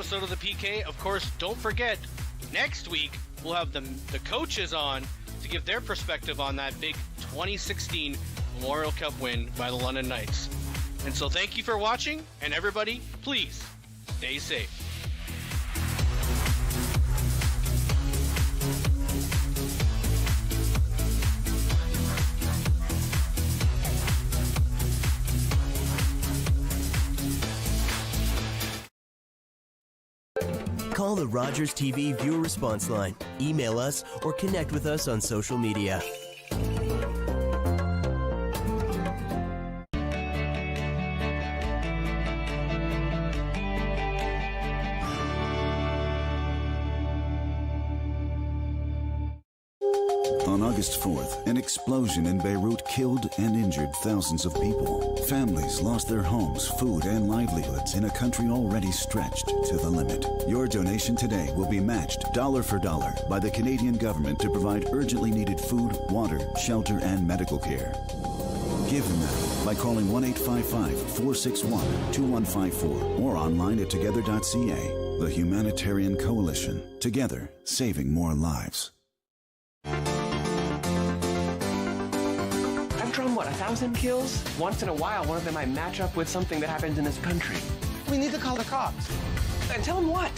episode of the PK. Of course, don't forget, next week we'll have the coaches on to give their perspective on that big 2016 Memorial Cup win by the London Knights. And so thank you for watching, and everybody, please stay safe. Call the Rogers TV viewer response line, email us, or connect with us on social media. On August 4th, an explosion in Beirut killed and injured thousands of people. Families lost their homes, food, and livelihoods in a country already stretched to the limit. Your donation today will be matched dollar for dollar by the Canadian government to provide urgently needed food, water, shelter, and medical care. Give now by calling 1-855-461-2154 or online at together.ca. The Humanitarian Coalition. Together, saving more lives. I've drawn, 1,000 kills? Once in a while, one of them might match up with something that happens in this country. We need to call the cops. And tell them what?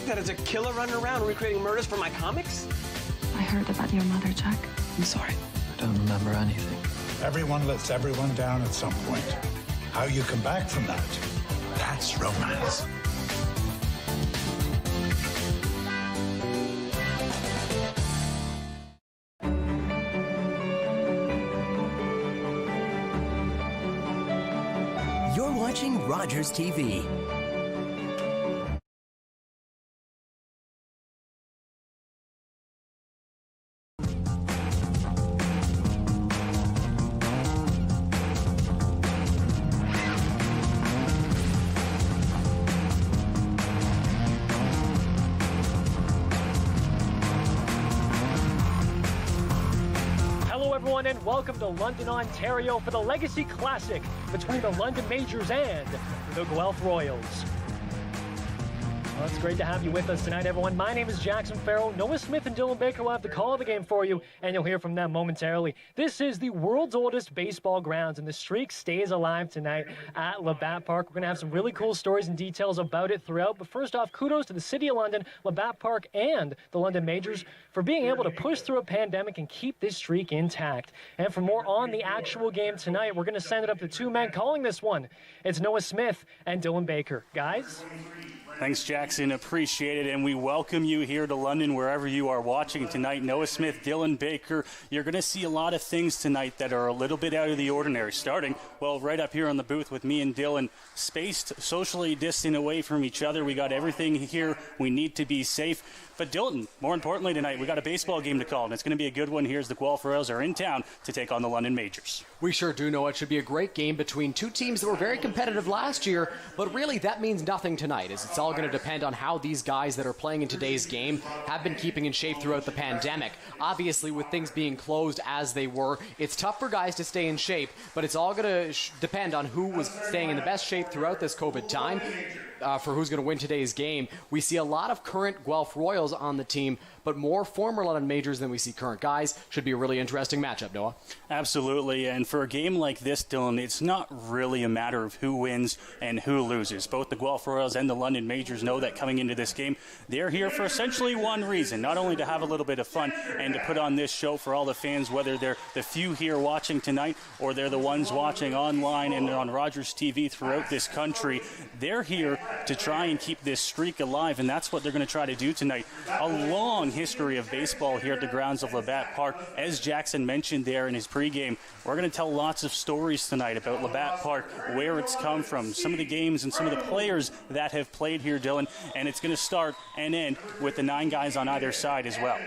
That it's a killer running around recreating murders from my comics? I heard about your mother, Jack. I'm sorry. I don't remember anything. Everyone lets everyone down at some point. How you come back from that, that's romance. You're watching Rogers TV. And welcome to London, Ontario for the Legacy Classic between the London Majors and the Guelph Royals. Well, it's great to have you with us tonight, everyone. My name is Jackson Farrell. Noah Smith and Dylan Baker will have the call of the game for you, and you'll hear from them momentarily. This is the world's oldest baseball grounds, and the streak stays alive tonight at Labatt Park. We're going to have some really cool stories and details about it throughout. But first off, kudos to the City of London, Labatt Park, and the London Majors for being able to push through a pandemic and keep this streak intact. And for more on the actual game tonight, we're going to send it up to two men calling this one. It's Noah Smith and Dylan Baker. Guys? Thanks, Jackson. Appreciate it. And we welcome you here to London, wherever you are watching tonight. Noah Smith, Dylan Baker. You're going to see a lot of things tonight that are a little bit out of the ordinary. Starting, well, right up here on the booth with me and Dylan, spaced, socially distant away from each other. We got everything here. We need to be safe. But Dylan, more importantly tonight, we got a baseball game to call, and it's going to be a good one here as the Guelph Royals are in town to take on the London Majors. We sure do know it should be a great game between two teams that were very competitive last year, but really that means nothing tonight, as it's all going to depend on how these guys that are playing in today's game have been keeping in shape throughout the pandemic. Obviously, with things being closed as they were, it's tough for guys to stay in shape, but it's all going to depend on who was staying in the best shape throughout this COVID time. For who's going to win today's game. We see a lot of current Guelph Royals on the team, but more former London Majors than we see current guys. Should be a really interesting matchup, Noah. Absolutely, and for a game like this, Dylan, it's not really a matter of who wins and who loses. Both the Guelph Royals and the London Majors know that coming into this game, they're here for essentially one reason, not only to have a little bit of fun and to put on this show for all the fans, whether they're the few here watching tonight or they're the ones watching online and on Rogers TV throughout this country. They're here to try and keep this streak alive, and that's what they're going to try to do tonight. A long history of baseball here at the grounds of Labatt Park. As Jackson mentioned there in his pregame, we're going to tell lots of stories tonight about Labatt Park, where it's come from, some of the games and some of the players that have played here, Dylan, and it's going to start and end with the 9 guys on either side as well.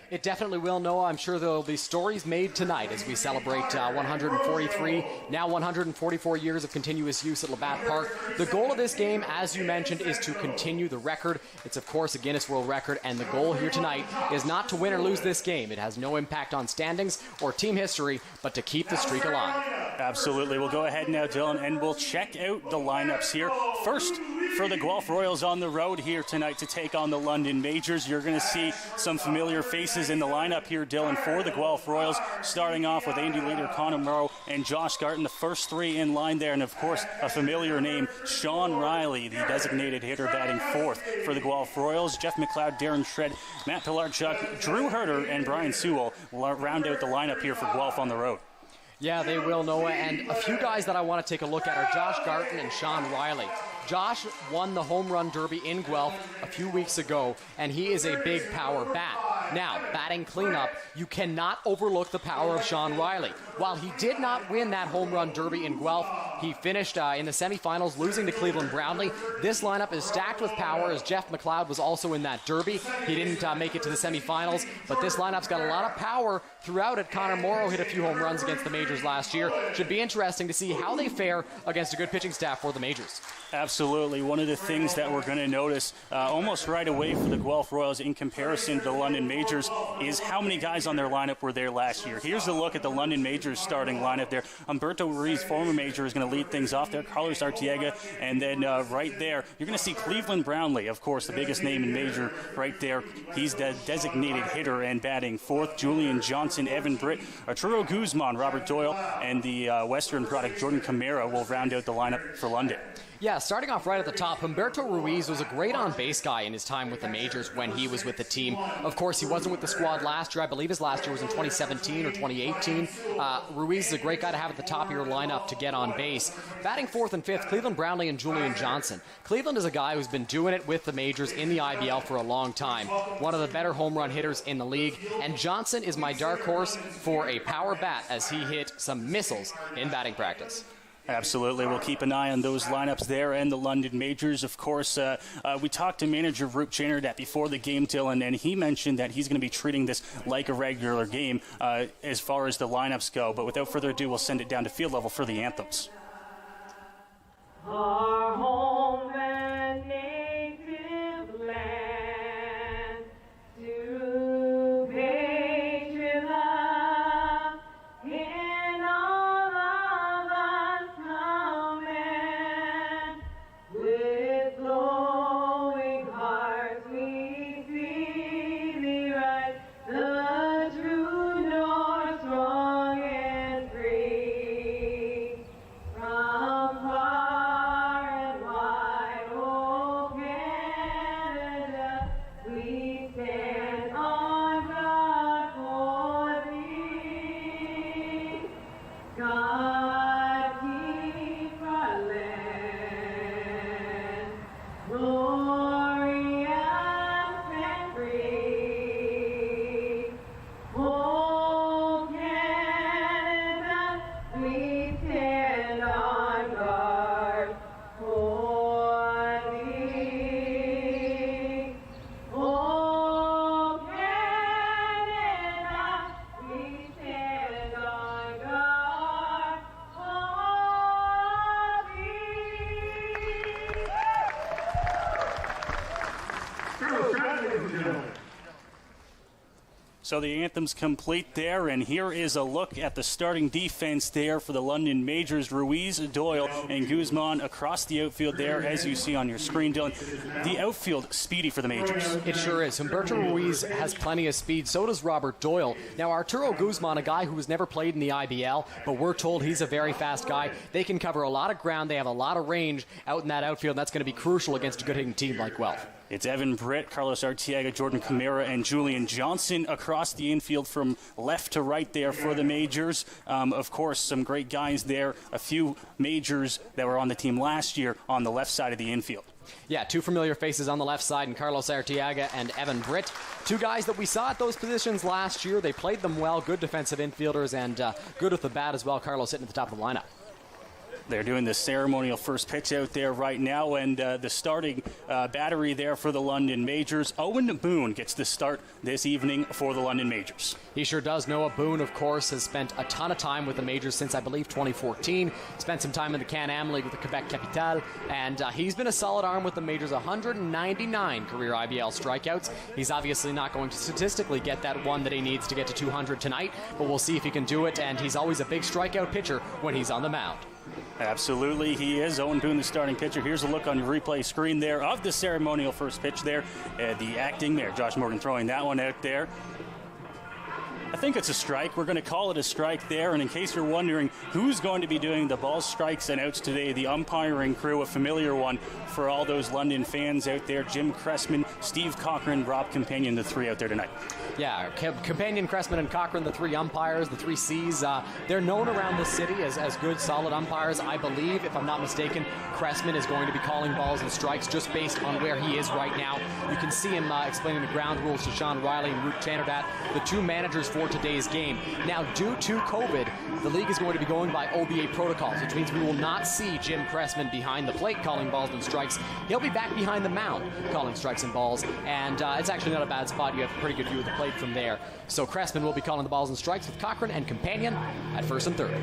It definitely will, Noah. I'm sure there will be stories made tonight as we celebrate 143, now 144 years of continuous use at Labatt Park. The goal of this game, as you mentioned, is to continue the record. It's, of course, a Guinness World Record, and the goal here tonight is not to win or lose this game. It has no impact on standings or team history, but to keep the streak alive. Absolutely. We'll go ahead now, Dylan, and we'll check out the lineups here. First, for the Guelph Royals on the road here tonight to take on the London Majors. You're going to see some familiar faces in the lineup here, Dylan, for the Guelph Royals, starting off with Andy leader Connor Morrow and Josh Garton, the first three in line there, and of course a familiar name, Sean Riley, the designated hitter, batting fourth for the Guelph Royals. Jeff McLeod, Darren Shred, Matt Pilarchuk, Drew Herter, and Brian Sewell will round out the lineup here for Guelph on the road. Yeah, they will, Noah. And a few guys that I want to take a look at are Josh Garton and Sean Riley. Josh won the home run derby in Guelph a few weeks ago, and he is a big power bat. Now, batting cleanup, you cannot overlook the power of Sean Riley. While he did not win that home run derby in Guelph, he finished in the semifinals, losing to Cleveland Brownlee. This lineup is stacked with power, as Jeff McLeod was also in that derby. He didn't make it to the semifinals, but this lineup's got a lot of power throughout it. Connor Morrow hit a few home runs against the Majors last year. Should be interesting to see how they fare against a good pitching staff for the Majors. Absolutely. One of the things that we're going to notice almost right away for the Guelph Royals in comparison to the London Majors is how many guys on their lineup were there last year. Here's a look at the London Majors starting lineup there. Humberto Ruiz, former Major, is going to lead things off there. Carlos Arteaga, and then right there, you're going to see Cleveland Brownlee, of course, the biggest name in Major right there. He's the designated hitter and batting fourth. Julian Johnson, Evan Britt, Arturo Guzman, Robert Doyle, and the Western product Jordan Camara will round out the lineup for London. Yeah, starting off right at the top, Humberto Ruiz was a great on-base guy in his time with the Majors when he was with the team. Of course, he wasn't with the squad last year. I believe his last year was in 2017 or 2018. Ruiz is a great guy to have at the top of your lineup to get on base. Batting fourth and fifth, Cleveland Brownlee and Julian Johnson. Cleveland is a guy who's been doing it with the Majors in the IBL for a long time. One of the better home run hitters in the league. And Johnson is my dark horse for a power bat as he hit some missiles in batting practice. Absolutely. We'll keep an eye on those lineups there and the London Majors. Of course, we talked to manager Roop Chanardat before the game, Dylan, and he mentioned that he's going to be treating this like a regular game as far as the lineups go. But without further ado, we'll send it down to field level for the anthems. Our home and native land, to patron love, in all of us command. With glowing hearts we freely ride the true north, strong and free. From far and wide, oh Canada, we stand on guard for thee. God keep our land glorious and free. Oh Canada, we stand on guard for thee. Oh Canada, we stand on guard for thee. So the anthem's complete there, and here is a look at the starting defense there for the London Majors. Ruiz, Doyle, and Guzman across the outfield there, as you see on your screen, Dylan. The outfield speedy for the Majors. It sure is. Humberto Ruiz has plenty of speed. So does Robert Doyle. Now, Arturo Guzman, a guy who has never played in the IBL, but we're told he's a very fast guy. They can cover a lot of ground. They have a lot of range out in that outfield, and that's going to be crucial against a good-hitting team like Guelph. It's Evan Britt, Carlos Arteaga, Jordan Camara, and Julian Johnson across the infield from left to right there for the Majors. Of course, some great guys there. A few Majors that were on the team last year on the left side of the infield. Yeah, two familiar faces on the left side, and Carlos Arteaga and Evan Britt. Two guys that we saw at those positions last year. They played them well, good defensive infielders, and good with the bat as well. Carlos sitting at the top of the lineup. They're doing the ceremonial first pitch out there right now, and the starting battery there for the London Majors. Owen Boone gets the start this evening for the London Majors. He sure does. Noah Boone, of course, has spent a ton of time with the Majors since, I believe, 2014. Spent some time in the Can-Am League with the Quebec Capitale, and he's been a solid arm with the Majors. 199 career IBL strikeouts. He's obviously not going to statistically get that one that he needs to get to 200 tonight, but we'll see if he can do it, and he's always a big strikeout pitcher when he's on the mound. Absolutely, he is. Owen Boone, the starting pitcher. Here's a look on your replay screen there of the ceremonial first pitch there. The acting there. Josh Morgan throwing that one out there. I think it's a strike. We're going to call it a strike there. And in case you're wondering who's going to be doing the balls, strikes, and outs today, the umpiring crew, a familiar one for all those London fans out there. Jim Cressman, Steve Cochran, Rob Companion, the three out there tonight. Yeah, Companion, Cressman, and Cochran, the three umpires, the three C's. They're known around the city as good, solid umpires. I believe, if I'm not mistaken, Cressman is going to be calling balls and strikes just based on where he is right now. You can see him explaining the ground rules to Sean Riley and Root Channerdat, the two managers for today's game. Now, due to COVID, the league is going to be going by OBA protocols, which means we will not see Jim Cressman behind the plate calling balls and strikes. He'll be back behind the mound calling strikes and balls, and it's actually not a bad spot. You have a pretty good view of the plate from there. So Cressman will be calling the balls and strikes with Cochran and Companion at first and third.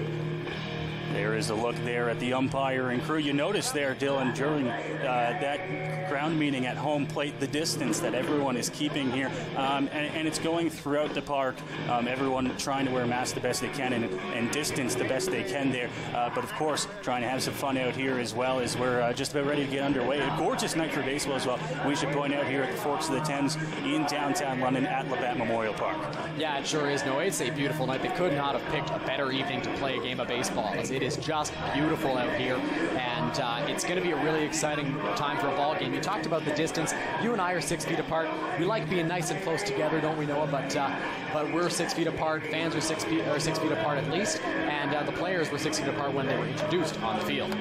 There is a look there at the umpiring crew. You notice there, Dylan, during that ground meeting at home plate, the distance that everyone is keeping here. And it's going throughout the park. Everyone trying to wear masks the best they can and distance the best they can there. But, of course, trying to have some fun out here as well as we're just about ready to get underway. A gorgeous night for baseball as well. We should point out here at the Forks of the Thames in downtown London at Labatt Memorial Park. Yeah, it sure is. No, it's a beautiful night. They could not have picked a better evening to play a game of baseball. It is just beautiful out here, and it's going to be a really exciting time for a ball game. You talked about the distance. You and I are 6 feet apart. We like being nice and close together, don't we, Noah? But we're 6 feet apart. Fans are 6 feet apart at least, and the players were 6 feet apart when they were introduced on the field.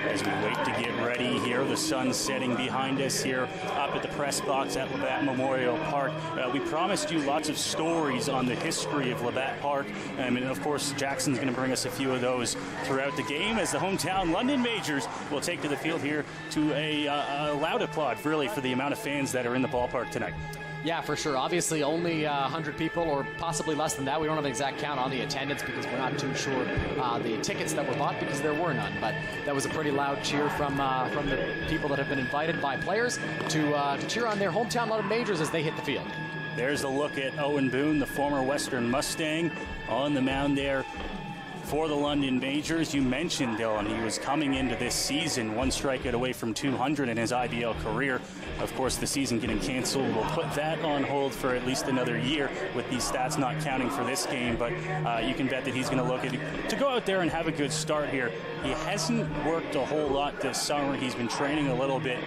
As we wait to get ready here, the sun's setting behind us here up at the press box at Labatt Memorial Park. We promised you lots of stories on the history of Labatt Park, and of course Jackson's going to bring us a few of those throughout the game as the hometown London Majors will take to the field here to a loud applaud really for the amount of fans that are in the ballpark tonight. Yeah, for sure. Obviously, only 100 people, or possibly less than that. We don't have an exact count on the attendance because we're not too sure the tickets that were bought because there were none. But that was a pretty loud cheer from the people that have been invited by players to cheer on their hometown London Majors as they hit the field. There's a look at Owen Boone, the former Western Mustang, on the mound there for the London Majors. You mentioned, Dylan, he was coming into this season one strikeout away from 200 in his IBL career. Of course, the season getting canceled will put that on hold for at least another year with these stats not counting for this game, but you can bet that he's going to look to go out there and have a good start here. He hasn't worked a whole lot this summer. He's been training a little bit.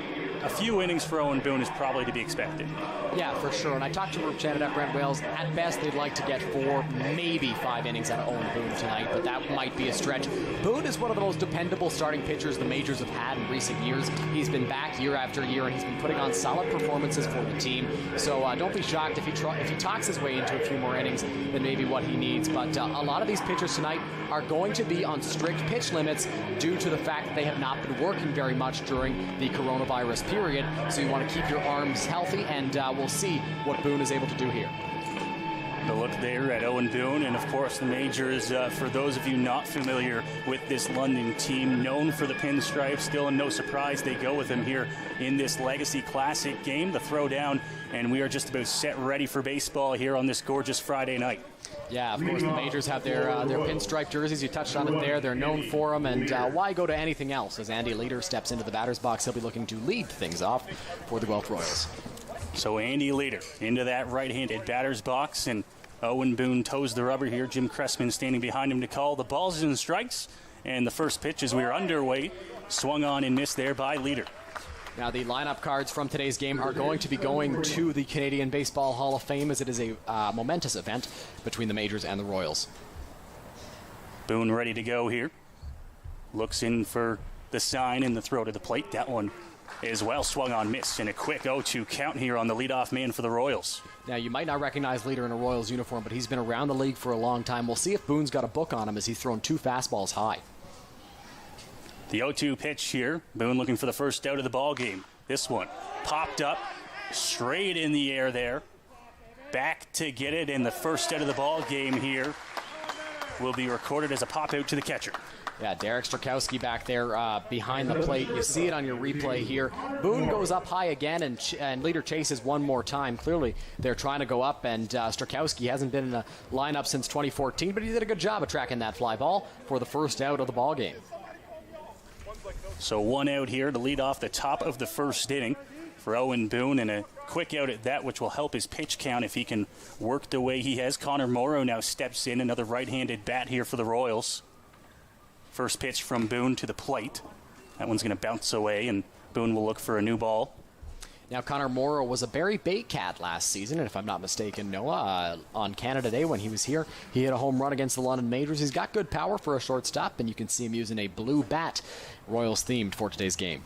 A few innings for Owen Boone is probably to be expected. Yeah, for sure. And I talked to Roop Channerdat, Brent Wales. At best, they'd like to get 4, maybe 5 innings out of Owen Boone tonight, but that might be a stretch. Boone is one of the most dependable starting pitchers the Majors have had in recent years. He's been back year after year, and he's been putting on solid performances for the team. So don't be shocked if he talks his way into a few more innings than maybe what he needs. But a lot of these pitchers tonight are going to be on strict pitch limits due to the fact that they have not been working very much during the coronavirus period. So you want to keep your arms healthy, and we'll see what Boone is able to do here. The look there at Owen Boone, and of course the Majors, for those of you not familiar with this London team, known for the pinstripes. Still, no surprise they go with him here in this Legacy Classic game, the throwdown, and we are just about set ready for baseball here on this gorgeous Friday night. Yeah, of course, the Majors have their pinstripe jerseys. You touched on it there. They're known for them, and why go to anything else? As Andy Leader steps into the batter's box, he'll be looking to lead things off for the Guelph Royals. So Andy Leader into that right-handed batter's box, and Owen Boone toes the rubber here. Jim Cressman standing behind him to call the balls and strikes. And the first pitch as we are underway, swung on and missed there by Leader. Now, the lineup cards from today's game are going to be going to the Canadian Baseball Hall of Fame, as it is a momentous event between the Majors and the Royals. Boone ready to go here. Looks in for the sign and the throw to the plate. That one is well swung on, miss, and a quick 0-2 count here on the leadoff man for the Royals. Now, you might not recognize Leader in a Royals uniform, but he's been around the league for a long time. We'll see if Boone's got a book on him as he's thrown 2 fastballs high. The 0-2 pitch here. Boone looking for the first out of the ball game. This one popped up straight in the air there. Back to get it, and the first out of the ball game here will be recorded as a pop out to the catcher. Yeah, Derek Strakowski back there behind the plate. You see it on your replay here. Boone goes up high again, and leader chases one more time. Clearly, they're trying to go up, and Strakowski hasn't been in the lineup since 2014, but he did a good job of tracking that fly ball for the first out of the ball game. So 1 out here to lead off the top of the first inning for Owen Boone, and a quick out at that, which will help his pitch count if he can work the way he has. Connor Morrow now steps in, another right-handed bat here for the Royals. First pitch from Boone to the plate. That one's going to bounce away, and Boone will look for a new ball. Now, Connor Morrow was a Barry Baycat last season, and if I'm not mistaken, Noah, on Canada Day when he was here, he hit a home run against the London Majors. He's got good power for a shortstop, and you can see him using a blue bat, Royals themed, for today's game.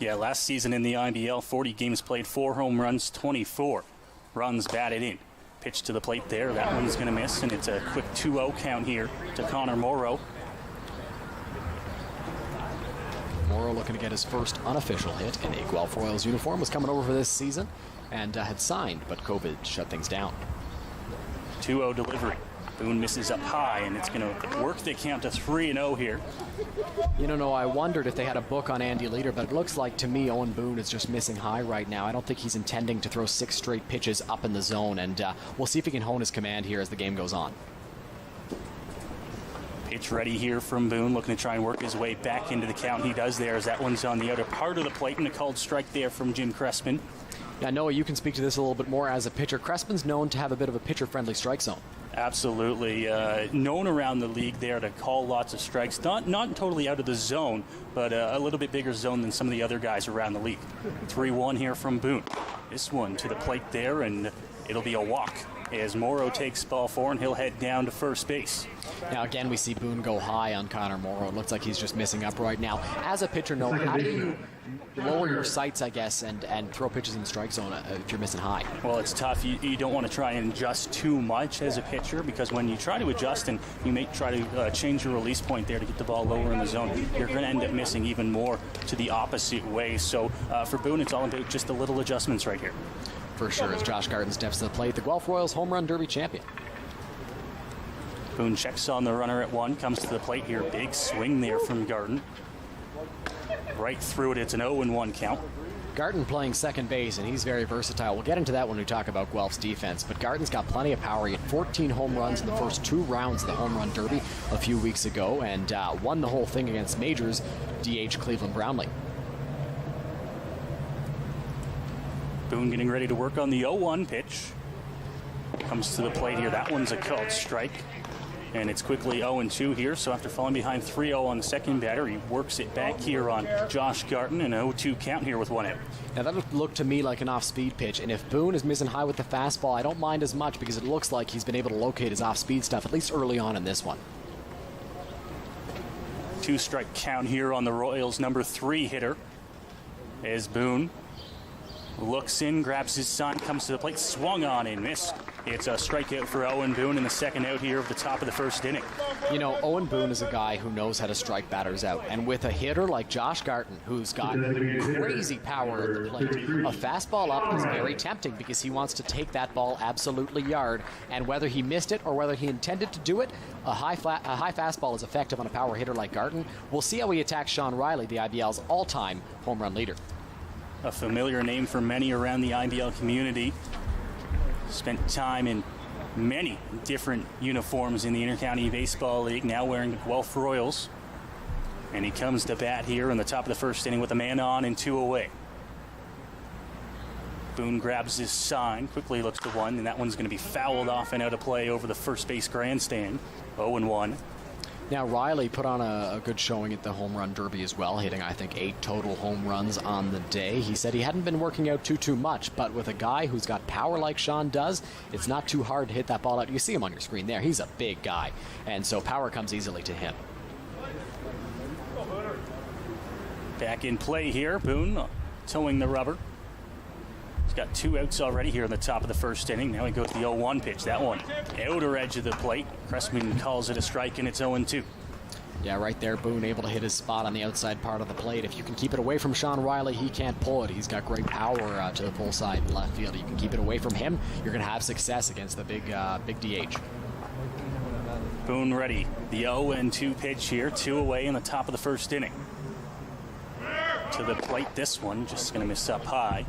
Yeah, last season in the IBL, 40 games played, 4 home runs, 24 runs batted in. Pitch to the plate there, that one's going to miss, and it's a quick 2-0 count here to Connor Morrow. Morrow looking to get his first unofficial hit in a Guelph Royals uniform. Was coming over for this season and had signed, but COVID shut things down. 2-0 delivery. Boone misses up high, and it's going to work the count to 3-0 here. You know, I wondered if they had a book on Andy Leader, but it looks like to me Owen Boone is just missing high right now. I don't think he's intending to throw 6 straight pitches up in the zone, and we'll see if he can hone his command here as the game goes on. Pitch ready here from Boone, looking to try and work his way back into the count. He does there as that one's on the outer part of the plate, and a called strike there from Jim Crespin. Now, Noah, you can speak to this a little bit more as a pitcher. Crespin's known to have a bit of a pitcher-friendly strike zone. Absolutely. Known around the league there to call lots of strikes. Not totally out of the zone, but a little bit bigger zone than some of the other guys around the league. 3-1 here from Boone. This one to the plate there, and it'll be a walk as Morrow takes ball 4, and he'll head down to first base. Now, again, we see Boone go high on Connor Morrow. It looks like he's just missing up right now. As a pitcher, Noah, how do you lower your sights, I guess, and throw pitches in the strike zone if you're missing high? Well, it's tough. You don't want to try and adjust too much as a pitcher, because when you try to adjust and you may try to change your release point there to get the ball lower in the zone, you're going to end up missing even more to the opposite way. So for Boone, it's all about just the little adjustments right here. For sure, as Josh Garden steps to the plate, the Guelph Royals Home Run Derby champion. Boone checks on the runner at 1, comes to the plate here. Big swing there from Garden. Right through it, it's an 0-1 count. Garden playing second base, and he's very versatile. We'll get into that when we talk about Guelph's defense, but Garden's got plenty of power. He had 14 home runs in the first 2 rounds of the Home Run Derby a few weeks ago, and won the whole thing against Majors DH Cleveland Brownlee. Boone getting ready to work on the 0-1 pitch. Comes to the plate here. That one's a called strike. And it's quickly 0-2 here. So after falling behind 3-0 on the second batter, he works it back here on Josh Garden. An 0-2 count here with 1 out. Now that looked to me like an off-speed pitch. And if Boone is missing high with the fastball, I don't mind as much because it looks like he's been able to locate his off-speed stuff, at least early on in this one. 2-strike count here on the Royals' number 3 hitter. As Boone looks in, grabs his sign, comes to the plate, swung on and missed. It's a strikeout for Owen Boone in the second out here of the top of the first inning. You know, Owen Boone is a guy who knows how to strike batters out. And with a hitter like Josh Garden, who's got crazy power at the plate, a fastball up is very tempting because he wants to take that ball absolutely yard. And whether he missed it or whether he intended to do it, a high fastball is effective on a power hitter like Garden. We'll see how he attacks Sean Riley, the IBL's all-time home run leader. A familiar name for many around the IBL community. Spent time in many different uniforms in the Intercounty Baseball League, now wearing the Guelph Royals. And he comes to bat here in the top of the first inning with a man on and 2 away. Boone grabs his sign, quickly looks to 1, and that one's going to be fouled off and out of play over the first base grandstand. 0-1. Now, Riley put on a good showing at the Home Run Derby as well, hitting, I think, 8 total home runs on the day. He said he hadn't been working out too much, but with a guy who's got power like Sean does, it's not too hard to hit that ball out. You see him on your screen there. He's a big guy, and so power comes easily to him. Back in play here, Boone towing the rubber. He's got 2 outs already here in the top of the first inning. Now he goes to the 0-1 pitch. That one, outer edge of the plate. Crespin calls it a strike, and it's 0-2. Yeah, right there, Boone able to hit his spot on the outside part of the plate. If you can keep it away from Sean Riley, he can't pull it. He's got great power to the full side left field. You can keep it away from him, you're going to have success against the big DH. Boone ready. The 0-2 pitch here, 2 away in the top of the first inning. To the plate, this one just going to miss up high.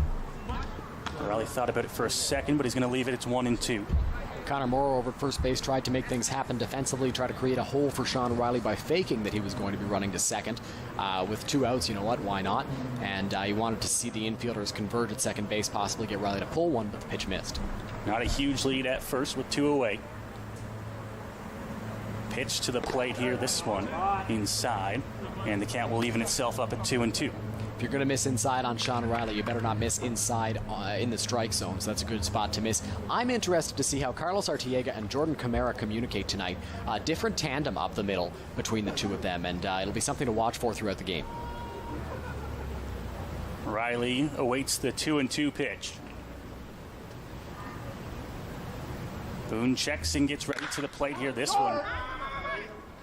Riley thought about it for a second, but he's going to leave it. It's 1-2. Connor Morrow over at first base tried to make things happen defensively, tried to create a hole for Sean Riley by faking that he was going to be running to second. With 2 outs, you know what, why not? And he wanted to see the infielders converge at second base, possibly get Riley to pull one, but the pitch missed. Not a huge lead at first with 2 away. Pitch to the plate here, this one inside, and the count will even itself up at 2-2. If you're going to miss inside on Sean Riley, you better not miss inside in the strike zone, so that's a good spot to miss. I'm interested to see how Carlos Arteaga and Jordan Camara communicate tonight. Different tandem up the middle between the two of them, and it'll be something to watch for throughout the game. Riley awaits the 2-2 pitch. Boone checks and gets ready to the plate here. This one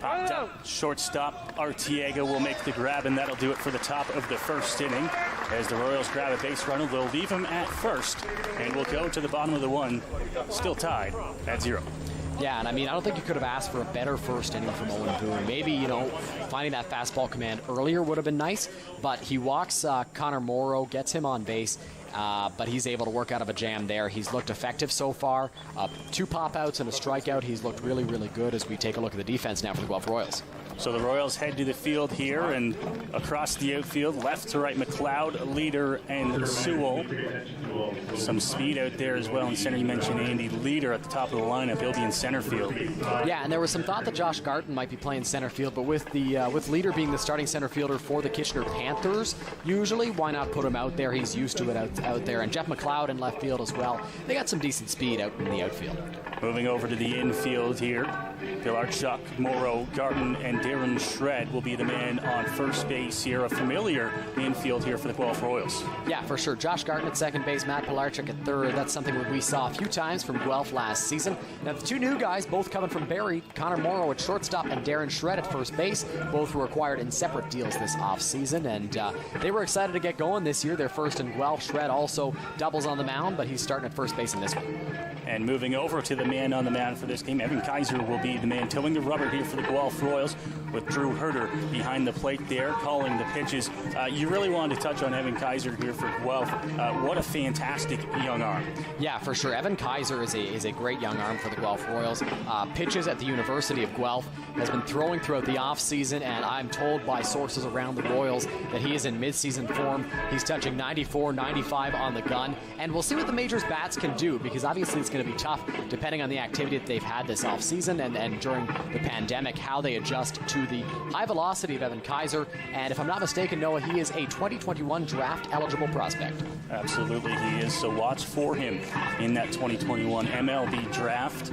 popped up. Shortstop Arteaga will make the grab, and that'll do it for the top of the first inning. As the Royals grab a base runner, they'll leave him at first, and we'll go to the bottom of the one, still tied at 0. Yeah, and I mean, I don't think you could have asked for a better first inning from Owen Boone. Maybe, finding that fastball command earlier would have been nice, but he walks Connor Morrow, gets him on base, but he's able to work out of a jam there. He's looked effective so far. 2 pop-outs and a strikeout. He's looked really, really good as we take a look at the defense now for the Guelph Royals. So the Royals head to the field here, and across the outfield, left to right, McLeod, Leader, and Sewell. Some speed out there as well in center. You mentioned Andy Leader at the top of the lineup. He'll be in center field. Yeah, and there was some thought that Josh Garton might be playing center field, but with Leader being the starting center fielder for the Kitchener Panthers, usually, why not put him out there? He's used to it out there. And Jeff McLeod in left field as well. They got some decent speed out in the outfield. Moving over to the infield here, Pilarchuk, Morrow, Garton, and Darren Shred will be the man on first base here. A familiar infield here for the Guelph Royals. Yeah, for sure. Josh Garton at second base, Matt Pilarchuk at third. That's something that we saw a few times from Guelph last season. Now, the 2 new guys, both coming from Barrie, Connor Morrow at shortstop and Darren Shred at first base. Both were acquired in separate deals this offseason, and they were excited to get going this year. Their first in Guelph. Shred also doubles on the mound, but he's starting at first base in this one. And moving over to the man on the mound for this game, Evan Kaiser will be the man towing the rubber here for the Guelph Royals, with Drew Herder behind the plate there, calling the pitches. You really wanted to touch on Evan Kaiser here for Guelph. What a fantastic young arm. Yeah, for sure. Evan Kaiser is a great young arm for the Guelph Royals. Pitches at the University of Guelph, has been throwing throughout the offseason, and I'm told by sources around the Royals that he is in midseason form. He's touching 94, 95 on the gun, and we'll see what the Majors bats can do, because obviously it's going to be tough depending on the activity that they've had this offseason and during the pandemic, how they adjust to the high velocity of Evan Kaiser. And if I'm not mistaken, Noah, he is a 2021 draft eligible prospect. Absolutely he is, so watch for him in that 2021 MLB draft.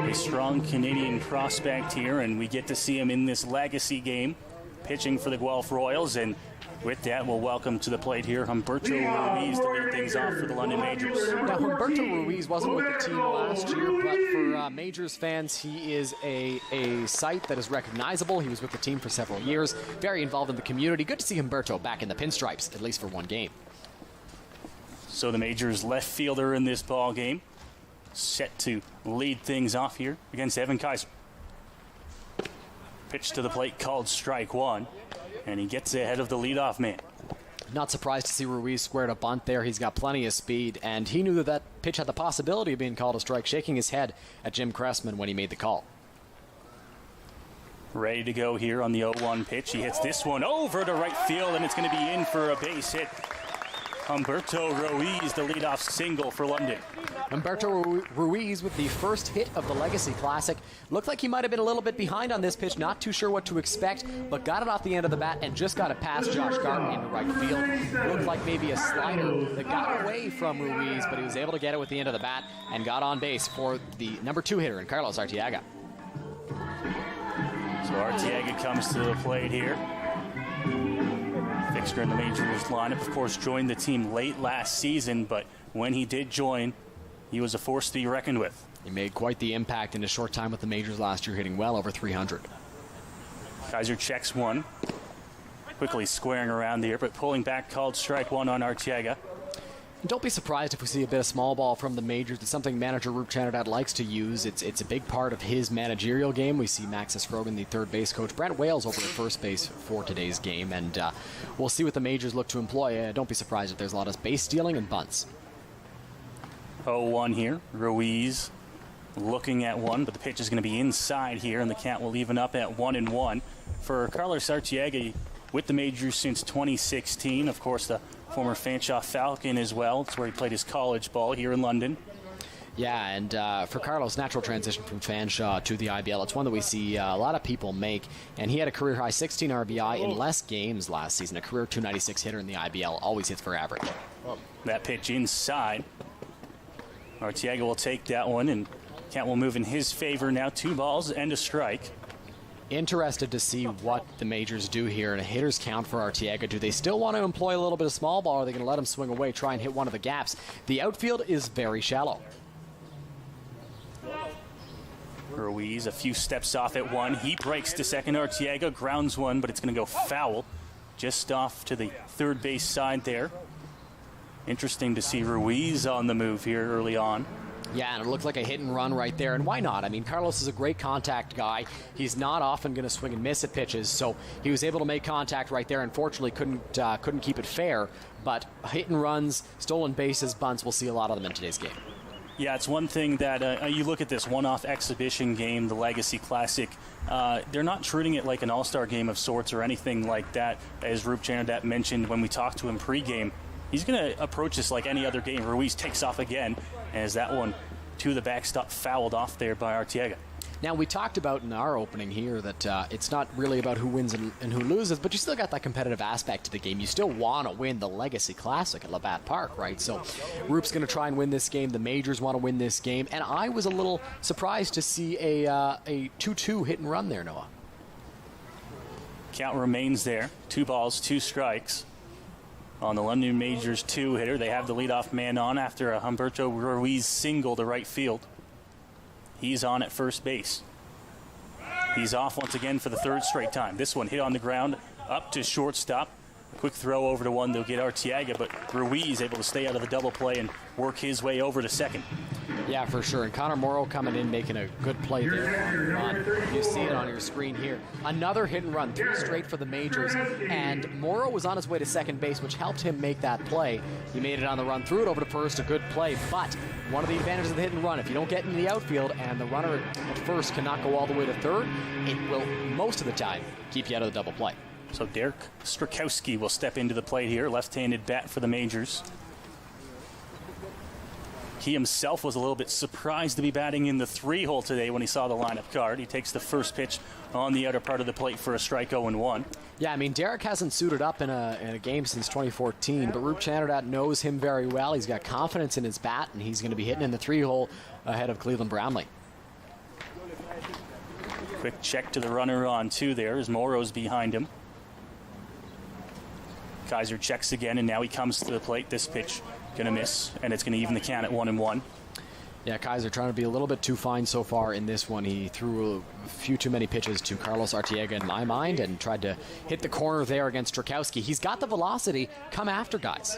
A strong Canadian prospect here, and we get to see him in this legacy game pitching for the Guelph Royals. And with that, we'll welcome to the plate here Humberto Ruiz to lead things off for the London Majors. Now, Humberto Ruiz wasn't with the team last year, but for Majors fans, he is a sight that is recognizable. He was with the team for several years, very involved in the community. Good to see Humberto back in the pinstripes, at least for one game. So the Majors left fielder in this ball game, set to lead things off here against Evan Kaiser. Pitch to the plate called strike 1. And he gets ahead of the leadoff man. Not surprised to see Ruiz squared a bunt there. He's got plenty of speed, and he knew that pitch had the possibility of being called a strike, shaking his head at Jim Cressman when he made the call. Ready to go here on the 0-1 pitch. He hits this one over to right field, and it's going to be in for a base hit. Humberto Ruiz, the leadoff single for London. Humberto Ruiz with the first hit of the Legacy Classic. Looked like he might have been a little bit behind on this pitch, not too sure what to expect, but got it off the end of the bat and just got it past Josh Garton into right field. Looked like maybe a slider that got away from Ruiz, but he was able to get it with the end of the bat and got on base for the number 2 hitter in Carlos Arteaga. So Arteaga comes to the plate here. Fixture in the Majors lineup, of course, joined the team late last season, but when he did join, he was a force to be reckoned with. He made quite the impact in a short time with the Majors last year, hitting well over 300. Kaiser checks one, quickly squaring around there, but pulling back, called strike 1 on Arteaga. Don't be surprised if we see a bit of small ball from the majors. It's something manager Rup Chanadad likes to use. It's a big part of his managerial game. We see Max Escrogan, the third base coach, Brent Wales over at first base for today's game, and we'll see what the majors look to employ. Don't be surprised if there's a lot of base stealing and bunts. 0-1 here. Ruiz looking at one, but the pitch is going to be inside here, and the count will even up at 1-1. For Carlos Arteaga, with the majors since 2016, of course, the former Fanshawe Falcon as well. It's where he played his college ball here in London. Yeah, and for Carlos, natural transition from Fanshawe to the IBL. It's one that we see a lot of people make, and he had a career-high 16 RBI in less games last season. A career 296 hitter in the IBL, always hits for average. That pitch inside. Arteaga will take that one, and count will move in his favor now. 2 balls and a strike. Interested to see what the majors do here in a hitter's count for Arteaga. Do they still want to employ a little bit of small ball, or are they going to let him swing away, try and hit one of the gaps? The outfield is very shallow. Ruiz a few steps off at one. He breaks to second. Arteaga grounds one, but it's going to go foul just off to the third base side there. Interesting to see Ruiz on the move here early on. Yeah, and it looked like a hit and run right there, and why not? I mean, Carlos is a great contact guy. He's not often going to swing and miss at pitches, so he was able to make contact right there. Unfortunately, couldn't keep it fair, but hit and runs, stolen bases, bunts, we'll see a lot of them in today's game. Yeah, it's one thing that you look at this one-off exhibition game, the Legacy Classic. They're not treating it like an all-star game of sorts or anything like that, as Rup Chanadad mentioned when we talked to him pregame. He's going to approach this like any other game. Ruiz takes off again, as that one to the backstop fouled off there by Arteaga. Now, we talked about in our opening here that it's not really about who wins and who loses, but you still got that competitive aspect to the game. You still want to win the Legacy Classic at Labatt Park, right? So Rup's going to try and win this game. The majors want to win this game. And I was a little surprised to see a 2-2 hit and run there, Noah. Count remains there. 2 balls, 2 strikes. On the London Majors 2 hitter, they have the leadoff man on after a Humberto Ruiz single to right field. He's on at first base. He's off once again for the 3rd straight time. This one hit on the ground, up to shortstop. Quick throw over to one, they'll get Arteaga, but Ruiz able to stay out of the double play and work his way over to second. Yeah, for sure. And Connor Morrow coming in, making a good play there. You see it on your screen here. Another hit and run, 3 straight for the majors. And Morrow was on his way to second base, which helped him make that play. He made it on the run, threw it over to first, a good play. But one of the advantages of the hit and run, if you don't get into the outfield and the runner at first cannot go all the way to third, it will, most of the time, keep you out of the double play. So Derek Strakowski will step into the plate here, left-handed bat for the majors. He himself was a little bit surprised to be batting in the 3-hole today when he saw the lineup card. He takes the first pitch on the outer part of the plate for a strike 0-1. Yeah, I mean, Derek hasn't suited up in a game since 2014, but Rup Chanadad knows him very well. He's got confidence in his bat, and he's going to be hitting in the 3-hole ahead of Cleveland Brownlee. Quick check to the runner on 2 there as Morrow's behind him. Kaiser checks again, and now he comes to the plate. This pitch going to miss, and it's going to even the count at 1-1. Yeah, Kaiser trying to be a little bit too fine so far in this one. He threw a few too many pitches to Carlos Arteaga in my mind and tried to hit the corner there against Strakowski. He's got the velocity. Come after guys.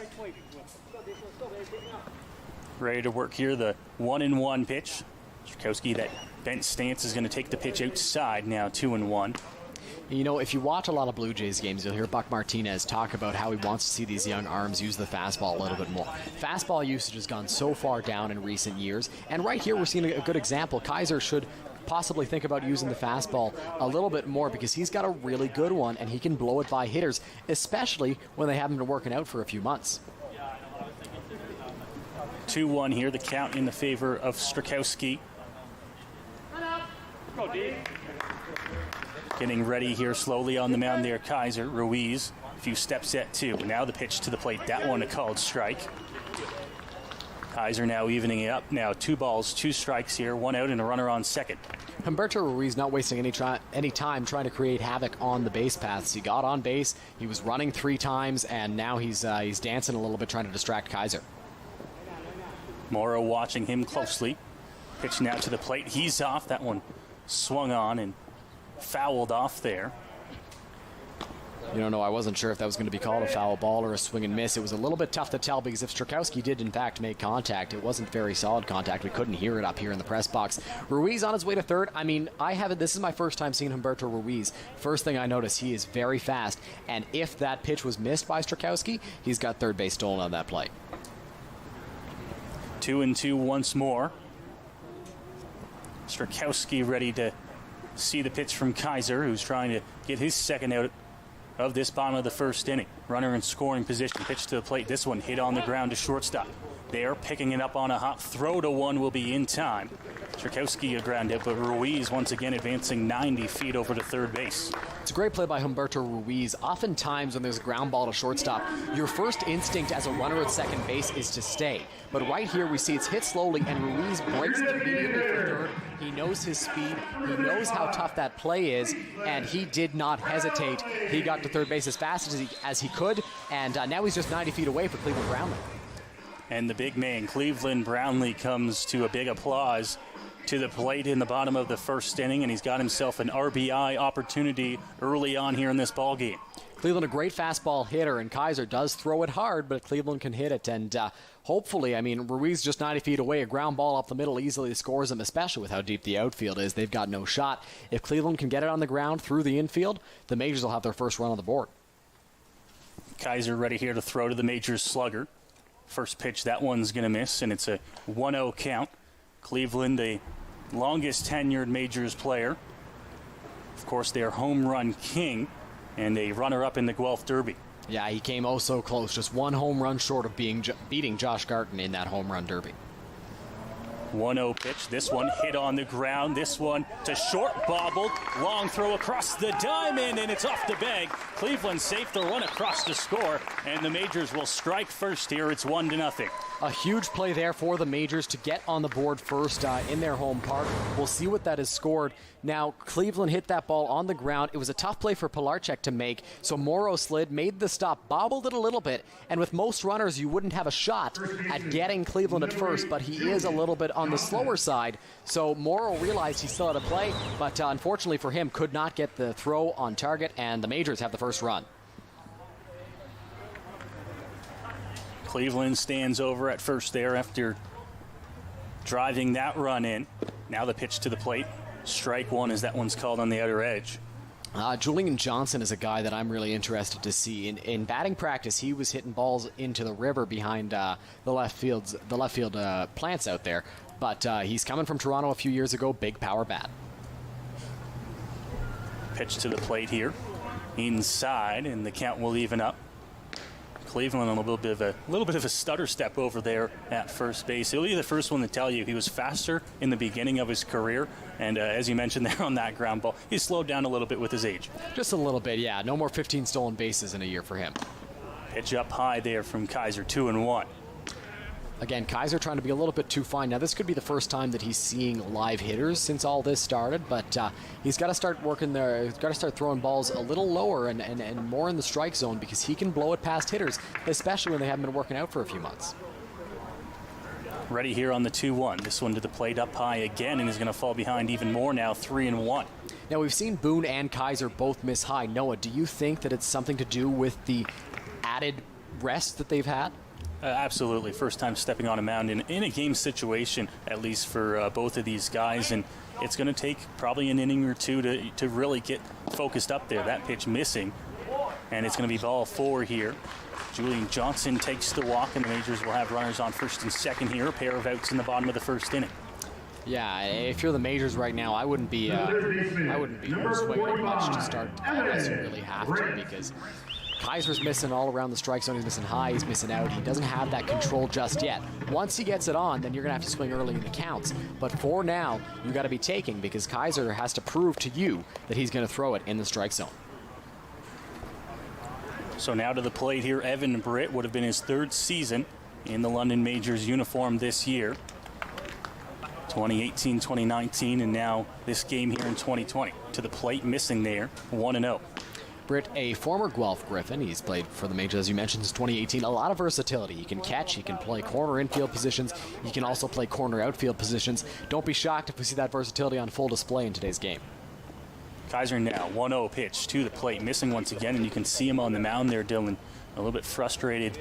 Ready to work here, the 1-1 pitch. Strakowski, that bent stance, is going to take the pitch outside now, 2-1. You know, if you watch a lot of Blue Jays games, you'll hear Buck Martinez talk about how he wants to see these young arms use the fastball a little bit more. Fastball usage has gone so far down in recent years, and right here we're seeing a good example. Kaiser should possibly think about using the fastball a little bit more because he's got a really good one and he can blow it by hitters, especially when they haven't been working out for a few months. 2-1 here, the count in the favor of Strakowski. Getting ready here slowly on the mound there, Kaiser. Ruiz, a few steps at 2. Now the pitch to the plate. That one a called strike. Kaiser now evening it up. Now 2 balls, 2 strikes here, 1 out and a runner on second. Humberto Ruiz not wasting any time trying to create havoc on the base paths. He got on base, he was running 3 times, and now he's dancing a little bit trying to distract Kaiser. Morrow watching him closely. Pitch now to the plate. He's off. That one swung on and fouled off there. You don't know, I wasn't sure if that was going to be called a foul ball or a swing and miss. It was a little bit tough to tell because if Strakowski did in fact make contact, it wasn't very solid contact. We couldn't hear it up here in the press box. Ruiz on his way to third. I mean, this is my first time seeing Humberto Ruiz. First thing I noticed, he is very fast, and if that pitch was missed by Strakowski, he's got third base stolen on that play. 2-2 once more. Strakowski ready to see the pitch from Kaiser, who's trying to get his second out of this bottom of the first inning. Runner in scoring position, pitch to the plate. This one hit on the ground to shortstop. They're picking it up on a hot throw to one, will be in time. Strakowski a ground hit, but Ruiz once again advancing 90 feet over to third base. It's a great play by Humberto Ruiz. Oftentimes when there's a ground ball to shortstop, your first instinct as a runner at second base is to stay. But right here we see it's hit slowly and Ruiz breaks immediately for third. He knows his speed, he knows how tough that play is, and he did not hesitate. He got to third base as fast as he could, and now he's just 90 feet away for Cleveland Brownlee. And the big man, Cleveland Brownlee, comes to a big applause to the plate in the bottom of the first inning, and he's got himself an RBI opportunity early on here in this ball game. Cleveland a great fastball hitter, and Kaiser does throw it hard, but Cleveland can hit it, and hopefully, I mean, Ruiz just 90 feet away, a ground ball up the middle easily scores him, especially with how deep the outfield is. They've got no shot. If Cleveland can get it on the ground through the infield, the Majors will have their first run on the board. Kaiser ready here to throw to the Majors slugger. First pitch, that one's going to miss, and it's a 1-0 count. Cleveland, the longest tenured Majors player. Of course, their home run king and a runner-up in the Guelph Derby. Yeah, he came oh so close, just one home run short of beating Josh Garton in that home run derby. 1-0 pitch. This one hit on the ground. This one to short, bobbled. Long throw across the diamond, and it's off the bag. Cleveland safe to run across the score, and the Majors will strike first here. It's 1-0. A huge play there for the Majors to get on the board first in their home park. We'll see what that is scored. Now, Cleveland hit that ball on the ground. It was a tough play for Pilarczyk to make, so Morrow slid, made the stop, bobbled it a little bit, and with most runners, you wouldn't have a shot at getting Cleveland at first, but he is a little bit on the slower side, so Morrow realized he still had a play, but unfortunately for him, could not get the throw on target, and the Majors have the first run. Cleveland stands over at first there after driving that run in. Now the pitch to the plate. Strike one as that one's called on the outer edge. Julian Johnson is a guy that I'm really interested to see. In batting practice, he was hitting balls into the river behind the left field plants out there. But he's coming from Toronto a few years ago, big power bat. Pitch to the plate here. Inside, and the count will even up. Cleveland on a little bit of a stutter step over there at first base. He'll be the first one to tell you he was faster in the beginning of his career, and as you mentioned there on that ground ball, he slowed down a little bit with his age. Just a little bit, yeah. No more 15 stolen bases in a year for him. Pitch up high there from Kaiser, 2-1. Again, Kaiser trying to be a little bit too fine. Now, this could be the first time that he's seeing live hitters since all this started, but he's got to start working there. He's got to start throwing balls a little lower and more in the strike zone because he can blow it past hitters, especially when they haven't been working out for a few months. Ready here on the 2-1. This one to the plate up high again, and he's going to fall behind even more now, 3-1. Now, we've seen Boone and Kaiser both miss high. Noah, do you think that it's something to do with the added rest that they've had? Absolutely. First time stepping on a mound in a game situation, at least for both of these guys. And it's going to take probably an inning or two to really get focused up there. That pitch missing. And it's going to be ball 4 here. Julian Johnson takes the walk, and the Majors will have runners on first and second here. A pair of outs in the bottom of the first inning. Yeah, if you're the Majors right now, I wouldn't be swinging much to start unless you really have to, because Kaiser's missing all around the strike zone. He's missing high, he's missing out. He doesn't have that control just yet. Once he gets it on, then you're going to have to swing early in the counts. But for now, you got to be taking, because Kaiser has to prove to you that he's going to throw it in the strike zone. So now to the plate here, Evan Britt. Would have been his 3rd season in the London Majors uniform this year. 2018, 2019, and now this game here in 2020. To the plate, missing there, 1-0. Britt, a former Guelph Griffin. He's played for the Majors, as you mentioned, since 2018. A lot of versatility. He can catch, he can play corner infield positions, he can also play corner outfield positions. Don't be shocked if we see that versatility on full display in today's game. Kaiser now, 1-0 pitch to the plate, missing once again, and you can see him on the mound there, Dylan, a little bit frustrated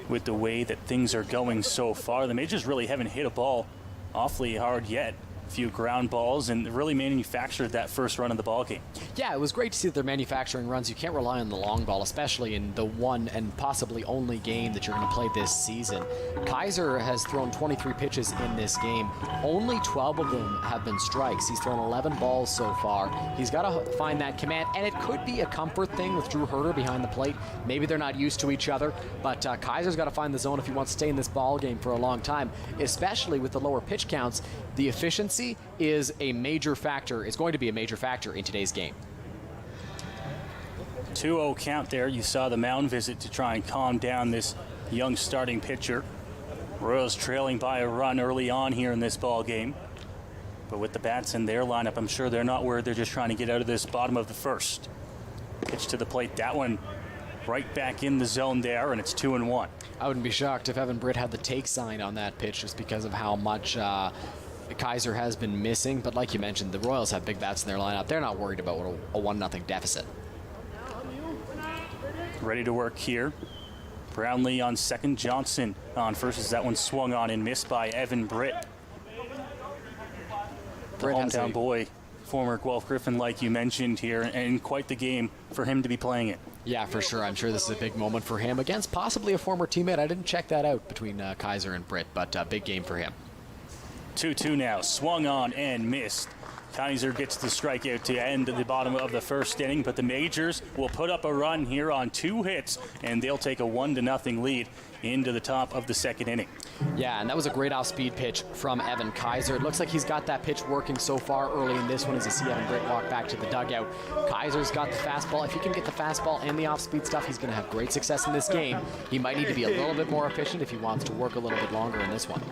with the way that things are going so far. The Majors really haven't hit a ball awfully hard yet. A few ground balls, and really manufactured that first run of the ball game. Yeah, it was great to see that they're manufacturing runs. You can't rely on the long ball, especially in the one and possibly only game that you're going to play this season. Kaiser has thrown 23 pitches in this game. Only 12 of them have been strikes. He's thrown 11 balls so far. He's got to find that command, and it could be a comfort thing with Drew Herter behind the plate. Maybe they're not used to each other, but Kaiser's got to find the zone if he wants to stay in this ball game for a long time, especially with the lower pitch counts. The efficiency is a major factor. It's going to be a major factor in today's game. 2-0 count there. You saw the mound visit to try and calm down this young starting pitcher. Royals trailing by a run early on here in this ball game. But with the bats in their lineup, I'm sure they're not worried. They're just trying to get out of this bottom of the first. Pitch to the plate. That one right back in the zone there, and it's 2-1. I wouldn't be shocked if Evan Britt had the take sign on that pitch just because of how much Kaiser has been missing. But like you mentioned, the Royals have big bats in their lineup. They're not worried about a 1-0 deficit. Ready to work here. Brownlee on second, Johnson on first as that one swung on and missed by Evan Britt. The hometown boy, former Guelph Griffin, like you mentioned here, and quite the game for him to be playing it. Yeah, for sure. I'm sure this is a big moment for him against possibly a former teammate. I didn't check that out between Kaiser and Britt, but big game for him. 2-2 now, swung on and missed. Kaiser gets the strikeout to end the bottom of the first inning, but the Majors will put up a run here on 2 hits, and they'll take a 1-0 lead into the top of the second inning. Yeah, and that was a great off-speed pitch from Evan Kaiser. It looks like he's got that pitch working so far early in this one as you see Evan Britt walk back to the dugout. Kaiser's got the fastball. If he can get the fastball and the off-speed stuff, he's going to have great success in this game. He might need to be a little bit more efficient if he wants to work a little bit longer in this one.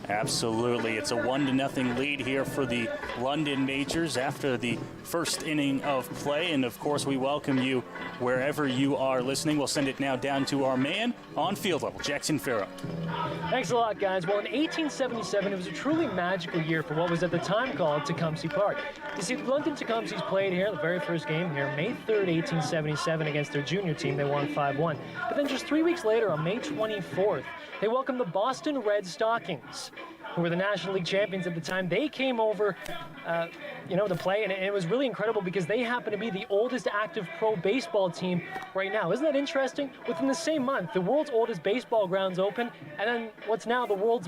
Absolutely. It's a 1-0 lead here for the London Majors after the first inning of play. And, of course, we welcome you wherever you are listening. We'll send it now down to our man on field level, Jackson Farrow. Thanks a lot, guys. Well, in 1877, it was a truly magical year for what was at the time called Tecumseh Park. You see, the London Tecumsehs played here, the very first game here, May 3rd, 1877, against their junior team. They won 5-1. But then just 3 weeks later, on May 24th, they welcomed the Boston Red Stockings, who were the National League champions at the time. They came over, to play, and it was really incredible because they happen to be the oldest active pro baseball team right now. Isn't that interesting? Within the same month, the world's oldest baseball grounds open, and then what's now the world's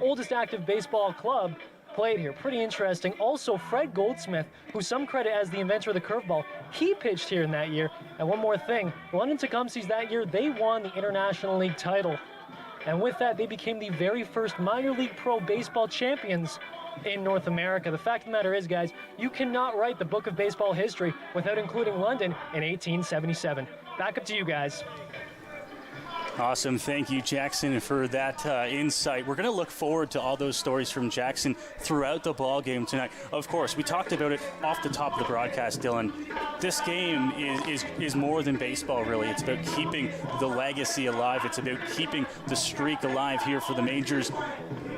oldest active baseball club played here. Pretty interesting. Also, Fred Goldsmith, who some credit as the inventor of the curveball, he pitched here in that year. And one more thing, London Tecumsehs that year, they won the International League title. And with that, they became the very first minor league pro baseball champions in North America. The fact of the matter is, guys, you cannot write the book of baseball history without including London in 1877. Back up to you guys. Awesome. Thank you, Jackson, for that insight. We're going to look forward to all those stories from Jackson throughout the ball game tonight. Of course, we talked about it off the top of the broadcast, Dylan. This game is more than baseball, really. It's about keeping the legacy alive. It's about keeping the streak alive here for the Majors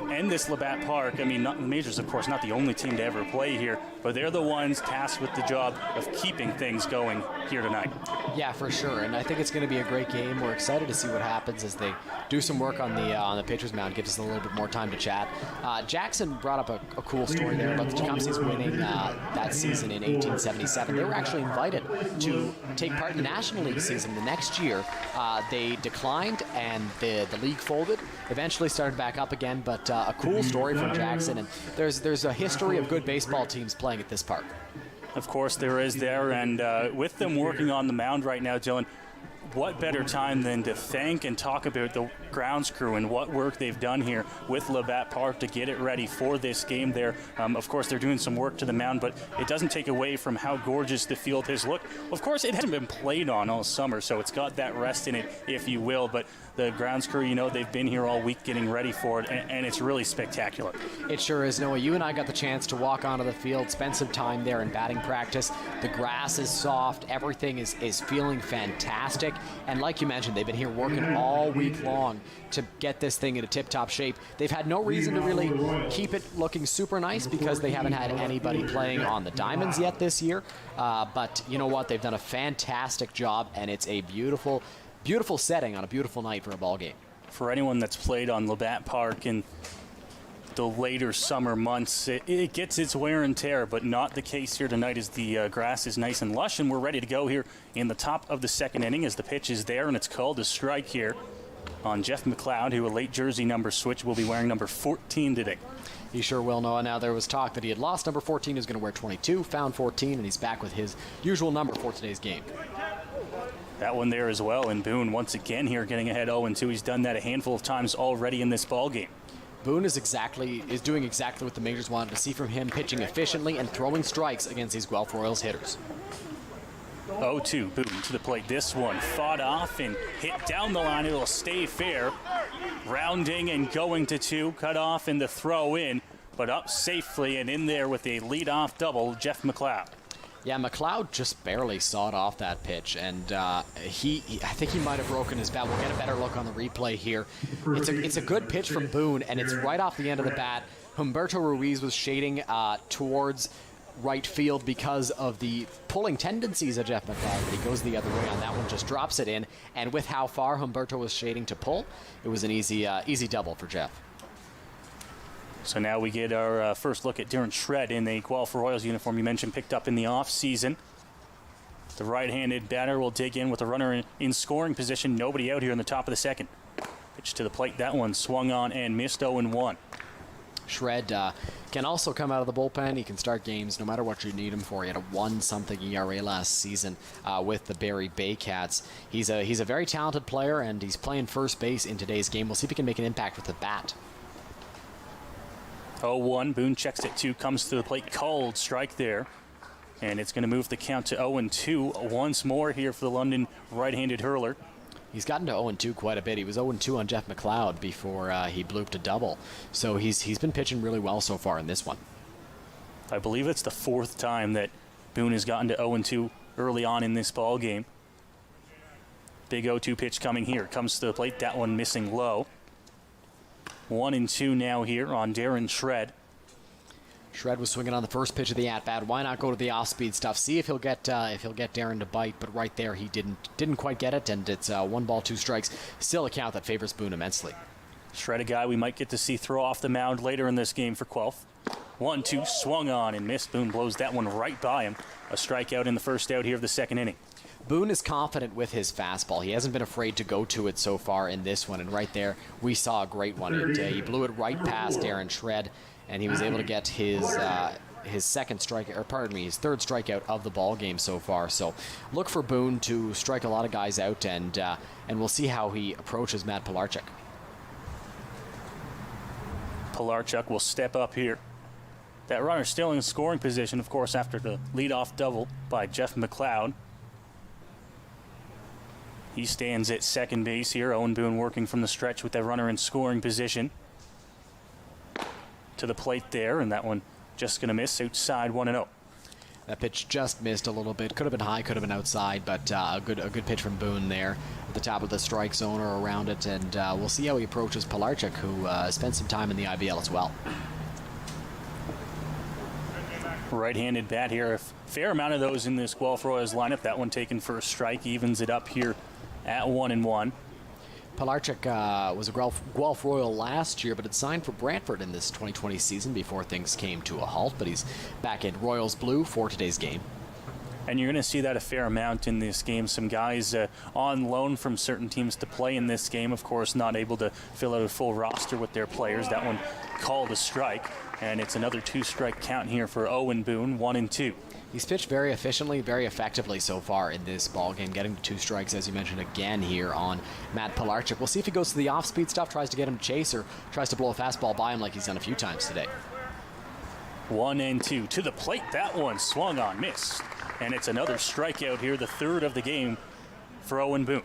and this Labatt Park. I mean, the Majors, of course, not the only team to ever play here, but they're the ones tasked with the job of keeping things going here tonight. Yeah, for sure, and I think it's going to be a great game. We're excited to see what happens as they do some work on the pitcher's mound. Gives us a little bit more time to chat. Jackson brought up a cool story there about the Tecumsehs winning that season in 1877. They were actually invited to take part in the National League season the next year. They declined, and the league folded. Eventually started back up again, but a cool story from Jackson, and there's a history of good baseball teams playing at this park. Of course there is there, and with them working on the mound right now, Dylan, what better time than to thank and talk about the grounds crew and what work they've done here with Labatt Park to get it ready for this game there. Of course, they're doing some work to the mound, but it doesn't take away from how gorgeous the field has looked. Of course, it hasn't been played on all summer, so it's got that rest in it, if you will, but the grounds crew, you know, they've been here all week getting ready for it, and it's really spectacular. It sure is, Noah. You and I got the chance to walk onto the field, spend some time there in batting practice. The grass is soft. Everything is feeling fantastic. And like you mentioned, they've been here working all week long to get this thing into tip-top shape. They've had no reason to really keep it looking super nice because they haven't had anybody playing on the diamonds yet this year. But you know what? They've done a fantastic job, and it's a beautiful setting on a beautiful night for a ball game. For anyone that's played on Labatt Park in the later summer months, it gets its wear and tear, but not the case here tonight as the grass is nice and lush, and we're ready to go here in the top of the second inning as the pitch is there, and it's called a strike here on Jeff McLeod, who a late jersey number switch will be wearing number 14 today. He sure will, Noah. Now, there was talk that he had lost number 14, he was going to wear 22, found 14, and he's back with his usual number for today's game. That one there as well, and Boone once again here getting ahead 0-2. He's done that a handful of times already in this ball game. Boone is doing exactly what the majors wanted to see from him, pitching efficiently and throwing strikes against these Guelph Royals hitters. 0-2, Boone to the plate. This one fought off and hit down the line. It'll stay fair. Rounding and going to 2, cut off and the throw in, but up safely and in there with a leadoff double, Jeff McLeod. Yeah, McLeod just barely sawed off that pitch, and I think he might have broken his bat. We'll get a better look on the replay here. It's a good pitch from Boone, and it's right off the end of the bat. Humberto Ruiz was shading towards right field because of the pulling tendencies of Jeff McLeod, but he goes the other way on that one, just drops it in, and with how far Humberto was shading to pull, it was an easy double for Jeff. So now we get our first look at Darren Shred in the Guelph Royals uniform you mentioned, picked up in the offseason. The right-handed batter will dig in with a runner in scoring position. Nobody out here in the top of the second. Pitch to the plate. That one swung on and missed 0-1. Shred can also come out of the bullpen. He can start games no matter what you need him for. He had a 1-something ERA last season with the Barrie Baycats. He's a very talented player, and he's playing first base in today's game. We'll see if he can make an impact with the bat. 0-1. Boone checks it 2, comes to the plate, called strike there. And it's going to move the count to 0-2 once more here for the London right-handed hurler. He's gotten to 0-2 quite a bit. He was 0-2 on Jeff McLeod before he blooped a double. So he's been pitching really well so far in this one. I believe it's the 4th time that Boone has gotten to 0-2 early on in this ball game. Big 0-2 pitch coming here. Comes to the plate. That one missing low. 1-2 now here on Darren Shred. Shred was swinging on the first pitch of the at-bat. Why not go to the off-speed stuff? See if he'll get Darren to bite. But right there, he didn't quite get it, and it's 1 ball, 2 strikes. Still a count that favors Boone immensely. Shred, a guy we might get to see throw off the mound later in this game for Guelph. 1-2 swung on and missed. Boone blows that one right by him. A strikeout in the first out here of the second inning. Boone is confident with his fastball. He hasn't been afraid to go to it so far in this one, and right there we saw a great one. He blew it right past Darren Shred, and he was able to get his third strikeout of the ball game so far. So look for Boone to strike a lot of guys out, and we'll see how he approaches Matt Pilarchuk. Pilarchuk will step up here. That runner still in scoring position, of course, after the leadoff double by Jeff McLeod. He stands at second base here. Owen Boone working from the stretch with that runner in scoring position. To the plate there, and that one just going to miss outside 1-0. That pitch just missed a little bit. Could have been high, could have been outside, but a good pitch from Boone there at the top of the strike zone or around it, and we'll see how he approaches Pilarchuk, who spent some time in the IBL as well. Right-handed bat here. A fair amount of those in this Guelph Royals lineup. That one taken for a strike, evens it up here at 1-1. Pilarchuk was a Guelph Royal last year, but had signed for Brantford in this 2020 season before things came to a halt. But he's back in Royals blue for today's game. And you're going to see that a fair amount in this game. Some guys on loan from certain teams to play in this game, of course, not able to fill out a full roster with their players. That one called a strike, and it's another 2-strike count here for Owen Boone, 1-2. He's pitched very efficiently, very effectively so far in this ball game, getting to 2 strikes, as you mentioned, again here on Matt Pilarchuk. We'll see if he goes to the off-speed stuff, tries to get him to chase, or tries to blow a fastball by him like he's done a few times today. 1-2 to the plate. That one swung on, missed. And it's another strikeout here, the 3rd of the game for Owen Boone.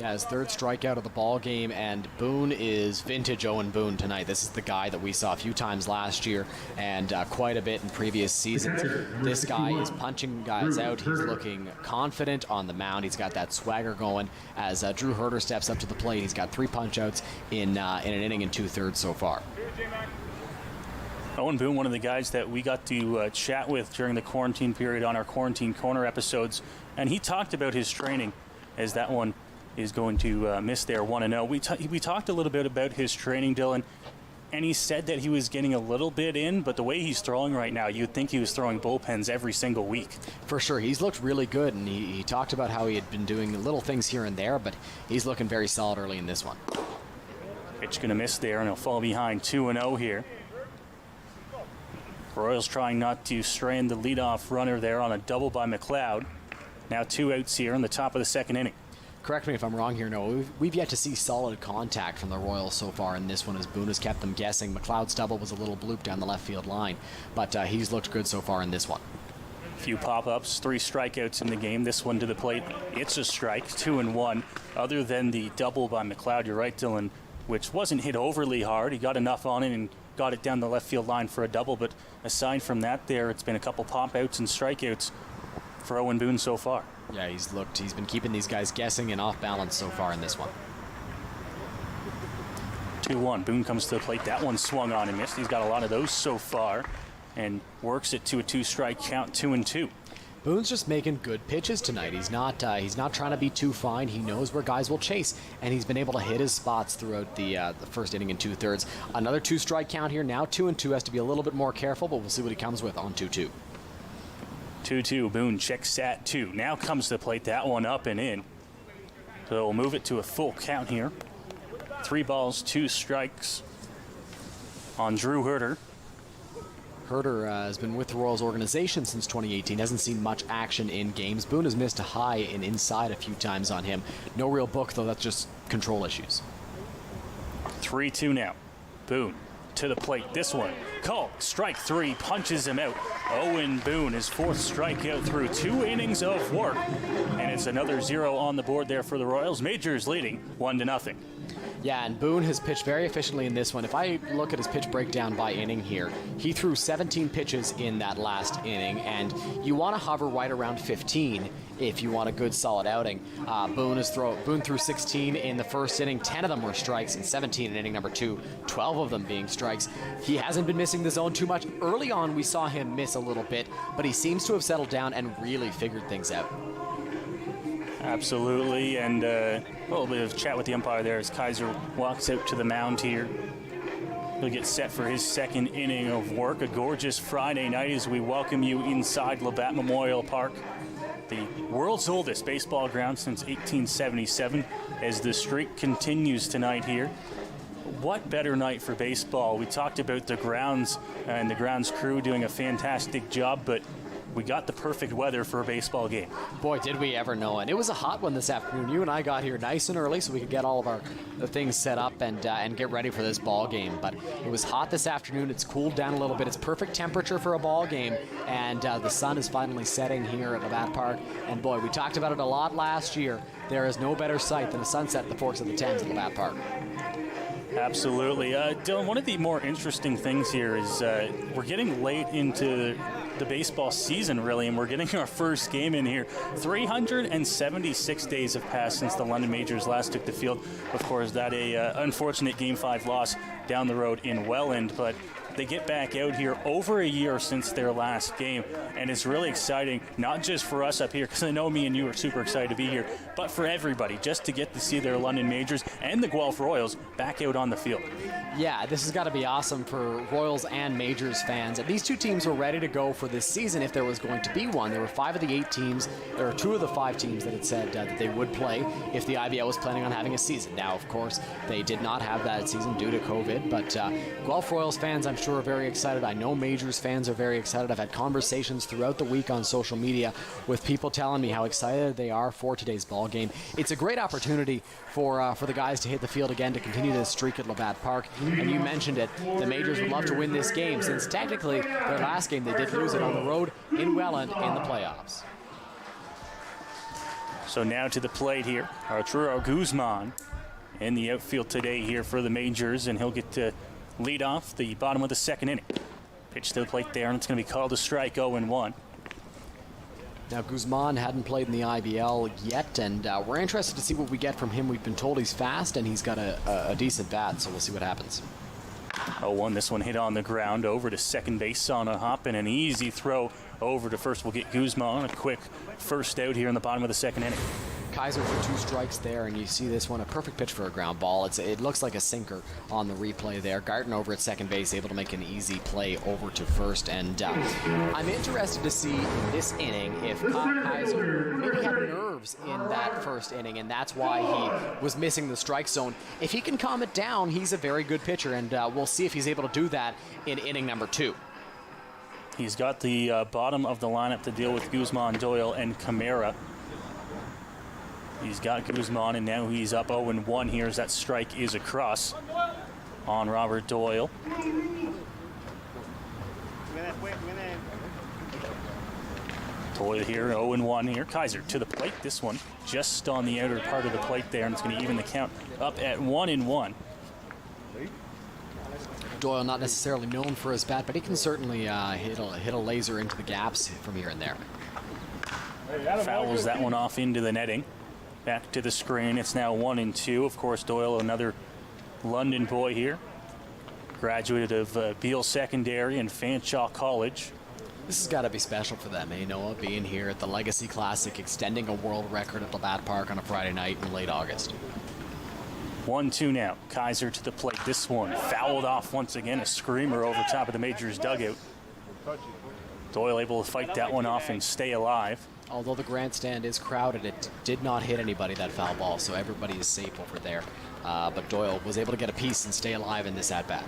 Yeah, his third strikeout of the ball game, and Boone is vintage Owen Boone tonight. This is the guy that we saw a few times last year and quite a bit in previous seasons. This guy is punching guys out. He's looking confident on the mound. He's got that swagger going as Drew Herter steps up to the plate. He's got 3 punch-outs in an inning and 2/3 so far. Owen Boone, one of the guys that we got to chat with during the quarantine period on our Quarantine Corner episodes, and he talked about his training as that one is going to miss their 1-0. We talked a little bit about his training, Dylan, and he said that he was getting a little bit in, but the way he's throwing right now, you'd think he was throwing bullpens every single week. For sure. He's looked really good, and he talked about how he had been doing little things here and there, but he's looking very solid early in this one. Pitch going to miss there, and he'll fall behind 2-0 here. Royals trying not to strand the leadoff runner there on a double by McLeod. Now 2 outs here in the top of the second inning. Correct me if I'm wrong here, Noah. We've yet to see solid contact from the Royals so far in this one, as Boone has kept them guessing. McLeod's double was a little bloop down the left field line, but he's looked good so far in this one. Few pop-ups, 3 strikeouts in the game. This one to the plate, it's a strike, 2-1. Other than the double by McLeod, you're right, Dylan, which wasn't hit overly hard. He got enough on it and got it down the left field line for a double, but aside from that there, it's been a couple pop-outs and strikeouts for Owen Boone so far. Yeah, he's been keeping these guys guessing and off balance so far in this one. 2-1. Boone comes to the plate. That one swung on and missed. He's got a lot of those so far and works it to a 2-strike count, 2-2. Boone's just making good pitches tonight. He's not trying to be too fine. He knows where guys will chase, and he's been able to hit his spots throughout the first inning and 2/3. Another 2-strike count here. Now 2-2. Has to be a little bit more careful, but we'll see what he comes with on 2-2. 2-2. Boone checks at 2. Now comes to the plate. That one up and in. So we'll move it to a full count here. 3 balls, 2 strikes on Drew Herter. Herter has been with the Royals organization since 2018. Hasn't seen much action in games. Boone has missed a high and inside a few times on him. No real book, though. That's just control issues. 3-2 now. Boone to the plate. This one called strike 3, punches him out. Owen Boone, his 4th strikeout through 2 innings of work, and it's another 0 on the board there for the Royals. Majors leading 1-0. Yeah, and Boone has pitched very efficiently in this one. If I look at his pitch breakdown by inning here, he threw 17 pitches in that last inning, and you want to hover right around 15 if you want a good solid outing. Boone threw 16 in the first inning. 10 of them were strikes, and 17 in inning number 2, 12 of them being strikes. He hasn't been missing the zone too much. Early on, we saw him miss a little bit, but he seems to have settled down and really figured things out. Absolutely, and a little bit of chat with the umpire there as Kaiser walks out to the mound here. He'll get set for his 2nd inning of work. A gorgeous Friday night as we welcome you inside Labatt Park, the world's oldest baseball ground since 1877, as the streak continues tonight here. What better night for baseball? We talked about the grounds and the grounds crew doing a fantastic job, but we got the perfect weather for a baseball game. Boy, did we ever know it. It was a hot one this afternoon. You and I got here nice and early so we could get all of our things set up and get ready for this ball game. But it was hot this afternoon. It's cooled down a little bit. It's perfect temperature for a ball game. And the sun is finally setting here at Labatt Park. And boy, we talked about it a lot last year. There is no better sight than a sunset at the Forks of the Thames at Labatt Park. Absolutely. Dylan, one of the more interesting things here is we're getting late into the baseball season, really, and we're getting our first game in here. 376 days have passed since the London Majors last took the field. Of course, that unfortunate Game 5 loss down the road in Welland, but they get back out here over a year since their last game, and it's really exciting, not just for us up here, because I know me and you are super excited to be here, but for everybody, just to get to see their London Majors and the Guelph Royals back out on the field. Yeah, this has got to be awesome for Royals and Majors fans. These 2 teams were ready to go for this season if there was going to be one. There were 5 of the 8 teams, there were 2 of the 5 teams that had said that they would play if the IBL was planning on having a season. Now, of course, they did not have that season due to COVID, but Guelph Royals fans, I'm sure, are very excited. I know Majors fans are very excited. I've had conversations throughout the week on social media with people telling me how excited they are for today's ball game. It's a great opportunity for the guys to hit the field again, to continue this streak at Labatt Park. And you mentioned it, the Majors would love to win this game, since technically their last game they did lose it on the road in Welland in the playoffs. So now to the plate here, Arturo Guzman in the outfield today here for the Majors, and he'll get to lead off the bottom of the second inning. Pitch to the plate there, and it's going to be called a strike, 0-1. Now, Guzman hadn't played in the IVL yet, and we're interested to see what we get from him. We've been told he's fast, and he's got a decent bat, so we'll see what happens. 0-1, this one hit on the ground, over to second base on a hop, and an easy throw over to first. We'll get Guzman a quick first out here in the bottom of the second inning. Kaiser for 2 strikes there, and you see this one, a perfect pitch for a ground ball. It looks like a sinker on the replay there. Garten over at second base, able to make an easy play over to first. And I'm interested to see in this inning if Kaiser maybe had nerves in that first inning, and that's why he was missing the strike zone. If he can calm it down, he's a very good pitcher, and we'll see if he's able to do that in inning number 2. He's got the bottom of the lineup to deal with Guzman, Doyle, and Camara. He's got Guzman, and now he's up 0-1 here as that strike is across on Robert Doyle. Doyle here, 0-1 here. Kaiser to the plate. This one just on the outer part of the plate there, and it's going to even the count up at 1-1. Doyle not necessarily known for his bat, but he can certainly hit a laser into the gaps from here and there. Fouls that one off into the netting. Back to the screen. It's now 1-2. Of course, Doyle, another London boy here. Graduate of Beale Secondary and Fanshawe College. This has got to be special for them, Noah, being here at the Legacy Classic, extending a world record at Labatt Park on a Friday night in late August. 1-2 now. Kaiser to the plate. This one fouled off once again. A screamer over top of the Majors dugout. Doyle able to fight that one off and stay alive. Although the grandstand is crowded, it did not hit anybody, that foul ball, so everybody is safe over there. But Doyle was able to get a piece and stay alive in this at-bat.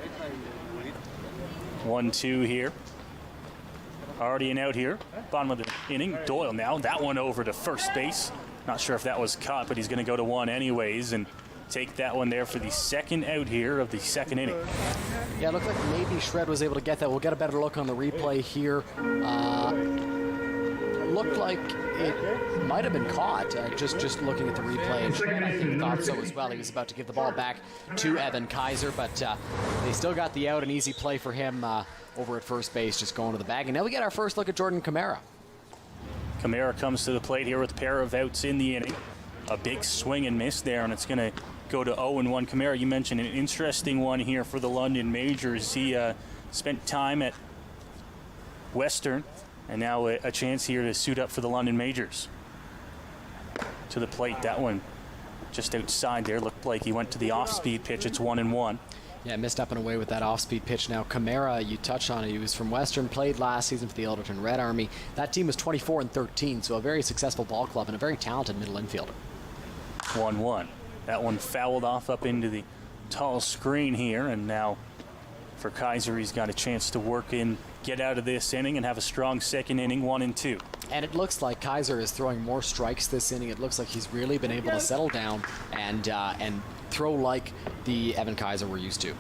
1-2 here. Already an out here. Bottom of the inning. Doyle now. That one over to first base. Not sure if that was caught, but he's going to go to 1 anyways and take that one there for the second out here of the second inning. Yeah, it looked like maybe Shred was able to get that. We'll get a better look on the replay here. Looked like it might have been caught, just looking at the replay, and Shred, I think, thought so as well. He was about to give the ball back to Evan Kaiser, but they still got the out, an easy play for him over at first base, just going to the bag. And now we get our first look at Jordan Camara. Camara comes to the plate here with a pair of outs in the inning. A big swing and miss there, and it's going to go to 0-1. Camara, you mentioned an interesting one here for the London Majors. He spent time at Western, and now a chance here to suit up for the London Majors. To the plate, that one just outside there. Looked like he went to the off-speed pitch. It's 1-1. Yeah, missed up and away with that off-speed pitch. Now, Camara, you touched on it. He was from Western, played last season for the Elderton Red Army. That team was 24-13, so a very successful ball club and a very talented middle infielder. 1-1. That one fouled off up into the tall screen here, and now for Kaiser, he's got a chance to work in, get out of this inning, and have a strong second inning, 1-2. And it looks like Kaiser is throwing more strikes this inning. It looks like he's really been able to settle down and throw like the Evan Kaiser we're used to.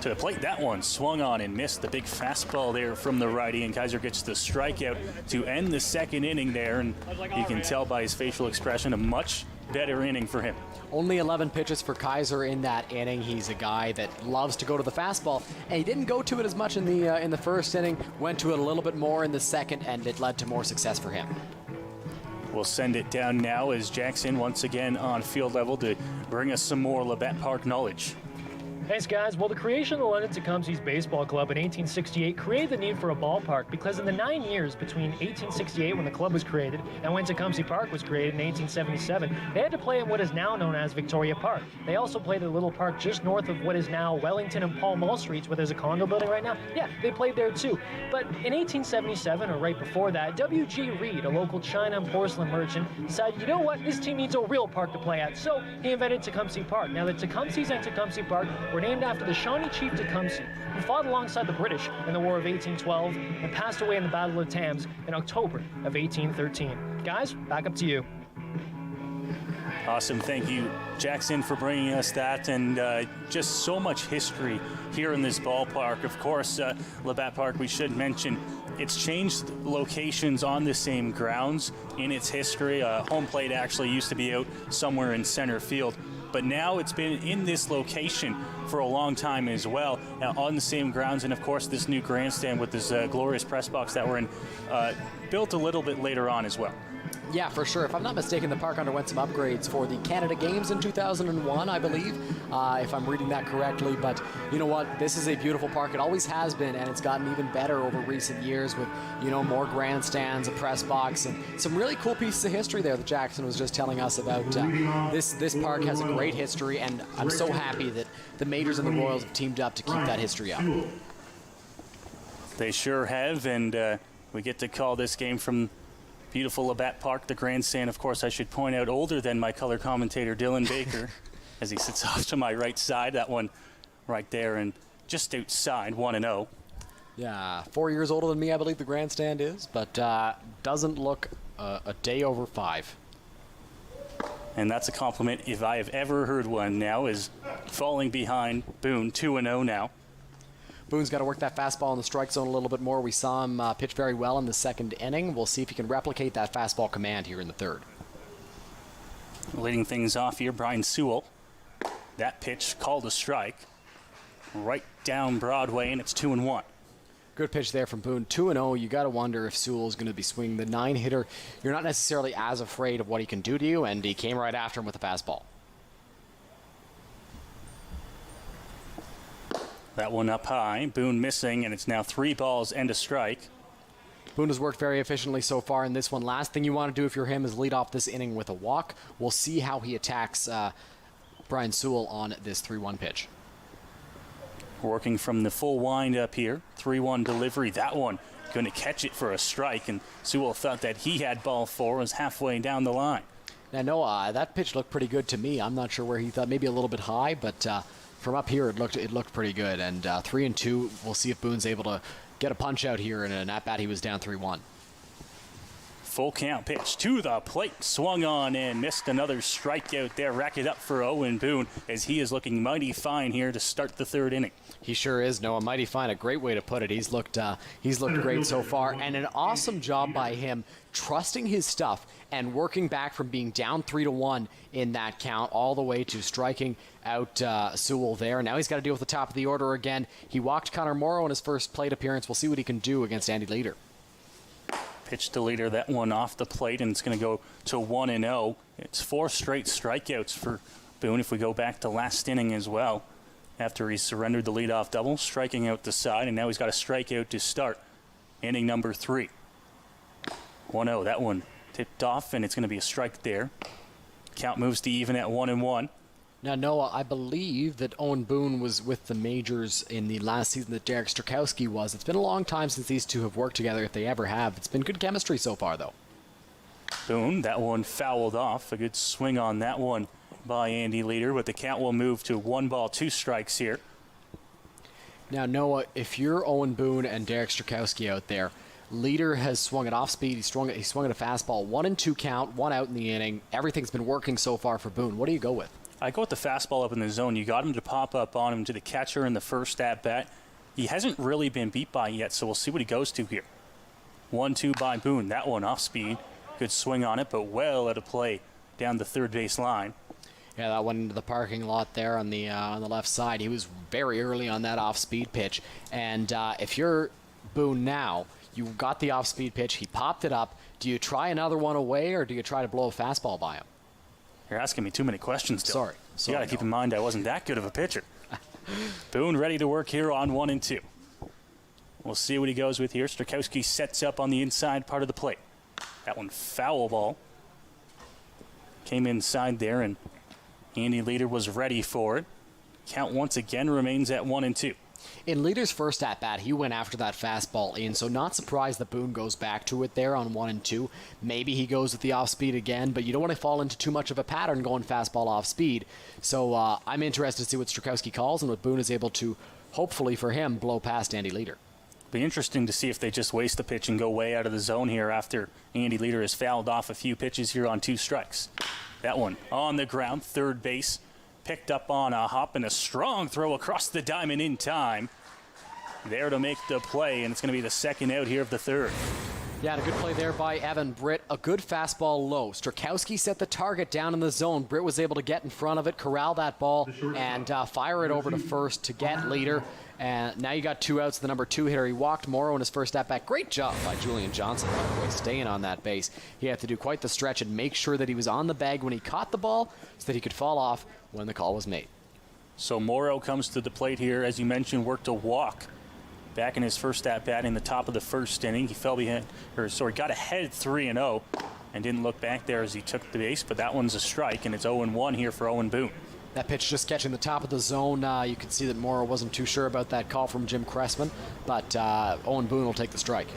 To the plate, that one swung on and missed the big fastball there from the righty, and Kaiser gets the strikeout to end the second inning there, and you can tell by his facial expression a much better inning for him. Only 11 pitches for Kaiser in that inning. He's a guy that loves to go to the fastball, and he didn't go to it as much in the first inning. Went to it a little bit more in the second, and it led to more success for him. We'll send it down now as Jackson once again on field level to bring us some more Labatt Park knowledge. Thanks, guys. Well, the creation of the London Tecumseh's Baseball Club in 1868 created the need for a ballpark because in the 9 years between 1868, when the club was created, and when Tecumseh Park was created in 1877, they had to play at what is now known as Victoria Park. They also played at a little park just north of what is now Wellington and Pall Mall Streets, where there's a condo building right now. Yeah, they played there too. But in 1877, or right before that, W.G. Reed, a local china and porcelain merchant, decided, you know what, this team needs a real park to play at. So he invented Tecumseh Park. Now, the Tecumsehs and Tecumseh Park were named after the Shawnee chief Tecumseh, who fought alongside the British in the War of 1812 and passed away in the Battle of Thames in October of 1813. Guys, back up to you. Awesome. Thank you, Jackson, for bringing us that, and just so much history here in this ballpark. Of course, Labatt Park, we should mention, it's changed locations on the same grounds in its history. Home plate actually used to be out somewhere in center field, but now it's been in this location for a long time as well, on the same grounds. And of course, this new grandstand with this glorious press box that we're in, built a little bit later on as well. Yeah, for sure. If I'm not mistaken, the park underwent some upgrades for the Canada Games in 2001, I believe, if I'm reading that correctly. But you know what? This is a beautiful park. It always has been, and it's gotten even better over recent years with, more grandstands, a press box, and some really cool pieces of history there that Jackson was just telling us about. This park has a great history, and I'm so happy that the Majors and the Royals have teamed up to keep that history up. They sure have, and we get to call this game from beautiful Labatt Park. The grandstand, of course, I should point out, older than my color commentator Dylan Baker as he sits off to my right side. That one right there and just outside, 1-0. Yeah, 4 years older than me, I believe the grandstand is, but doesn't look a day over 5. And that's a compliment if I have ever heard one. Now is falling behind Boone, 2-0 now. Boone's got to work that fastball in the strike zone a little bit more. We saw him pitch very well in the second inning. We'll see if he can replicate that fastball command here in the third. Leading things off here, Brian Sewell. That pitch called a strike. Right down Broadway, and it's 2-1. Good pitch there from Boone. 2-0. You got to wonder if Sewell's going to be swinging the 9-hitter. You're not necessarily as afraid of what he can do to you, and he came right after him with a fastball. That one up high. Boone missing, and it's now 3 balls and a strike. Boone has worked very efficiently so far in this one. Last thing you want to do if you're him is lead off this inning with a walk. We'll see how he attacks Brian Sewell on this 3-1 pitch. Working from the full wind up here. 3-1 delivery. That one going to catch it for a strike, and Sewell thought that he had ball 4, was halfway down the line. Now, Noah, that pitch looked pretty good to me. I'm not sure where he thought, maybe a little bit high, but from up here it looked pretty good. And 3-2, we'll see if Boone's able to get a punch out here, and at bat he was down 3-1. Full count pitch to the plate, swung on and missed another strikeout there. Rack it up for Owen Boone as he is looking mighty fine here to start the third inning. He sure is, Noah. Mighty fine, a great way to put it. He's looked great so far, and an awesome job by him trusting his stuff and working back from being down 3-1 in that count all the way to striking out Sewell there. Now he's got to deal with the top of the order again. He walked Connor Morrow in his first plate appearance. We'll see what he can do against Andy Leader. Pitch to Leader, that one off the plate, and it's going to go to 1-0. It's 4 straight strikeouts for Boone if we go back to last inning as well. After he surrendered the leadoff double, striking out the side, and now he's got a strikeout to start inning number 3. 1-0, that one tipped off, and it's going to be a strike there. Count moves to even at 1-1. Now, Noah, I believe that Owen Boone was with the Majors in the last season that Derek Strakowski was. It's been a long time since these two have worked together, if they ever have. It's been good chemistry so far, though. Boone, that one fouled off. A good swing on that one by Andy Leader, but the count will move to 1 ball, 2 strikes here. Now, Noah, if you're Owen Boone and Derek Strakowski out there, Leader has swung it off speed. He swung at a fastball. 1-2 count, 1 out in the inning. Everything's been working so far for Boone. What do you go with? I go with the fastball up in the zone. You got him to pop up on him to the catcher in the first at-bat. He hasn't really been beat by yet, so we'll see what he goes to here. 1-2 by Boone. That one off speed. Good swing on it, but well out of play down the third base line. Yeah, that went into the parking lot there on the left side. He was very early on that off-speed pitch. And if you're Boone now, you got the off-speed pitch. He popped it up. Do you try another one away, or do you try to blow a fastball by him? You're asking me too many questions, Dylan. Sorry. You got to keep in mind I wasn't that good of a pitcher. Boone ready to work here on 1-2. We'll see what he goes with here. Strakowski sets up on the inside part of the plate. That one foul ball. Came inside there, and Andy Leader was ready for it. Count once again remains at 1-2. In Leader's first at-bat, he went after that fastball in, so not surprised that Boone goes back to it there on 1-2. Maybe he goes with the off-speed again, but you don't want to fall into too much of a pattern going fastball off-speed. So I'm interested to see what Strakowski calls and what Boone is able to, hopefully for him, blow past Andy Leader. Be interesting to see if they just waste the pitch and go way out of the zone here after Andy Leader has fouled off a few pitches here on 2 strikes. That one on the ground, third base. Picked up on a hop and a strong throw across the diamond in time. there to make the play, and it's going to be the second out here of the third. Yeah, and a good play there by Evan Britt. A good fastball low. Strakowski set the target down in the zone. Britt was able to get in front of it, corral that ball, and fire it over to first to get leader. And now you got 2 outs. The number 2 hitter. He walked Morrow in his first at-bat. Great job by Julian Johnson, by the way, staying on that base. He had to do quite the stretch and make sure that he was on the bag when he caught the ball so that he could fall off when the call was made. So Morrow comes to the plate here, as you mentioned, worked a walk back in his first at-bat in the top of the first inning. He fell behind, got ahead 3-0 and didn't look back there as he took the base, but that one's a strike, and it's 0-1 here for Owen Boone. That pitch just catching the top of the zone. You could see that Morrow wasn't too sure about that call from Jim Cressman, but Owen Boone will take the strike.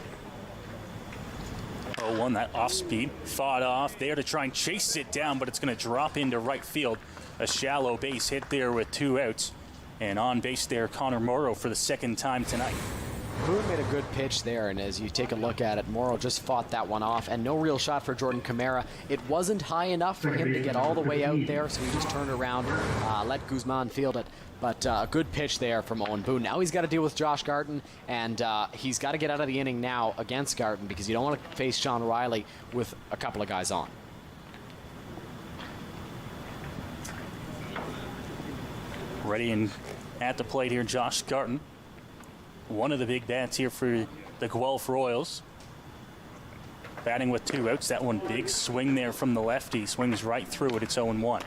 0-1, that off-speed, fought off there to try and chase it down, but it's going to drop into right field. A shallow base hit there with 2 outs. And on base there, Connor Morrow for the second time tonight. Boone made a good pitch there, and as you take a look at it, Morrow just fought that one off, and no real shot for Jordan Camara. It wasn't high enough for him to get all the way out there, so he just turned around, let Guzman field it. But a good pitch there from Owen Boone. Now he's got to deal with Josh Garton, and he's got to get out of the inning now against Garton because you don't want to face Sean Riley with a couple of guys on. Ready and at the plate here, Josh Garton. One of the big bats here for the Guelph Royals. Batting with 2 outs. That one big swing there from the lefty. Swings right through it. It's 0-1.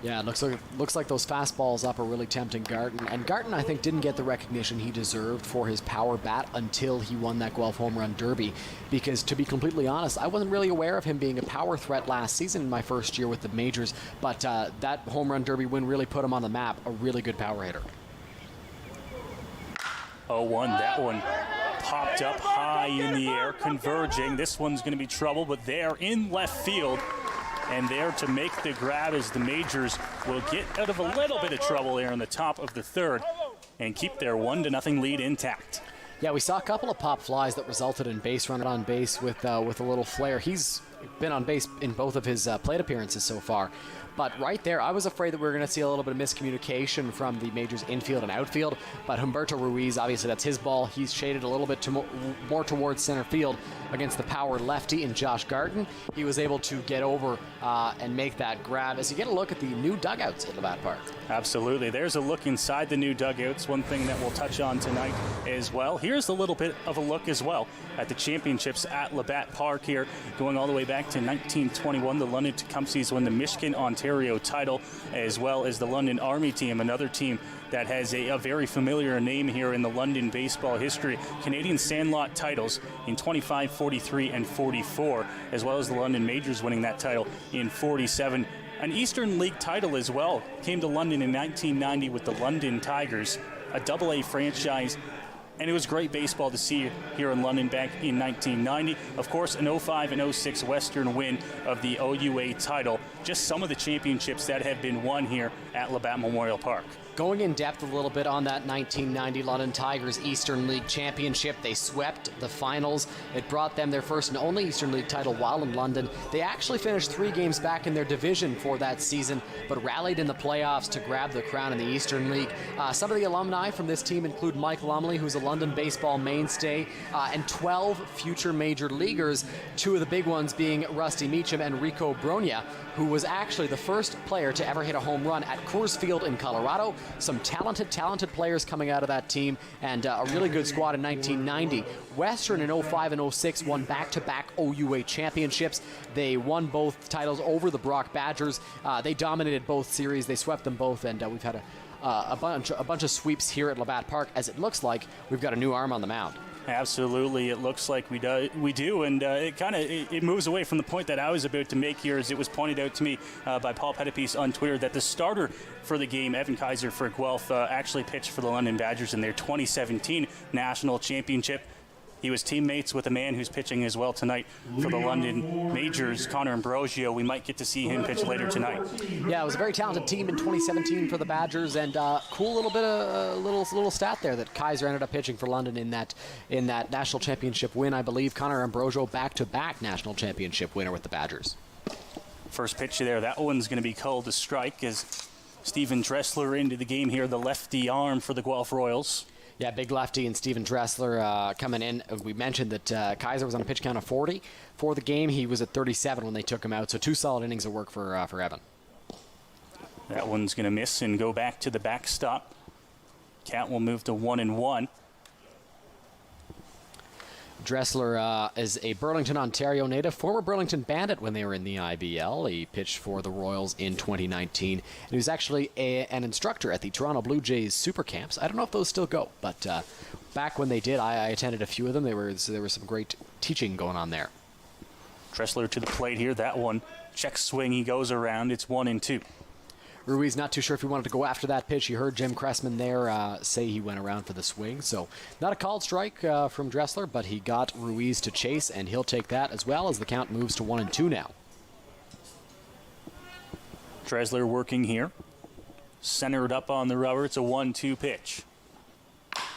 Yeah, it looks like those fastballs up are really tempting Garton. And Garton, I think, didn't get the recognition he deserved for his power bat until he won that Guelph Home Run Derby. Because, to be completely honest, I wasn't really aware of him being a power threat last season in my first year with the majors. But that Home Run Derby win really put him on the map. A really good power hitter. 0-1, that one popped up high in the air, converging. This one's going to be trouble, but they're in left field. And there to make the grab as the Majors will get out of a little bit of trouble there in the top of the third and keep their 1-0 lead intact. Yeah, we saw a couple of pop flies that resulted in base run on base with a little flair. He's been on base in both of his plate appearances so far. But right there, I was afraid that we were going to see a little bit of miscommunication from the Majors infield and outfield. But Humberto Ruiz, obviously that's his ball. He's shaded a little bit more towards center field against the power lefty in Josh Garton. He was able to get over and make that grab. As you get a look at the new dugouts at Labatt Park. Absolutely. There's a look inside the new dugouts. One thing that we'll touch on tonight as well. Here's a little bit of a look as well at the championships at Labatt Park here, going all the way back to 1921. The London Tecumsehs won the Michigan, Ontario title, as well as the London Army team, another team that has a very familiar name here in the London baseball history. Canadian Sandlot titles in 25, 43, and 44, as well as the London Majors winning that title in 47. An Eastern League title as well came to London in 1990 with the London Tigers, a AA franchise. And it was great baseball to see here in London back in 1990. Of course, an 05 and 06 Western win of the OUA title. Just some of the championships that have been won here at Labatt Memorial Park. Going in depth a little bit on that 1990 London Tigers Eastern League Championship, they swept the finals. It brought them their first and only Eastern League title while in London. They actually finished 3 games back in their division for that season, but rallied in the playoffs to grab the crown in the Eastern League. Some of the alumni from this team include Mike Lumley, who's a London baseball mainstay, and 12 future major leaguers, 2 of the big ones being Rusty Meacham and Rico Bronya, who was actually the first player to ever hit a home run at Coors Field in Colorado. Some talented players coming out of that team, and a really good squad in 1990. Western in 05 and 06 won back-to-back OUA championships. They won both titles over the Brock Badgers. They dominated both series. They swept them both, and we've had a bunch of sweeps here at Labatt Park. As it looks like we've got a new arm on the mound. Absolutely, it looks like we do, and it moves away from the point that I was about to make here, as it was pointed out to me by Paul Pettipies on Twitter that the starter for the game, Evan Kaiser for Guelph, actually pitched for the London Badgers in their 2017 national championship. He was teammates with a man who's pitching as well tonight for the London Majors, Connor Ambrosio. We might get to see him pitch later tonight. Yeah, it was a very talented team in 2017 for the Badgers, and cool little bit of little stat there that Kaiser ended up pitching for London in that national championship win. I believe Connor Ambrosio back-to-back national championship winner with the Badgers. First pitch there, that one's going to be called a strike as Steven Dressler into the game here, the lefty arm for the Guelph Royals. Yeah, big lefty and Steven Dressler coming in. We mentioned that Kaiser was on a pitch count of 40 for the game. He was at 37 when they took him out, so 2 solid innings of work for Evan. That one's going to miss and go back to the backstop. Count will move to 1-1. Dressler is a Burlington, Ontario native, former Burlington Bandit when they were in the IBL. He pitched for the Royals in 2019. And he was actually an instructor at the Toronto Blue Jays Super Camps. I don't know if those still go, but back when they did, I attended a few of them. There was some great teaching going on there. Dressler to the plate here. That one, check swing, he goes around. It's 1-2. Ruiz not too sure if he wanted to go after that pitch. You heard Jim Cressman there say he went around for the swing. So not a called strike from Dressler, but he got Ruiz to chase, and he'll take that as well as the count moves to 1-2 now. Dressler working here. Centered up on the rubber. It's a 1-2 pitch.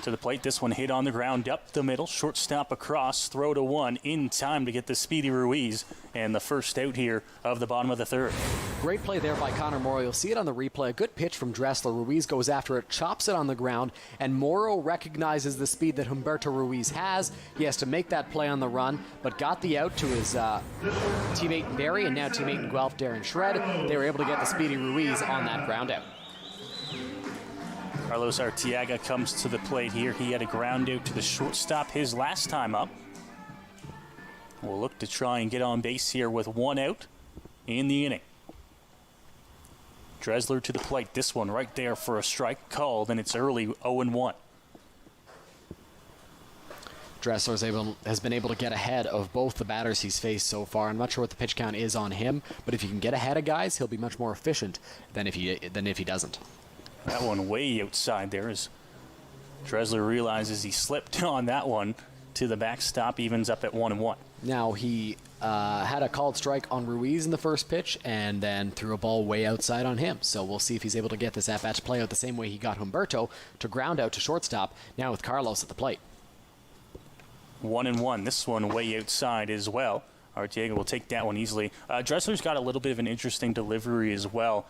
To the plate, this one hit on the ground up the middle. Shortstop across, throw to 1 in time to get the speedy Ruiz. And the first out here of the bottom of the third. Great play there by Connor Morrow. You'll see it on the replay. A good pitch from Dressler. Ruiz goes after it, chops it on the ground, and Morrow recognizes the speed that Humberto Ruiz has. He has to make that play on the run, but got the out to his teammate in Barrie and now teammate in Guelph, Darren Shred. They were able to get the speedy Ruiz on that ground out. Carlos Arteaga comes to the plate here. He had a ground out to the shortstop his last time up. We'll look to try and get on base here with 1 out in the inning. Dressler to the plate. This one right there for a strike called, and it's early 0-1. Dressler has been able to get ahead of both the batters he's faced so far. I'm not sure what the pitch count is on him, but if he can get ahead of guys, he'll be much more efficient than if he doesn't. That one way outside there as Dressler realizes he slipped on that one to the backstop, evens up at 1-1. Now he had a called strike on Ruiz in the first pitch and then threw a ball way outside on him. So we'll see if he's able to get this at-bat to play out the same way he got Humberto to ground out to shortstop, now with Carlos at the plate. 1-1. This one way outside as well. Arteaga will take that one easily. Dressler's got a little bit of an interesting delivery as well.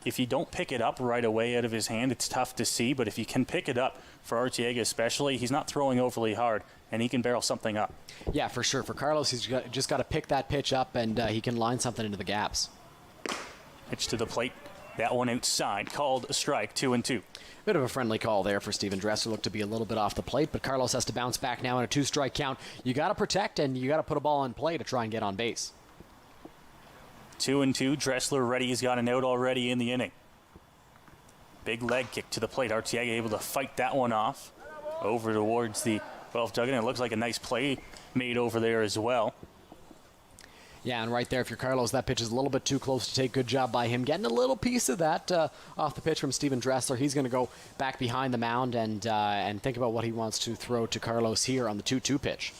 If you don't pick it up right away out of his hand, it's tough to see. But if you can pick it up, for Arteaga especially, he's not throwing overly hard, and he can barrel something up. Yeah, for sure. For Carlos, he's just got to pick that pitch up, and he can line something into the gaps. Pitch to the plate. That one outside, called a strike, 2-2. Bit of a friendly call there for Steven Dressler. Looked to be a little bit off the plate, but Carlos has to bounce back now in a 2-strike count. You got to protect, and you got to put a ball in play to try and get on base. 2-2. Dressler ready. He's got an out already in the inning. Big leg kick to the plate. Arteaga able to fight that one off over towards the Guelph dugout. It looks like a nice play made over there as well. Yeah, and right there, if you're Carlos, that pitch is a little bit too close to take. Good job by him getting a little piece of that off the pitch from Steven Dressler. He's going to go back behind the mound and think about what he wants to throw to Carlos here on the 2-2 pitch.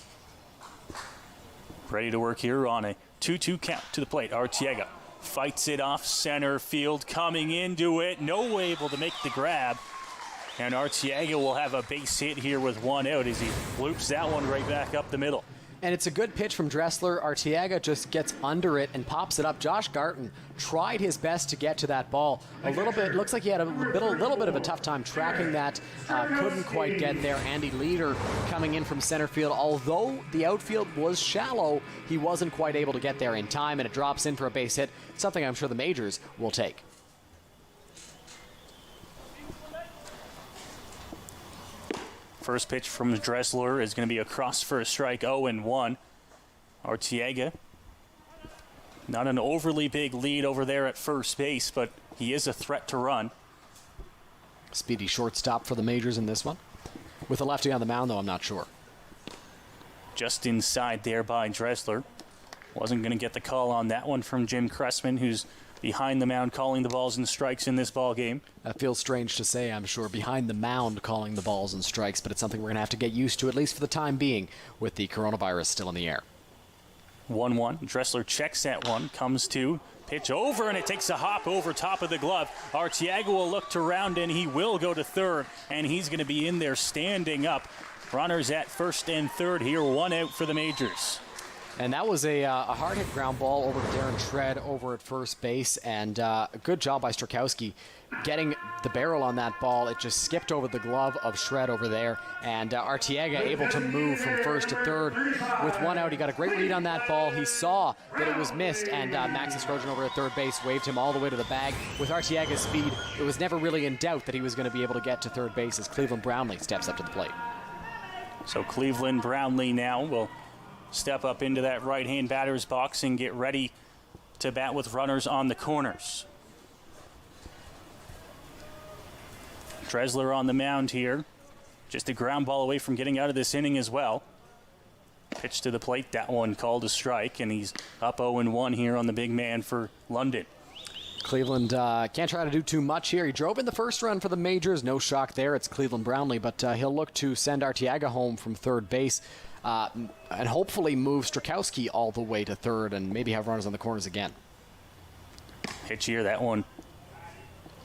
Ready to work here on a 2-2 count to the plate. Arteaga fights it off center field, coming into it. No able to make the grab. And Arteaga will have a base hit here with 1 out as he loops that one right back up the middle. And it's a good pitch from Dressler. Arteaga just gets under it and pops it up. Josh Garton tried his best to get to that ball. A little bit, looks like he had a little bit of a tough time tracking that. Couldn't quite get there. Andy Leader coming in from center field. Although the outfield was shallow, he wasn't quite able to get there in time, and it drops in for a base hit, something I'm sure the majors will take. First pitch from Dressler is going to be across for a strike, 0-1. Arteaga, not an overly big lead over there at first base, but he is a threat to run. Speedy shortstop for the majors in this one. With a lefty on the mound, though, I'm not sure. Just inside there by Dressler. Wasn't going to get the call on that one from Jim Cressman, who's behind the mound calling the balls and strikes in this ball game. That feels strange to say, I'm sure, behind the mound calling the balls and strikes, but it's something we're going to have to get used to, at least for the time being, with the coronavirus still in the air. 1-1. Dressler checks that one, comes to, pitch over, and it takes a hop over top of the glove. Arteaga will look to round, and he will go to third, and he's going to be in there standing up. Runners at first and third here, 1 out for the majors. And that was a hard-hit ground ball over to Darren Shred over at first base, and a good job by Strakowski getting the barrel on that ball. It just skipped over the glove of Shred over there, and Arteaga able to move from first to third with one out. He got a great read on that ball. He saw that it was missed, and Max Estrogen over at third base waved him all the way to the bag. With Arteaga's speed, it was never really in doubt that he was going to be able to get to third base as Cleveland Brownlee steps up to the plate. So Cleveland Brownlee now will step up into that right-hand batter's box and get ready to bat with runners on the corners. Dressler on the mound here. Just a ground ball away from getting out of this inning as well. Pitch to the plate, that one called a strike, and he's up 0-1 here on the big man for London. Cleveland can't try to do too much here. He drove in the first run for the majors. No shock there. It's Cleveland Brownlee, but he'll look to send Arteaga home from third base and hopefully move Strakowski all the way to third and maybe have runners on the corners again. Pitch here, that one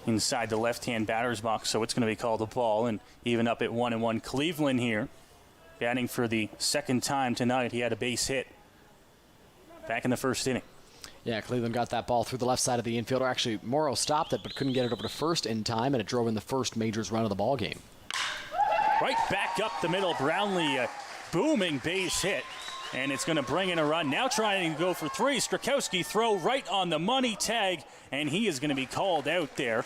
inside the left-hand batter's box, so it's going to be called a ball, and even up at 1-1. Cleveland here batting for the second time tonight. He had a base hit back in the first inning. Yeah, Cleveland got that ball through the left side of the infielder. Actually, Morrow stopped it, but couldn't get it over to first in time, and it drove in the first majors run of the ball game. Right back up the middle, Brownlee, a booming base hit, and it's going to bring in a run. Now trying to go for three. Strakowski throw right on the money tag, and he is going to be called out there.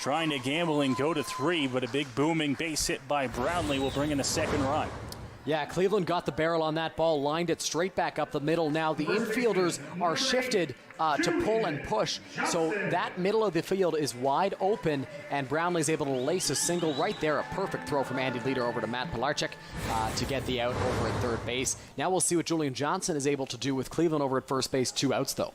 Trying to gamble and go to three, but a big booming base hit by Brownlee will bring in a second run. Yeah, Cleveland got the barrel on that ball, lined it straight back up the middle. Now the infielders are shifted to pull and push, so that middle of the field is wide open, and Brownlee's able to lace a single right there. A perfect throw from Andy Leader over to Matt Pilarczyk to get the out over at third base. Now we'll see what Julian Johnson is able to do with Cleveland over at first base. 2 outs, though.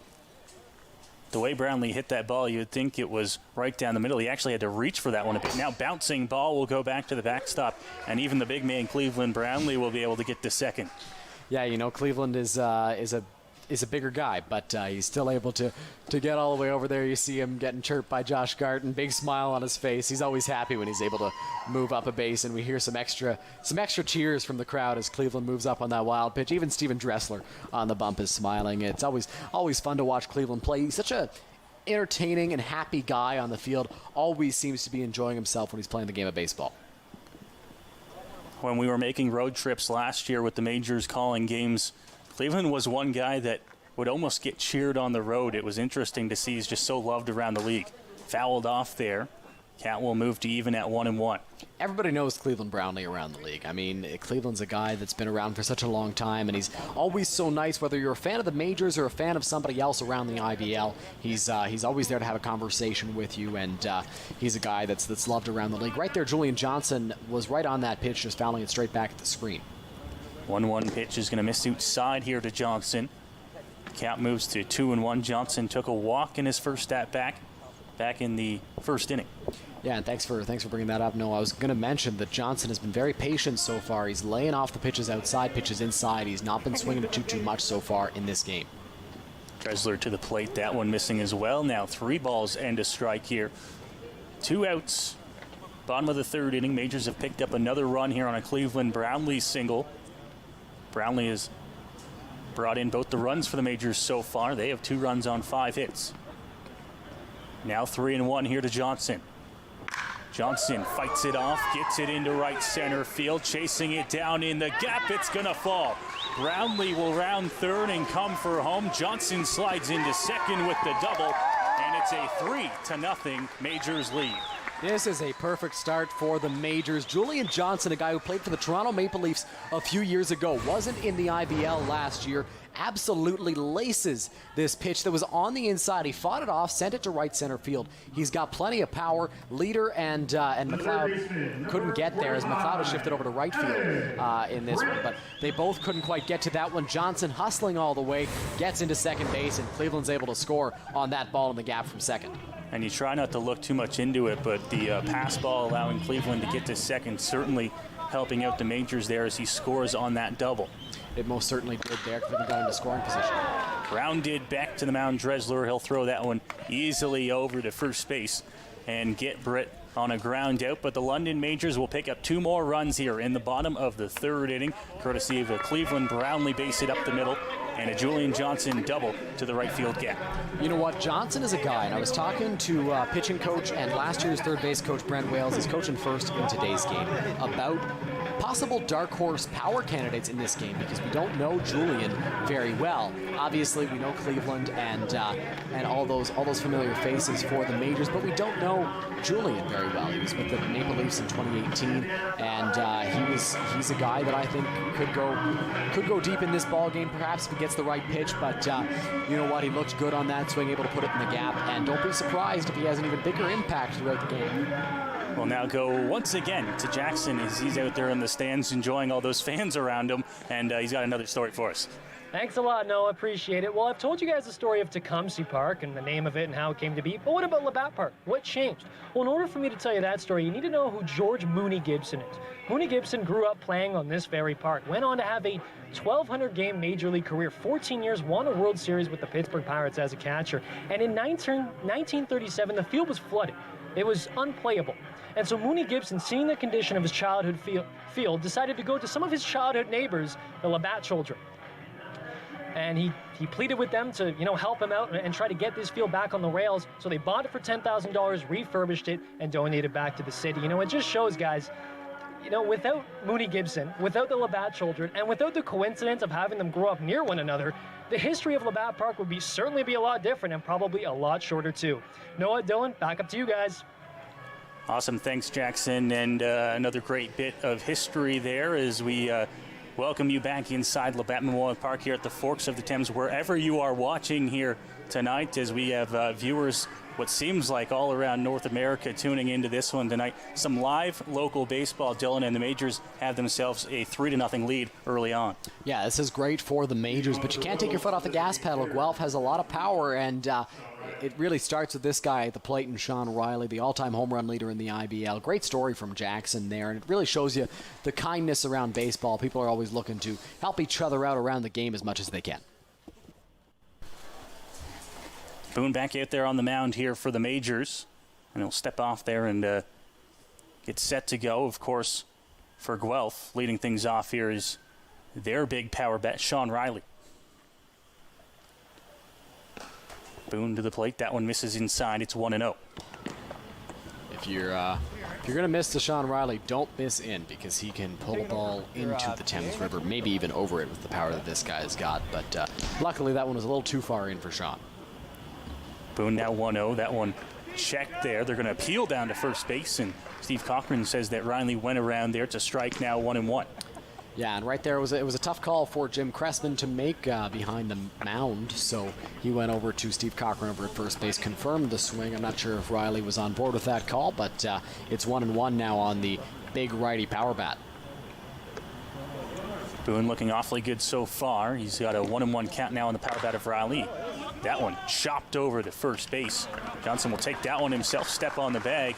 The way Brownlee hit that ball, you would think it was right down the middle. He actually had to reach for that one a bit. Now bouncing ball will go back to the backstop, and even the big man Cleveland Brownlee will be able to get the second. Yeah, you know, Cleveland is a bigger guy, but he's still able to get all the way over there. You see him getting chirped by Josh Garton, big smile on his face. He's always happy when he's able to move up a base, and we hear some extra cheers from the crowd as Cleveland moves up on that wild pitch. Even Steven Dressler on the bump is smiling. It's always fun to watch Cleveland play. He's such a entertaining and happy guy on the field. Always seems to be enjoying himself when he's playing the game of baseball. When we were making road trips last year with the majors calling games, Cleveland was one guy that would almost get cheered on the road. It was interesting to see. He's just so loved around the league. Fouled off there. Cat will move to even at 1-1. Everybody knows Cleveland Brownlee around the league. I mean, Cleveland's a guy that's been around for such a long time, and he's always so nice, whether you're a fan of the majors or a fan of somebody else around the IBL. He's always there to have a conversation with you, and he's a guy that's loved around the league. Right there, Julian Johnson was right on that pitch, just fouling it straight back at the screen. 1-1 pitch is going to miss outside here to Johnson. Count moves to 2-1. Johnson took a walk in his first at back in the first inning. Yeah, and thanks for bringing that up. No, I was going to mention that Johnson has been very patient so far. He's laying off the pitches outside, pitches inside. He's not been swinging it too much so far in this game. Dressler to the plate. That one missing as well. Now 3 balls and a strike here. 2 outs. Bottom of the third inning. Majors have picked up another run here on a Cleveland Brownlee single. Brownlee has brought in both the runs for the majors so far. They have 2 runs on 5 hits. Now 3-1 here to Johnson. Johnson fights it off, gets it into right center field, chasing it down in the gap. It's going to fall. Brownlee will round third and come for home. Johnson slides into second with the double, and it's a 3-0 Majors lead. This is a perfect start for the majors. Julian Johnson, a guy who played for the Toronto Maple Leafs a few years ago, wasn't in the IBL last year, absolutely laces this pitch that was on the inside. He fought it off, sent it to right center field. He's got plenty of power. Leader and McLeod couldn't get there as McLeod has shifted over to right field in this one, but they both couldn't quite get to that one. Johnson hustling all the way, gets into second base, and Cleveland's able to score on that ball in the gap from second. And you try not to look too much into it, but the pass ball allowing Cleveland to get to second certainly helping out the majors there as he scores on that double. It most certainly did there. Cleveland got into scoring position. Grounded back to the mound, Dressler. He'll throw that one easily over to first base and get Britt on a ground out, but the London Majors will pick up 2 more runs here in the bottom of the 3rd inning, courtesy of a Cleveland Brownlee base hit up the middle and a Julian Johnson double to the right field gap. You know what? Johnson is a guy, and I was talking to pitching coach and last year's third base coach Brent Wales, is coaching first in today's game, about possible dark horse power candidates in this game, because we don't know Julian very well. Obviously, we know Cleveland and all those familiar faces for the majors, but we don't know Julian very well. He was with the Maple Leafs in 2018, and he's a guy that I think could go deep in this ball game, perhaps if he gets the right pitch. But you know what? He looked good on that swing, able to put it in the gap, and don't be surprised if he has an even bigger impact throughout the game. We'll now go once again to Jackson as he's out there in the stands enjoying all those fans around him, and he's got another story for us. Thanks a lot, Noah. Appreciate it. Well, I've told you guys the story of Tecumseh Park and the name of it and how it came to be. But what about Labatt Park? What changed? Well, in order for me to tell you that story, you need to know who George Mooney Gibson is. Mooney Gibson grew up playing on this very park, went on to have a 1,200-game Major League career, 14 years, won a World Series with the Pittsburgh Pirates as a catcher. And in 1937, the field was flooded. It was unplayable. And so Mooney Gibson, seeing the condition of his childhood field, decided to go to some of his childhood neighbors, the Labatt children. And he pleaded with them to, help him out and try to get this field back on the rails. So they bought it for $10,000, refurbished it, and donated it back to the city. It just shows, guys, without Mooney Gibson, without the Labatt children, and without the coincidence of having them grow up near one another, the history of Labatt Park would certainly be a lot different and probably a lot shorter too. Noah, Dylan, back up to you guys. Awesome. Thanks, Jackson. And another great bit of history there as we welcome you back inside Labatt Memorial Park here at the Forks of the Thames, wherever you are watching here tonight, as we have viewers, what seems like all around North America, tuning into this one tonight. Some live local baseball, Dylan, and the Majors have themselves a 3-0 lead early on. Yeah, this is great for the Majors, but you can't take your foot off the gas pedal. Guelph has a lot of power, and it really starts with this guy at the plate, and Sean Riley, the all-time home run leader in the IBL. Great story from Jackson there, and it really shows you the kindness around baseball. People are always looking to help each other out around the game as much as they can. Boone back out there on the mound here for the Majors, and he'll step off there and get set to go. Of course, for Guelph, leading things off here is their big power bat, Sean Riley. Boone to the plate. That one misses inside. It's 1-0. If you're going to miss to Sean Riley, don't miss in, because he can pull a ball into the Thames River, maybe even over it with the power that this guy has got. But luckily, that one was a little too far in for Sean. Boone now 1-0. That one checked there. They're going to appeal down to first base, and Steve Cochran says that Riley went around there to strike, now 1-1. Yeah, and right there it was a tough call for Jim Cressman to make behind the mound, so he went over to Steve Cochran over at first base, confirmed the swing. I'm not sure if Riley was on board with that call, but it's 1-1 now on the big righty power bat. Boone looking awfully good so far. He's got a 1-1 count now on the power bat of Riley. That one chopped over to first base. Johnson will take that one himself, step on the bag,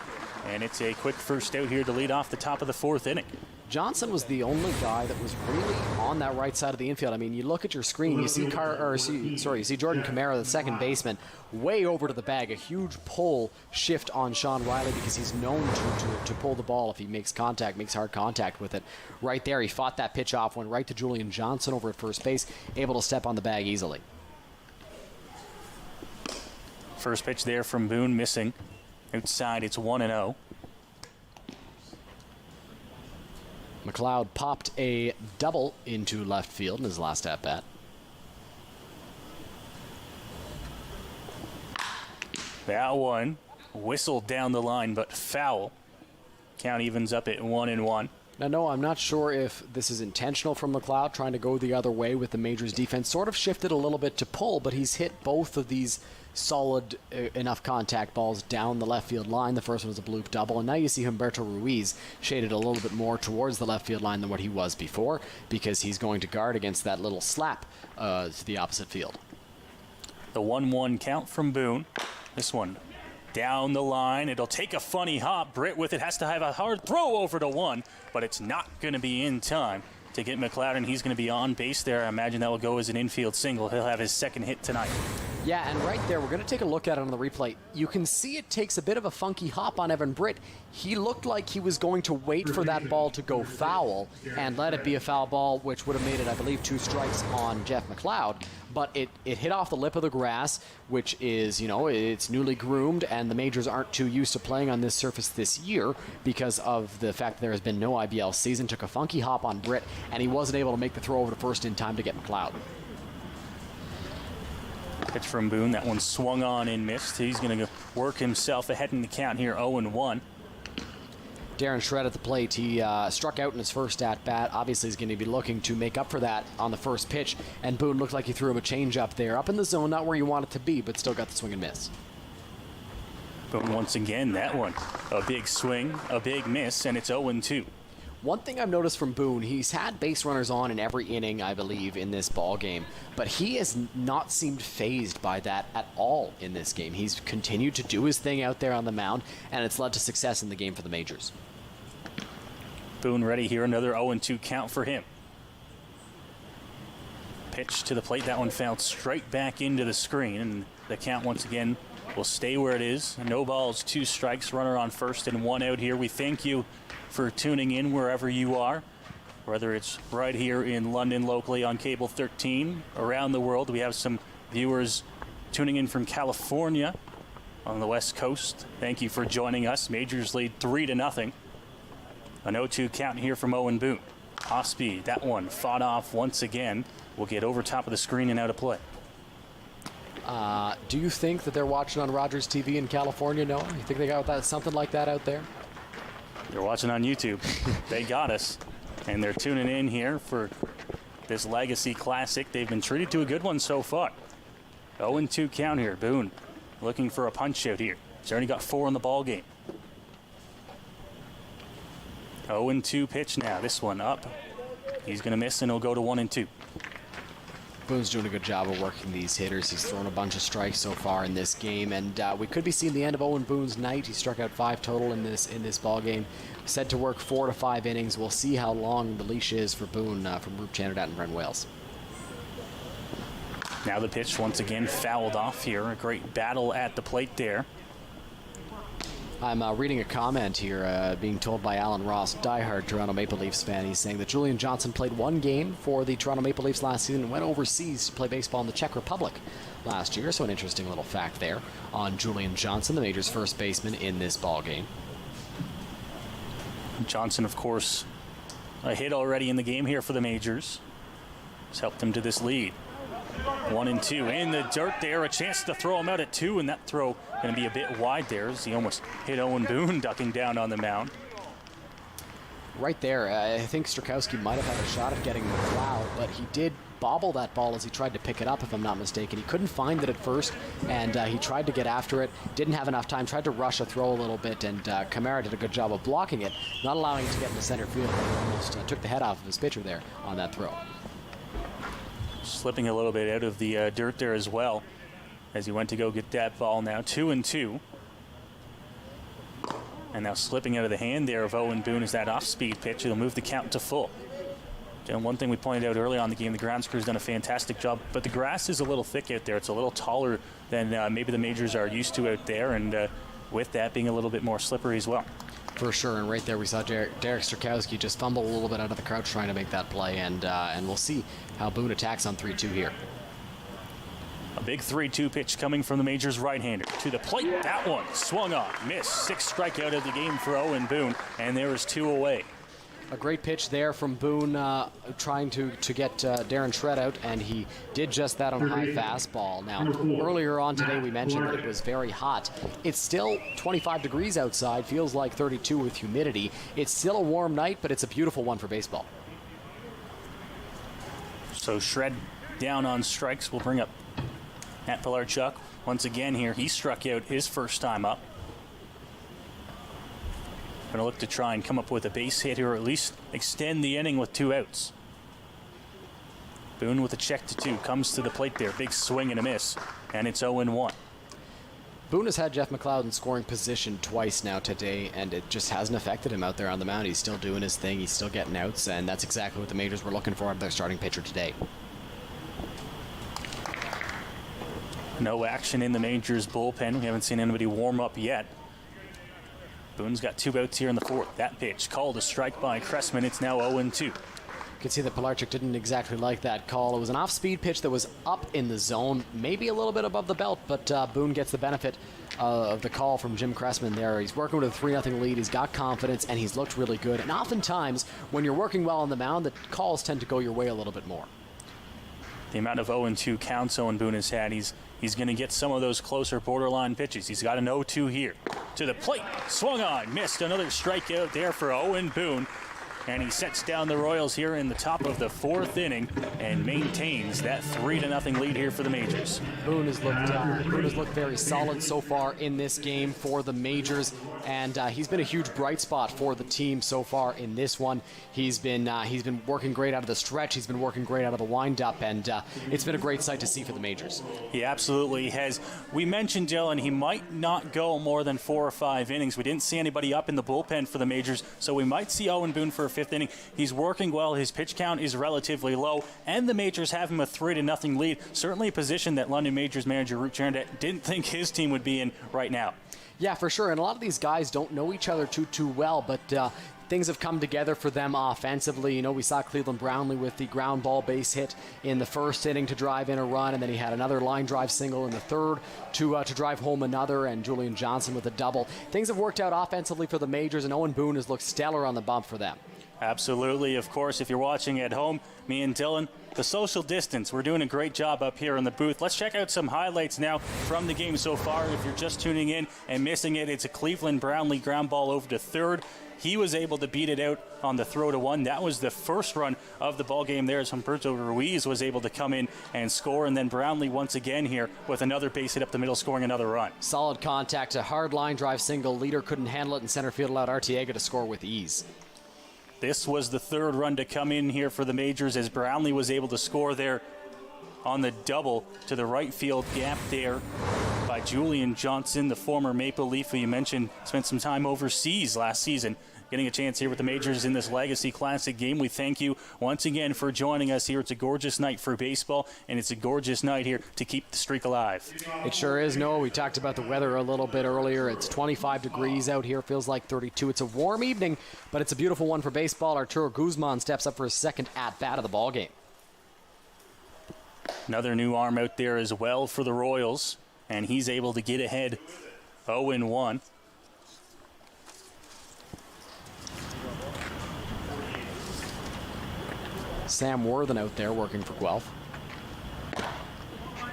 and it's a quick first out here to lead off the top of the 4th inning. Johnson was the only guy that was really on that right side of the infield. I mean, you look at your screen, you see Jordan Camara, the second baseman, way over to the bag. A huge pull shift on Sean Riley, because he's known to pull the ball if he makes hard contact with it. Right there, he fought that pitch off, went right to Julian Johnson over at first base, able to step on the bag easily. First pitch there from Boone, missing. Outside, it's 1-0. McLeod popped a double into left field in his last at-bat. That one whistled down the line, but foul. Count evens up at 1-1. Now, no, I'm not sure if this is intentional from McLeod, trying to go the other way with the Majors defense. Sort of shifted a little bit to pull, but he's hit both of these solid enough contact balls down the left field line. The first one was a bloop double, and now you see Humberto Ruiz shaded a little bit more towards the left field line than what he was before, because he's going to guard against that little slap to the opposite field. The 1-1 count from Boone. This one down the line. It'll take a funny hop. Britt with it has to have a hard throw over to one, but it's not going to be in time to get McLeod, and he's going to be on base there. I imagine that will go as an infield single. He'll have his second hit tonight. Yeah, and right there, we're going to take a look at it on the replay. You can see it takes a bit of a funky hop on Evan Britt. He looked like he was going to wait for that ball to go foul and let it be a foul ball, which would have made it, I believe, 2 strikes on Jeff McLeod. But it hit off the lip of the grass, which is, it's newly groomed, and the majors aren't too used to playing on this surface this year because of the fact that there has been no IBL season. Took a funky hop on Britt, and he wasn't able to make the throw over to first in time to get McLeod. Pitch from Boone. That one swung on and missed. He's going to work himself ahead in the count here, 0-1. Darren Shred at the plate. He struck out in his first at-bat. Obviously, he's going to be looking to make up for that on the first pitch. And Boone looked like he threw him a change-up there. Up in the zone, not where you want it to be, but still got the swing and miss. Boone once again, that one. A big swing, a big miss, and it's 0-2. One thing I've noticed from Boone, he's had base runners on in every inning, I believe, in this ball game, but he has not seemed phased by that at all in this game. He's continued to do his thing out there on the mound, and it's led to success in the game for the majors. Boone ready here, another 0-2 count for him. Pitch to the plate, that one fouled straight back into the screen, and the count once again will stay where it is. No balls, 2 strikes, runner on first and 1 out here. We thank you for tuning in wherever you are, whether it's right here in London locally on Cable 13, around the world. We have some viewers tuning in from California on the West Coast. Thank you for joining us. Majors lead 3-0. An 0-2 count here from Owen Boone. Off speed, that one fought off once again. Will get over top of the screen and out of play. Do you think that they're watching on Rogers TV in California, Noah? You think they got something like that out there? They're watching on YouTube. They got us. And they're tuning in here for this Legacy Classic. They've been treated to a good one so far. 0-2 count here. Boone looking for a punch out here. He's already got 4 in the ball game. 0-2 pitch now. This one up. He's going to miss, and he'll go to 1-2. Boone's doing a good job of working these hitters. He's thrown a bunch of strikes so far in this game, and we could be seeing the end of Owen Boone's night. He struck out 5 total in this ball game. Said to work 4 to 5 innings. We'll see how long the leash is for Boone from Roop Chanderdat and Brent Wales. Now the pitch once again fouled off here. A great battle at the plate there. I'm reading a comment here being told by Alan Ross, diehard Toronto Maple Leafs fan. He's saying that Julian Johnson played 1 game for the Toronto Maple Leafs last season and went overseas to play baseball in the Czech Republic last year. So an interesting little fact there on Julian Johnson, the Majors' first baseman in this ball game. Johnson, of course, a hit already in the game here for the Majors. Has helped them to this lead. 1-2 in the dirt there. A chance to throw him out at 2, and that throw going to be a bit wide there as he almost hit Owen Boone ducking down on the mound. Right there, I think Strakowski might have had a shot at getting McLeod, but he did bobble that ball as he tried to pick it up, if I'm not mistaken. He couldn't find it at first, and he tried to get after it. Didn't have enough time, tried to rush a throw a little bit, and Kamara did a good job of blocking it, not allowing it to get into center field. He almost took the head off of his pitcher there on that throw. Slipping a little bit out of the dirt there as well as he went to go get that ball now. 2-2. And now slipping out of the hand there of Owen Boone is that off-speed pitch. It'll move the count to full. And one thing we pointed out early on in the game, the grounds crew's done a fantastic job, but the grass is a little thick out there. It's a little taller than maybe the Majors are used to out there, and with that being a little bit more slippery as well. For sure, and right there we saw Derek Strakowski just fumble a little bit out of the crouch trying to make that play, and we'll see how Boone attacks on 3-2 here. A big 3-2 pitch coming from the Majors right-hander to the plate. That one swung on, missed. 6th strikeout of the game for Owen Boone, and there is 2 away. A great pitch there from Boone trying to get Darren Shred out, and he did just that on a high fastball. Now, earlier on today we mentioned that it was very hot. It's still 25 degrees outside, feels like 32 with humidity. It's still a warm night, but it's a beautiful one for baseball. So Shred down on strikes. We'll bring up Matt Pilarchuk once again here. He struck out his first time up. Going to look to try and come up with a base hit or at least extend the inning with 2 outs. Boone with a check to 2 comes to the plate there. Big swing and a miss, and it's 0-1. Boone has had Jeff McLeod in scoring position twice now today, and it just hasn't affected him out there on the mound. He's still doing his thing. He's still getting outs, and that's exactly what the Majors were looking for out of their starting pitcher today. No action in the Majors bullpen. We haven't seen anybody warm up yet. Boone's got 2 outs here in the 4th. That pitch called a strike by Cressman. It's now 0-2. You can see that Pilarczyk didn't exactly like that call. It was an off-speed pitch that was up in the zone, maybe a little bit above the belt, but Boone gets the benefit of the call from Jim Cressman there. He's working with a 3-0 lead. He's got confidence, and he's looked really good. And oftentimes, when you're working well on the mound, the calls tend to go your way a little bit more. The amount of 0-2 counts Owen Boone has had, he's going to get some of those closer borderline pitches. He's got an 0-2 here. To the plate, swung on, missed. Another strikeout there for Owen Boone. And he sets down the Royals here in the top of the 4th inning and maintains that 3-0 lead here for the Majors. Boone has looked very solid so far in this game for the Majors, and he's been a huge bright spot for the team so far in this one. He's been working great out of the stretch. He's been working great out of the windup, and it's been a great sight to see for the Majors. He absolutely has. We mentioned, Dylan, he might not go more than 4 or 5 innings. We didn't see anybody up in the bullpen for the Majors, so we might see Owen Boone for a 5th inning. He's working well. His pitch count is relatively low, and the Majors have him a 3-0 lead. Certainly a position that London Majors manager Root Charndet didn't think his team would be in right now. Yeah, for sure. And a lot of these guys don't know each other too well, but things have come together for them offensively. You know, we saw Cleveland Brownlee with the ground ball base hit in the 1st inning to drive in a run, and then he had another line drive single in the 3rd to drive home another, and Julian Johnson with a double. Things have worked out offensively for the Majors, and Owen Boone has looked stellar on the bump for them. Absolutely. Of course, if you're watching at home, me and Dylan, the social distance, we're doing a great job up here in the booth. Let's check out some highlights now from the game so far. If you're just tuning in and missing it, it's a Cleveland Brownlee ground ball over to 3rd. He was able to beat it out on the throw to 1. That was the first run of the ball game there, as Humberto Ruiz was able to come in and score, and then Brownlee once again here with another base hit up the middle, scoring another run. Solid contact, a hard line drive single. Leader couldn't handle it, and center field allowed Arteaga to score with ease. This was the 3rd run to come in here for the Majors, as Brownlee was able to score there on the double to the right field gap there by Julian Johnson, the former Maple Leaf who you mentioned spent some time overseas last season. Getting a chance here with the Majors in this Legacy Classic game. We thank you once again for joining us here. It's a gorgeous night for baseball, and it's a gorgeous night here to keep the streak alive. It sure is, Noah. We talked about the weather a little bit earlier. It's 25 degrees out here. Feels like 32. It's a warm evening, but it's a beautiful one for baseball. Arturo Guzman steps up for his 2nd at-bat of the ballgame. Another new arm out there as well for the Royals, and he's able to get ahead 0-1. Sam Worthen out there working for Guelph.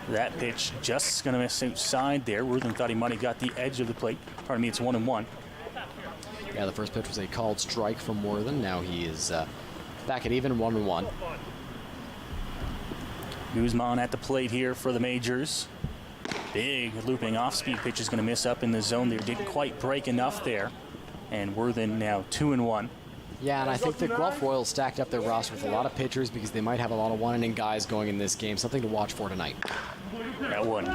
That pitch just going to miss outside there. Worthen thought he might have got the edge of the plate. Pardon me, it's 1-1. Yeah, the first pitch was a called strike from Worthen. Now he is back at even 1-1. Guzman at the plate here for the Majors. Big looping off-speed pitch is going to miss up in the zone there. Didn't quite break enough there. And Worthen now 2-1. Yeah, and I think the Guelph Royals stacked up their roster with a lot of pitchers because they might have a lot of one-inning guys going in this game. Something to watch for tonight. That one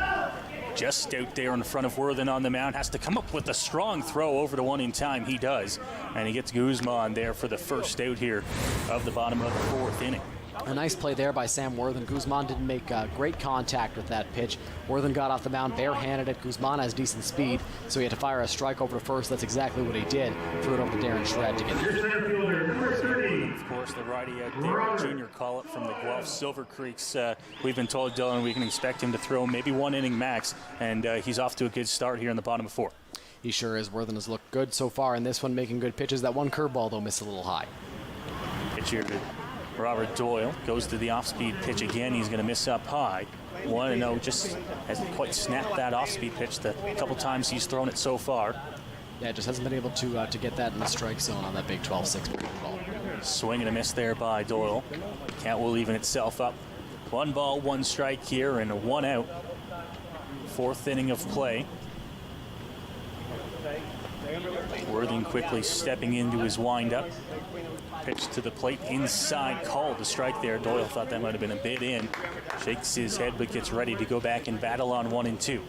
just out there in front of Worthen on the mound. Has to come up with a strong throw over to 1 in time. He does. And he gets Guzman there for the first out here of the bottom of the 4th inning. A nice play there by Sam Worthen. Guzman didn't make great contact with that pitch. Worthen got off the mound barehanded at Guzman, has decent speed, so he had to fire a strike over to first. That's exactly what he did. Threw it over to Darren Shred to get it. Of course, the righty out there, junior call-up from the Guelph Silver Creeks. We've been told, Dylan, we can expect him to throw maybe 1 inning max, and he's off to a good start here in the bottom of 4. He sure is. Worthen has looked good so far in this one, making good pitches. That one curveball, though, missed a little high. Pitch here to Robert Doyle. Goes to the off-speed pitch again. He's going to miss up high. 1-0, just hasn't quite snapped that off-speed pitch the couple times he's thrown it so far. Yeah, just hasn't been able to get that in the strike zone on that big 12-6 ball. Swing and a miss there by Doyle. Count will even itself up. 1 ball, 1 strike here, and a 1 out. 4th inning of play. Worthen quickly stepping into his windup. Pitch to the plate inside, called the strike there. Doyle thought that might have been a bit in. Shakes his head but gets ready to go back and battle on 1 and 2.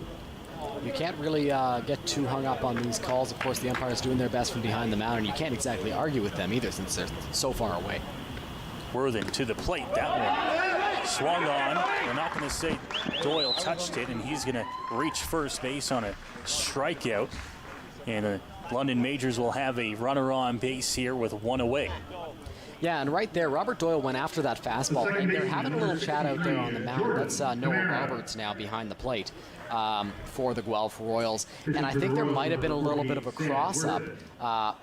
You can't really get too hung up on these calls. Of course, the umpire's doing their best from behind the mound, and you can't exactly argue with them either since they're so far away. Worthen to the plate. That one swung on. We're not going to say Doyle touched it, and he's going to reach first base on a strikeout. And the London Majors will have a runner on base here with one away. Yeah, and right there, Robert Doyle went after that fastball, and they're having a little chat out there on the mound. That's Noah Roberts now behind the plate for the Guelph Royals. And I think there might have been a little bit of a cross-up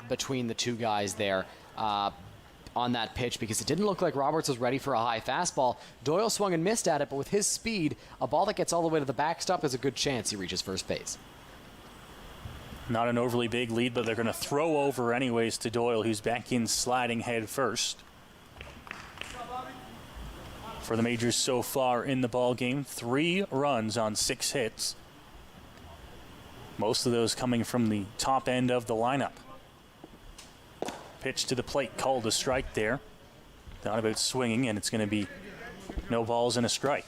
between the two guys there on that pitch, because it didn't look like Roberts was ready for a high fastball. Doyle swung and missed at it, but with his speed, a ball that gets all the way to the backstop is a good chance he reaches first base. Not an overly big lead, but they're going to throw over anyways to Doyle, who's back in sliding head first. For the Majors so far in the ball game, 3 runs on 6 hits. Most of those coming from the top end of the lineup. Pitch to the plate, called a strike there. Thought about swinging, and it's going to be no balls and a strike.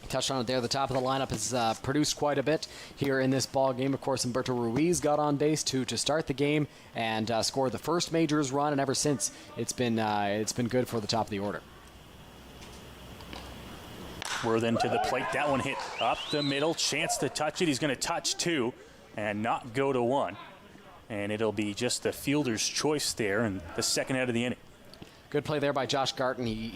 Touched on it there. The top of the lineup has produced quite a bit here in this ball game. Of course, Humberto Ruiz got on base to start the game and scored the first Majors run, and ever since it's been good for the top of the order. Worthen to the plate. That one hit up the middle. Chance to touch it. He's going to touch 2 and not go to 1. And it'll be just the fielder's choice there in the second out of the inning. Good play there by Josh Garton. He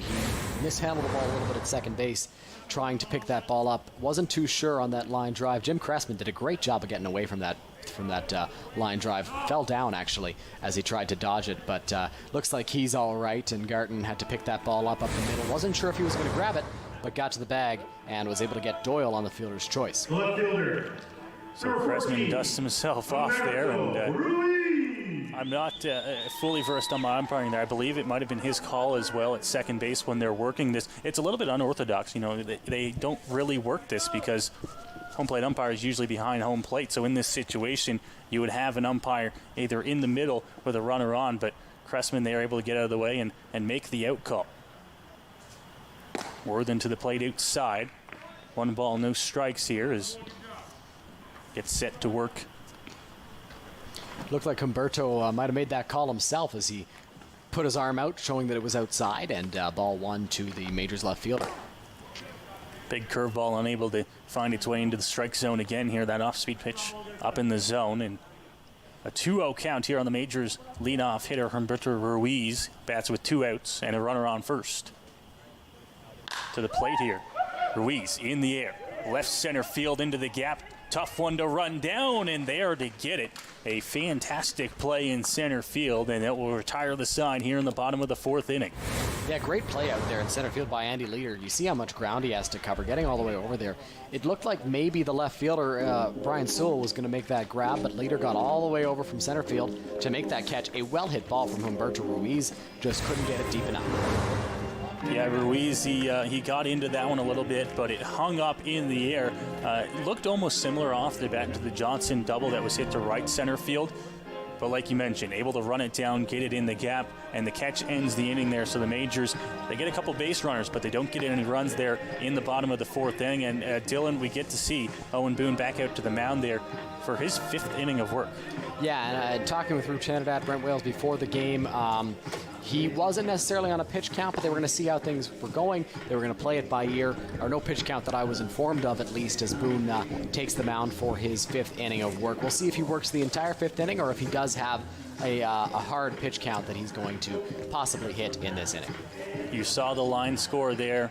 mishandled the ball a little bit at second base, trying to pick that ball up. Wasn't too sure on that line drive. Jim Cressman did a great job of getting away from that line drive. Fell down, actually, as he tried to dodge it, but looks like he's all right, and Garton had to pick that ball up the middle. Wasn't sure if he was going to grab it, but got to the bag and was able to get Doyle on the fielder's choice. So Cressman dusts himself off there, and I'm not fully versed on my umpiring there. I believe it might have been his call as well at second base when they're working this. It's a little bit unorthodox, you know. They don't really work this because home plate umpire is usually behind home plate. So in this situation, you would have an umpire either in the middle with a runner on, but Cressman, they are able to get out of the way and make the out call. Worthen to the plate outside. 1 ball, no strikes here as gets set to work. Looked like Humberto might have made that call himself as he put his arm out, showing that it was outside, and ball 1 to the Majors left fielder. Big curveball unable to find its way into the strike zone again here. That off-speed pitch up in the zone, and a 2-0 count here on the Majors leadoff hitter Humberto Ruiz. Bats with 2 outs and a runner on first. To the plate here. Ruiz in the air. Left center field into the gap. Tough one to run down, and there to get it. A fantastic play in center field, and it will retire the side here in the bottom of the 4th inning. Yeah, great play out there in center field by Andy Leader. You see how much ground he has to cover, getting all the way over there. It looked like maybe the left fielder, Brian Sewell, was going to make that grab, but Leader got all the way over from center field to make that catch. A well-hit ball from Humberto Ruiz, just couldn't get it deep enough. Yeah, Ruiz, he got into that one a little bit, but it hung up in the air. It looked almost similar off the bat to the Johnson double that was hit to right center field. But like you mentioned, able to run it down, get it in the gap, and the catch ends the inning there. So the Majors, they get a couple base runners, but they don't get any runs there in the bottom of the 4th inning. And Dylan, we get to see Owen Boone back out to the mound there for his 5th inning of work. Yeah, and talking with Rube Chandidat, Brent Wales before the game, he wasn't necessarily on a pitch count, but they were going to see how things were going. They were going to play it by ear, or no pitch count that I was informed of, at least, as Boone takes the mound for his 5th inning of work. We'll see if he works the entire 5th inning or if he does have a hard pitch count that he's going to possibly hit in this inning. You saw the line score there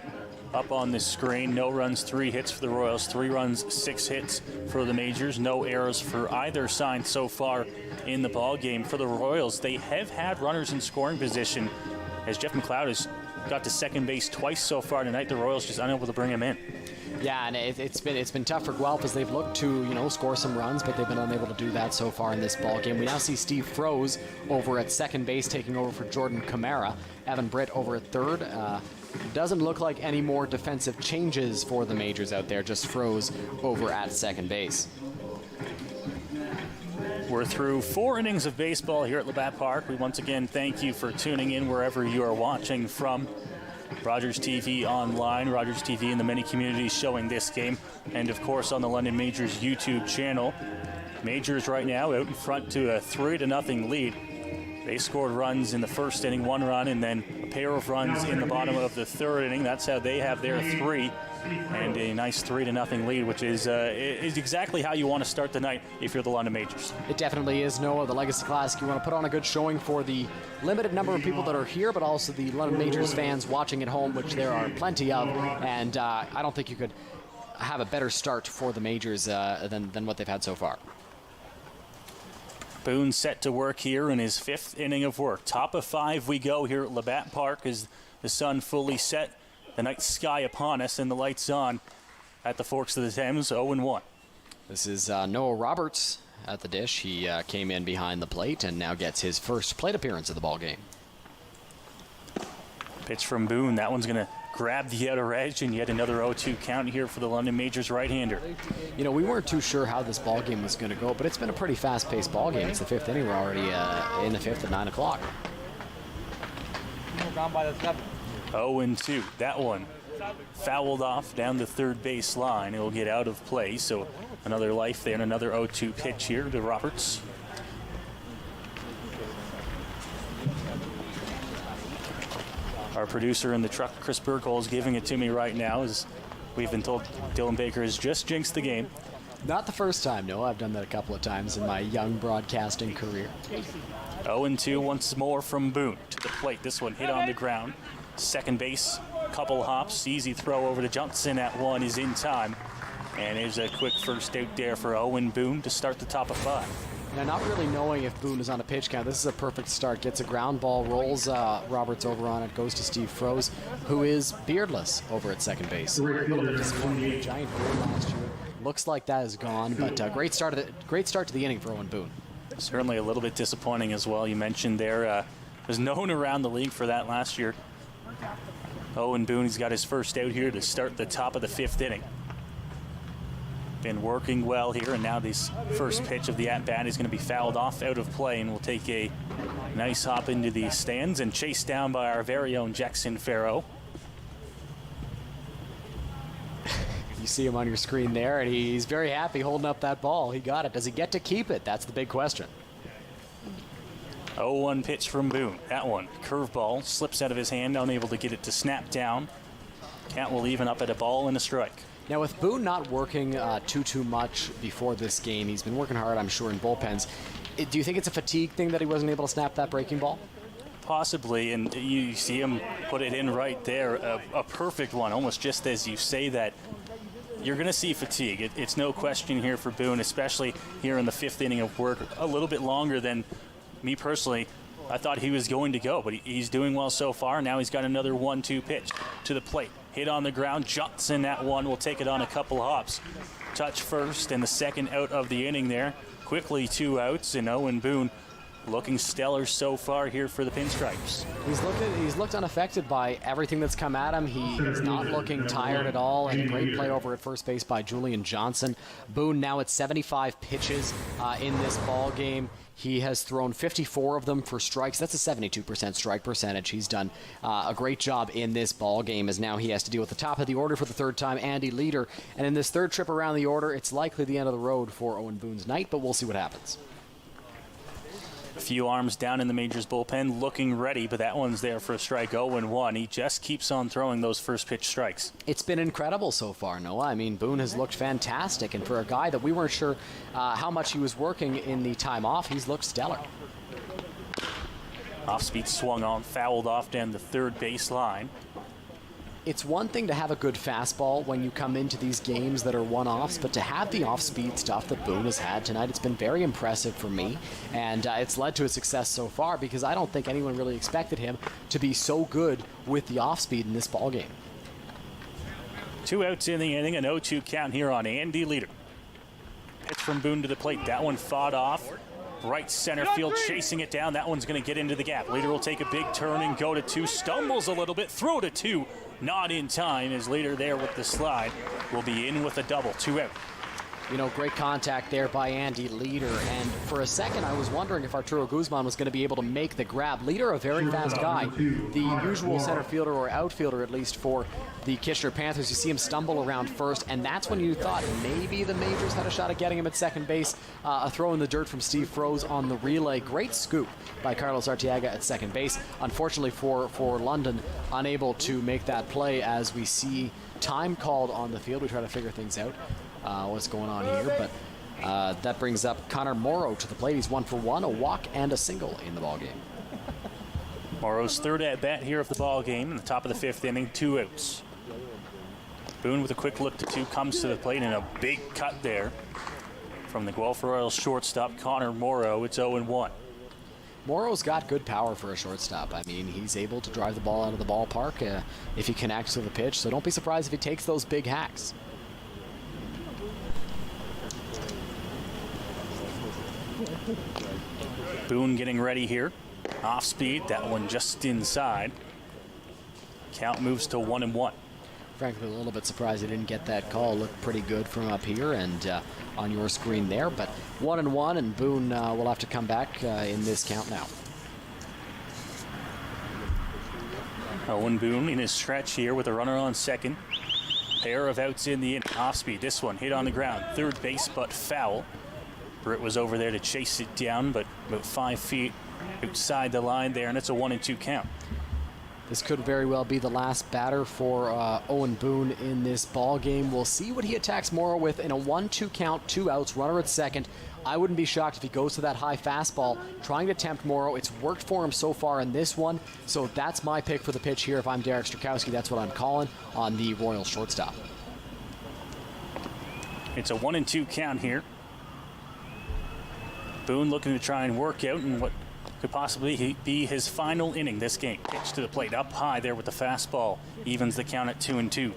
up on the screen. No runs, 3 hits for the Royals. 3 runs, 6 hits for the Majors. No errors for either side so far in the ball game. For the Royals, they have had runners in scoring position as Jeff McLeod has got to second base twice so far tonight. The Royals just unable to bring him in. Yeah, and it's been tough for Guelph as they've looked to score some runs, but they've been unable to do that so far in this ball game. We now see Steve Froese over at second base taking over for Jordan Camara. Evan Britt over at third. Doesn't look like any more defensive changes for the Majors out there. Just Froese over at second base. We're through 4 innings of baseball here at Labatt Park. We once again thank you for tuning in wherever you are watching from. Rogers TV online, Rogers TV in the many communities showing this game, and of course on the London Majors YouTube channel. Majors right now out in front to a 3-0 lead. They scored runs in the first inning, 1 run, and then a pair of runs in the bottom of the third inning. That's how they have their 3, and a nice 3-0 lead, which is exactly how you want to start the night if you're the London Majors. It definitely is, Noah. The Legacy Classic, you want to put on a good showing for the limited number of people that are here, but also the London Majors fans watching at home, which there are plenty of, and I don't think you could have a better start for the Majors than what they've had so far. Boone set to work here in his 5th inning of work. Top of 5 we go here at Labatt Park as the sun fully set, the night sky upon us, and the lights on at the Forks of the Thames, 0-1. This is Noah Roberts at the dish. He came in behind the plate and now gets his first plate appearance of the ball game. Pitch from Boone. That one's going to grab the outer edge, and yet another 0-2 count here for the London Majors right-hander. You know, we weren't too sure how this ball game was going to go, but it's been a pretty fast-paced ball game. It's the 5th inning. We're already in the 5th at 9 o'clock. 0-2. That one fouled off down the third base line. It will get out of play, so another life there and another 0-2 pitch here to Roberts. Our producer in the truck, Chris Burkle, is giving it to me right now, as we've been told Dylan Baker has just jinxed the game. Not the first time, no. I've done that a couple of times in my young broadcasting career. 0-2 once more from Boone to the plate. This one hit on the ground. Second base, couple hops, easy throw over to Johnson at 1 is in time. And there's a quick first out there for Owen Boone to start the top of 5. Now, not really knowing if Boone is on a pitch count, this is a perfect start. Gets a ground ball, rolls Roberts over on it, goes to Steve Froese, who is beardless over at second base. A little bit disappointing. Giant beard last year. Looks like that is gone, but great start to the inning for Owen Boone. Certainly a little bit disappointing as well. You mentioned there was known around the league for that last year. Owen Boone, he's got his first out here to start the top of the 5th inning. Been working well here, and now this first pitch of the at-bat is going to be fouled off out of play, and will take a nice hop into the stands and chased down by our very own Jackson Farrow. You see him on your screen there, and he's very happy holding up that ball. He got it. Does he get to keep it? That's the big question. 0-1 pitch from Boone. That one, curveball, slips out of his hand, unable to get it to snap down. Count will even up at a ball and a strike. Now, with Boone not working too much before this game, he's been working hard, I'm sure, in bullpens. Do you think it's a fatigue thing that he wasn't able to snap that breaking ball? Possibly, and you see him put it in right there, a perfect one, almost just as you say that. You're going to see fatigue. It's no question here for Boone, especially here in the 5th inning of work. A little bit longer than me personally I thought he was going to go, but he's doing well so far. Now he's got another 1-2 pitch to the plate. Hit on the ground. Johnson at 1 will take it on a couple hops. Touch first and the second out of the inning there. Quickly 2 outs, and Owen Boone looking stellar so far here for the Pinstripes. He's looked unaffected by everything that's come at him. He's not looking tired at all, and a great play over at first base by Julian Johnson. Boone now at 75 pitches in this ball game. He has thrown 54 of them for strikes. That's a 72% strike percentage. He's done a great job in this ball game, as now he has to deal with the top of the order for the 3rd time, Andy Leader. And in this 3rd trip around the order, it's likely the end of the road for Owen Boone's night, but we'll see what happens. A few arms down in the Majors bullpen, looking ready, but that one's there for a strike. 0-1. He just keeps on throwing those first pitch strikes. It's been incredible so far, Noah. I mean, Boone has looked fantastic, and for a guy that we weren't sure how much he was working in the time off, he's looked stellar. Off speed swung on, fouled off down the third base line. It's one thing to have a good fastball when you come into these games that are one-offs, but to have the off-speed stuff that Boone has had tonight, it's been very impressive for me, and it's led to a success so far, because I don't think anyone really expected him to be so good with the off-speed in this ball game. 2 outs in the inning, an 0-2 count here on Andy Leader. Pitch from Boone to the plate. That one fought off. Right center field, chasing it down. That one's going to get into the gap. Leader will take a big turn and go to 2. Stumbles a little bit, throw to 2. Not in time, as Leader there with the slide will be in with a double. 2 out. great contact there by Andy Leader. And for a second, I was wondering if Arturo Guzman was going to be able to make the grab. Leader, a very fast guy, the usual center fielder or outfielder, at least for the Kitchener Panthers. You see him stumble around first, and that's when you thought maybe the Majors had a shot at getting him at second base. A throw in the dirt from Steve Froese on the relay. Great scoop by Carlos Arteaga at second base. Unfortunately for London, unable to make that play as we see time called on the field. We try to figure things out. What's going on here, but that brings up Connor Morrow to the plate. He's 1 for 1, a walk and a single in the ball game. Morrow's third at bat here of the ball game in the top of the 5th inning, 2 outs. Boone with a quick look to 2 comes to the plate, and a big cut there from the Guelph Royals shortstop Connor Morrow. It's 0-1. Morrow's got good power for a shortstop. I mean, he's able to drive the ball out of the ballpark if he connects to the pitch, so don't be surprised if he takes those big hacks. Boone getting ready here. Off speed, that one just inside. Count moves to 1-1. Frankly, a little bit surprised he didn't get that call. Looked pretty good from up here and on your screen there, but 1-1, and Boone will have to come back in this count now. Owen Boone in his stretch here with a runner on second. Pair of outs in the inning. Off speed, this one hit on the ground. Third base, but foul. Britt was over there to chase it down, but about 5 feet outside the line there, and it's a 1-2 count. This could very well be the last batter for Owen Boone in this ball game. We'll see what he attacks Morrow with in a 1-2 count, 2 outs, runner at second. I wouldn't be shocked if he goes to that high fastball, trying to tempt Morrow. It's worked for him so far in this one, so that's my pick for the pitch here. If I'm Derek Strakowski, that's what I'm calling on the Royals shortstop. It's a 1-2 count here. Boone looking to try and work out in what could possibly be his final inning this game. Pitch to the plate up high there with the fastball. Evens the count at 2-2.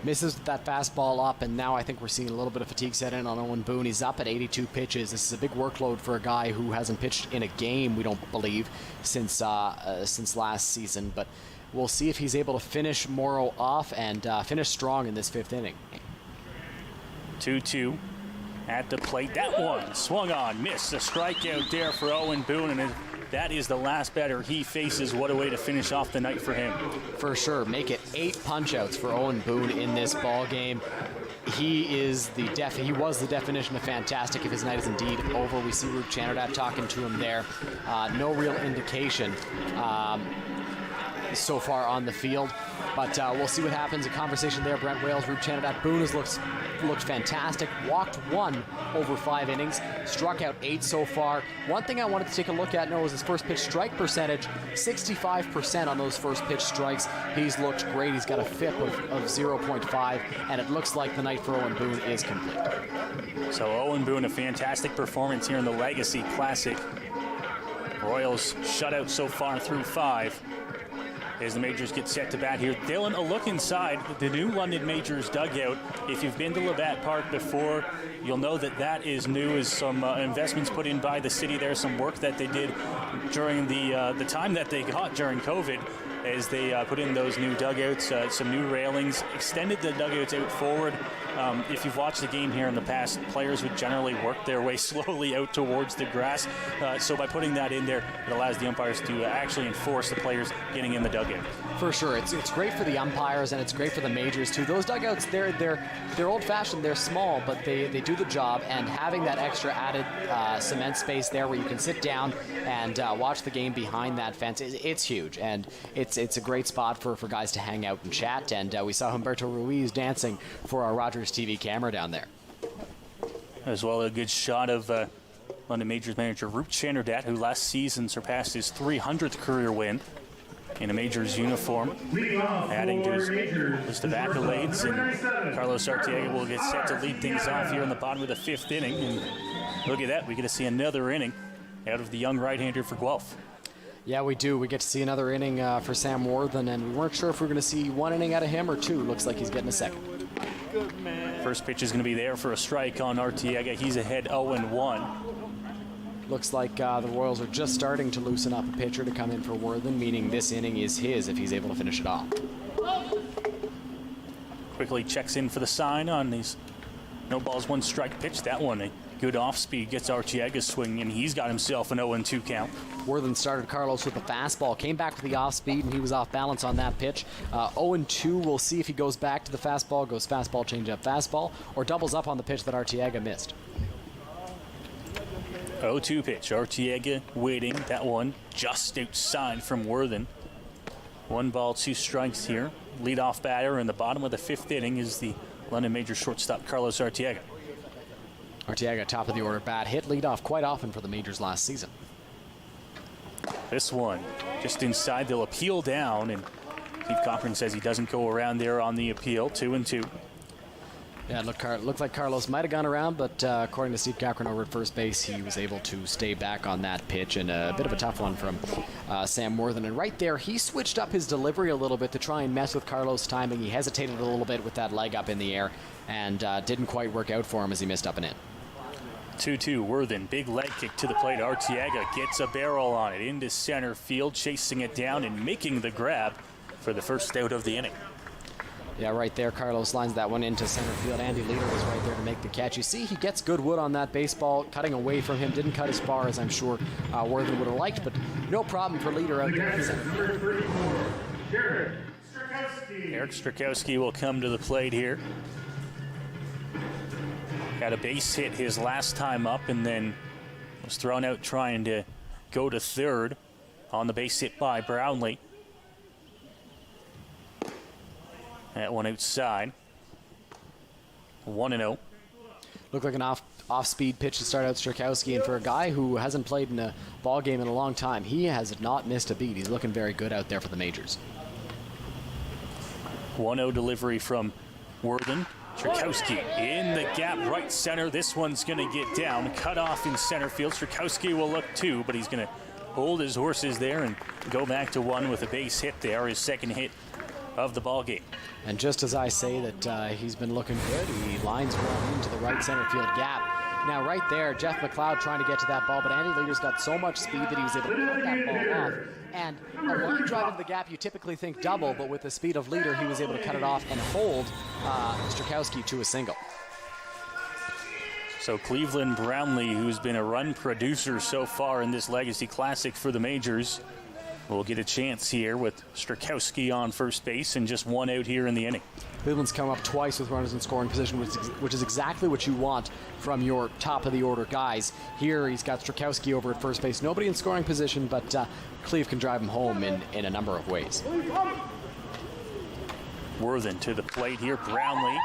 Misses that fastball up, and now I think we're seeing a little bit of fatigue set in on Owen Boone. He's up at 82 pitches. This is a big workload for a guy who hasn't pitched in a game, we don't believe, since last season. But we'll see if he's able to finish Morrow off and finish strong in this 5th inning. 2-2 at the plate. That one swung on, missed. A strikeout there for Owen Boone, and that is the last batter he faces. What a way to finish off the night for him. For sure. Make it 8 punch-outs for Owen Boone in this ball game. He was the definition of fantastic if his night is indeed over. We see Rube Channerdat talking to him there. No real indication so far on the field, but we'll see what happens. A conversation there. Brent Wales, Rube Channerdat. Boone has looked fantastic. Walked 1 over 5 innings. Struck out 8 so far. One thing I wanted to take a look at now is his first pitch strike percentage. 65% on those first pitch strikes. He's looked great. He's got a FIP of 0.5, and it looks like the night for Owen Boone is complete. So Owen Boone, a fantastic performance here in the Legacy Classic. Royals shutout so far through 5. As the Majors get set to bat here. Dylan, a look inside the new London Majors dugout. If you've been to Labatt Park before, you'll know that is new. Is some investments put in by the city there, some work that they did during the time that they got during COVID, as they put in those new dugouts, some new railings, extended the dugouts out forward. If you've watched the game here in the past, players would generally work their way slowly out towards the grass. So by putting that in there, it allows the umpires to actually enforce the players getting in the dugout. For sure. It's great for the umpires, and it's great for the Majors too. Those dugouts, they're old-fashioned, they're small, but they do the job, and having that extra added cement space there where you can sit down and watch the game behind that fence, it's huge, and it's a great spot for guys to hang out and chat. And we saw Humberto Ruiz dancing for our Rogers TV camera down there. As well, a good shot of London Majors manager Rube Channerdat, who last season surpassed his 300th career win in a Majors uniform, adding to his list of accolades. And Carlos Arteaga will get set to lead things off here in the bottom of the 5th inning. And look at that, we get to see another inning out of the young right-hander for Guelph. Yeah, we do. We get to see another inning for Sam Worthen, and we weren't sure if we were going to see 1 inning out of him or 2. Looks like he's getting a second. First pitch is going to be there for a strike on Arteaga. He's ahead 0-1. Looks like the Royals are just starting to loosen up a pitcher to come in for Worthen, meaning this inning is his if he's able to finish it off. Quickly checks in for the sign on his No balls, 1 strike pitch. That one, a good off-speed, gets Arteaga swinging, and he's got himself an 0-2 count. Worthen started Carlos with the fastball, came back with the off-speed, and he was off balance on that pitch. 0-2, we'll see if he goes back to the fastball, goes fastball, change-up, fastball, or doubles up on the pitch that Arteaga missed. 0-2 pitch. Arteaga waiting. That one just outside from Worthen. 1 ball, 2 strikes here. Leadoff batter in the bottom of the 5th inning is the London Majors shortstop Carlos Arteaga. Arteaga, top of the order bat, hit leadoff quite often for the Majors last season. This one just inside. They'll appeal down, and Steve Cochran says he doesn't go around there on the appeal. 2-2. Yeah, it looked like Carlos might have gone around, but according to Steve Cochran over at first base, he was able to stay back on that pitch, and a bit of a tough one from Sam Worthen. And right there, he switched up his delivery a little bit to try and mess with Carlos' timing. He hesitated a little bit with that leg up in the air, and didn't quite work out for him as he missed up and in. 2-2, Worthen, big leg kick to the plate. Arteaga gets a barrel on it into center field, chasing it down and making the grab for the first out of the inning. Yeah, right there, Carlos lines that one into center field. Andy Leader was right there to make the catch. You see, he gets good wood on that baseball, cutting away from him. Didn't cut as far as I'm sure Worthen would have liked, but no problem for Leader out there in center field. Eric Strakowski will come to the plate here. Got a base hit his last time up, and then was thrown out trying to go to third on the base hit by Brownlee. That one outside. 1-0. Looked like an off-speed pitch to start out Strakowski, and for a guy who hasn't played in a ball game in a long time, he has not missed a beat. He's looking very good out there for the Majors. 1-0 delivery from Worthen. Strakowski in the gap, right center. This one's going to get down, cut off in center field. Strakowski will look 2, but he's going to hold his horses there and go back to 1 with a base hit there, his second hit of the ball game. And just as I say that he's been looking good, he lines one into the right center field gap. Now right there, Jeff McLeod trying to get to that ball, but Andy Leader's got so much speed that he was able to cut that ball off. And a line drive into the gap, you typically think double, but with the speed of Leader, he was able to cut it off and hold Strakowski to a single. So Cleveland Brownlee, who's been a run producer so far in this Legacy Classic for the Majors, will get a chance here with Strakowski on first base and just 1 out here in the inning. Cleveland's come up twice with runners in scoring position, which is exactly what you want from your top-of-the-order guys. Here he's got Strakowski over at first base. Nobody in scoring position, but Cleve can drive him home in a number of ways. Worthen to the plate here. Brownlee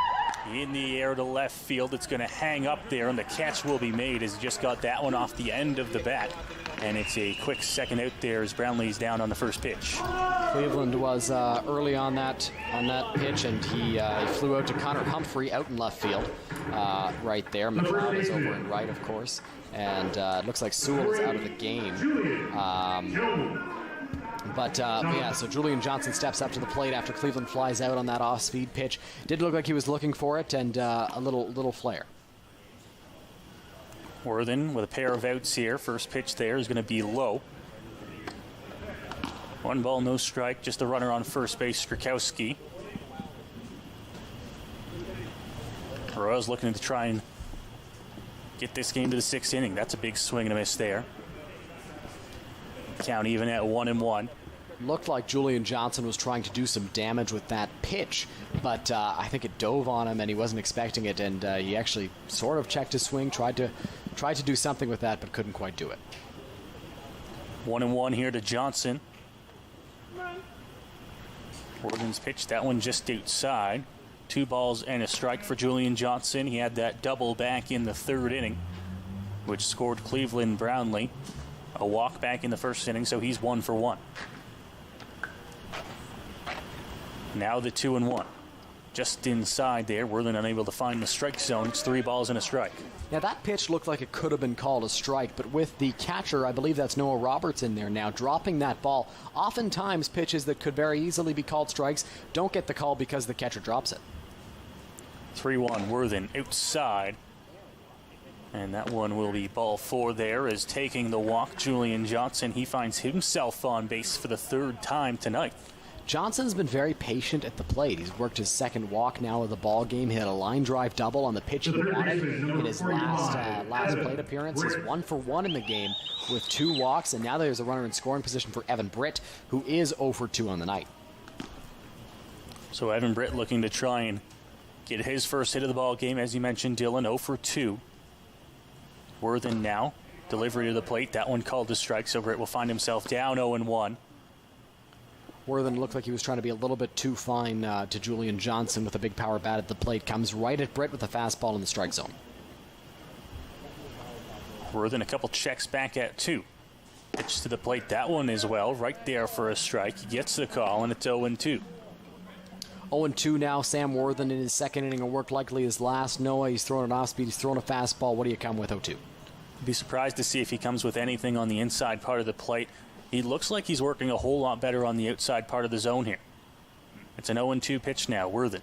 in the air to left field. It's going to hang up there, and the catch will be made as he just got that one off the end of the bat. And it's a quick second out there as Brownlee's down on the first pitch. Cleveland was early on that pitch, and he flew out to Connor Humphrey out in left field right there. McLeod is over in right, of course, and it looks like Sewell is out of the game. But yeah, so Julian Johnson steps up to the plate after Cleveland flies out on that off-speed pitch. Did look like he was looking for it, and a little flare. Worthen with a pair of outs here. First pitch there is going to be low. 1 ball, no strike. Just a runner on first base, Strakowski. Royals looking to try and get this game to the 6th inning. That's a big swing and a miss there. Count even at 1-1. Looked like Julian Johnson was trying to do some damage with that pitch, but I think it dove on him and he wasn't expecting it, and he actually sort of checked his swing, tried to do something with that, but couldn't quite do it. 1-1 here to Johnson. Worthen's pitch, that one just outside. 2 balls and a strike for Julian Johnson. He had that double back in the 3rd inning, which scored Cleveland Brownlee. A walk back in the 1st inning, so he's 1 for 1. Now the 2-1. Just inside there. Worthen unable to find the strike zone. It's 3 balls and a strike. Now that pitch looked like it could have been called a strike, but with the catcher, I believe that's Noah Roberts in there now, dropping that ball. Oftentimes pitches that could very easily be called strikes don't get the call because the catcher drops it. 3-1, Worthen outside. And that one will be ball 4 there as taking the walk, Julian Johnson. He finds himself on base for the 3rd time tonight. Johnson's been very patient at the plate. He's worked his second walk now of the ball game. He had a line drive double on the pitch he wanted in his last plate appearance. He's 1 for 1 in the game with 2 walks, and now there's a runner in scoring position for Evan Britt, who is 0 for 2 on the night. So Evan Britt looking to try and get his first hit of the ball game, as you mentioned, Dylan, 0 for 2. Worthen now, delivery to the plate. That one called to strike, so Britt will find himself down 0-1. Worthen looked like he was trying to be a little bit too fine to Julian Johnson with a big power bat at the plate. Comes right at Britt with a fastball in the strike zone. Worthen a couple checks back at 2. Pitch to the plate. That one as well, right there for a strike. He gets the call, and it's 0-2. 0-2 now. Sam Worthen in his second inning of work, likely his last. Noah, he's throwing an off-speed. He's throwing a fastball. What do you come with 0-2? Be surprised to see if he comes with anything on the inside part of the plate. He looks like he's working a whole lot better on the outside part of the zone here. It's an 0-2 pitch now. Worthen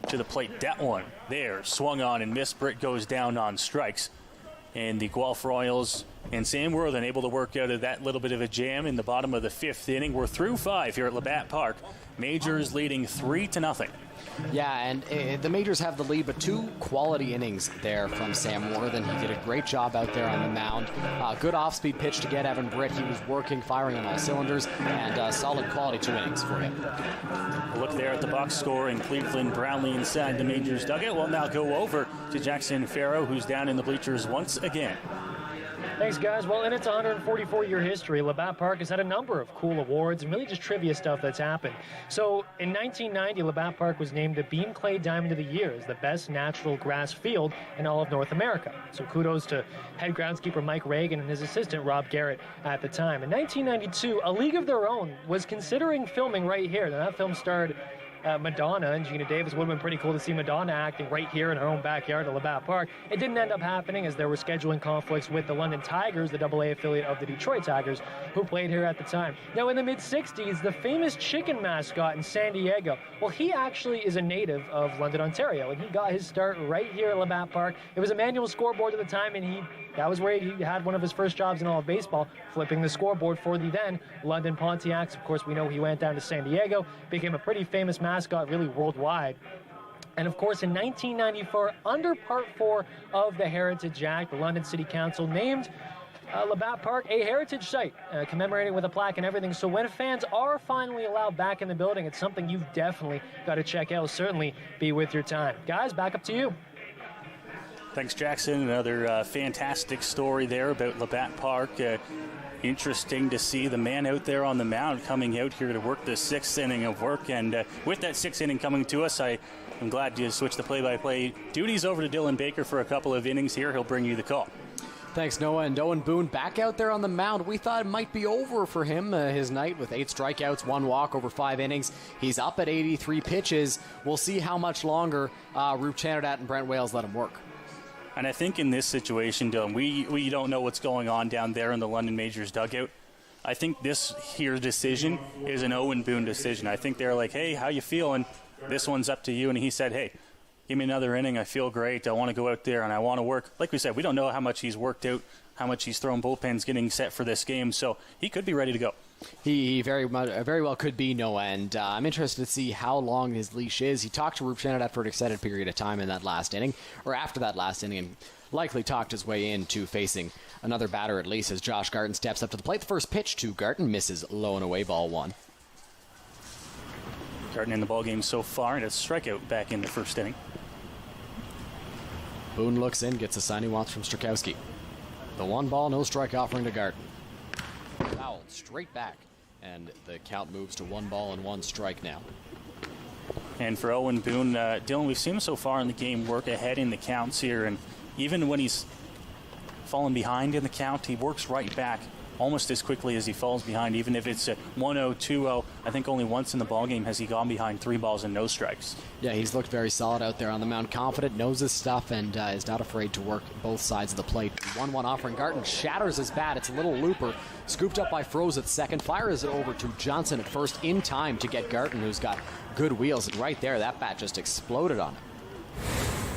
to the plate. That one there, swung on and missed. Britt goes down on strikes. And the Guelph Royals and Sam Worthen able to work out of that little bit of a jam in the bottom of the 5th inning. We're through 5 here at Labatt Park. Majors leading 3-0. Yeah, and the Majors have the lead, but 2 quality innings there from Sam Worthen. He did a great job out there on the mound. Good off-speed pitch to get Evan Britt. He was working, firing on all cylinders, and solid quality 2 innings for him. A look there at the box score in Cleveland. Brownlee inside the Majors dugout. We'll now go over to Jackson Farrow, who's down in the bleachers once again. Thanks, guys. Well, in its 144-year history, Labatt Park has had a number of cool awards and really just trivia stuff that's happened. So, in 1990, Labatt Park was named the Beam Clay Diamond of the Year as the best natural grass field in all of North America. So, kudos to head groundskeeper Mike Reagan and his assistant Rob Garrett at the time. In 1992, A League of Their Own was considering filming right here. Now, that film starred Madonna and Gina Davis. Would have been pretty cool to see Madonna acting right here in her own backyard at Labatt Park. It didn't end up happening as there were scheduling conflicts with the London Tigers, the AA affiliate of the Detroit Tigers, who played here at the time. Now, in the mid-60s, the famous chicken mascot in San Diego, well, he actually is a native of London, Ontario, and he got his start right here at Labatt Park. It was a manual scoreboard at the time, and that was where he had one of his first jobs in all of baseball, flipping the scoreboard for the then London Pontiacs. Of course, we know he went down to San Diego, became a pretty famous mascot really worldwide. And of course, in 1994, under Part 4 of the Heritage Act, the London City Council named Labatt Park a heritage site, commemorating with a plaque and everything. So when fans are finally allowed back in the building, it's something you've definitely got to check out. It'll certainly be with your time. Guys, back up to you. Thanks, Jackson. Another fantastic story there about Labatt Park. Interesting to see the man out there on the mound coming out here to work the 6th inning of work. And with that 6th inning coming to us, I'm glad to switch the play-by-play duties over to Dylan Baker for a couple of innings here. He'll bring you the call. Thanks, Noah. And Owen Boone back out there on the mound. We thought it might be over for him his night with 8 strikeouts, 1 walk over 5 innings. He's up at 83 pitches. We'll see how much longer Rupe Chanderdat and Brent Wales let him work. And I think in this situation, Dylan, we don't know what's going on down there in the London Majors dugout. I think this here decision is an Owen Boone decision. I think they're like, hey, how you feeling? This one's up to you. And he said, hey, give me another inning. I feel great. I want to go out there and I want to work. Like we said, we don't know how much he's worked out, how much he's thrown bullpens getting set for this game. So he could be ready to go. He very well could be, Noah, and I'm interested to see how long his leash is. He talked to Rupe Chanderdat for an extended period of time in that last inning, or after that last inning, and likely talked his way into facing another batter at least as Josh Garton steps up to the plate. The first pitch to Garton misses low and away, ball 1. Garton in the ballgame so far, and a strikeout back in the first inning. Boone looks in, gets the sign he wants from Strakowski. The 1 ball, no strike offering to Garton. Fouled straight back, and the count moves to 1 ball and 1 strike now. And for Owen Boone, Dylan, we've seen him so far in the game work ahead in the counts here, and even when he's fallen behind in the count, he works right back almost as quickly as he falls behind, even if it's a 1-0, 2-0. I think only once in the ballgame has he gone behind 3 balls and no strikes. Yeah, he's looked very solid out there on the mound, confident, knows his stuff, and is not afraid to work both sides of the plate. 1-1 offering. Garton shatters his bat. It's a little looper. Scooped up by Froese at second. Fires it over to Johnson at first in time to get Garton, who's got good wheels. And right there, that bat just exploded on him.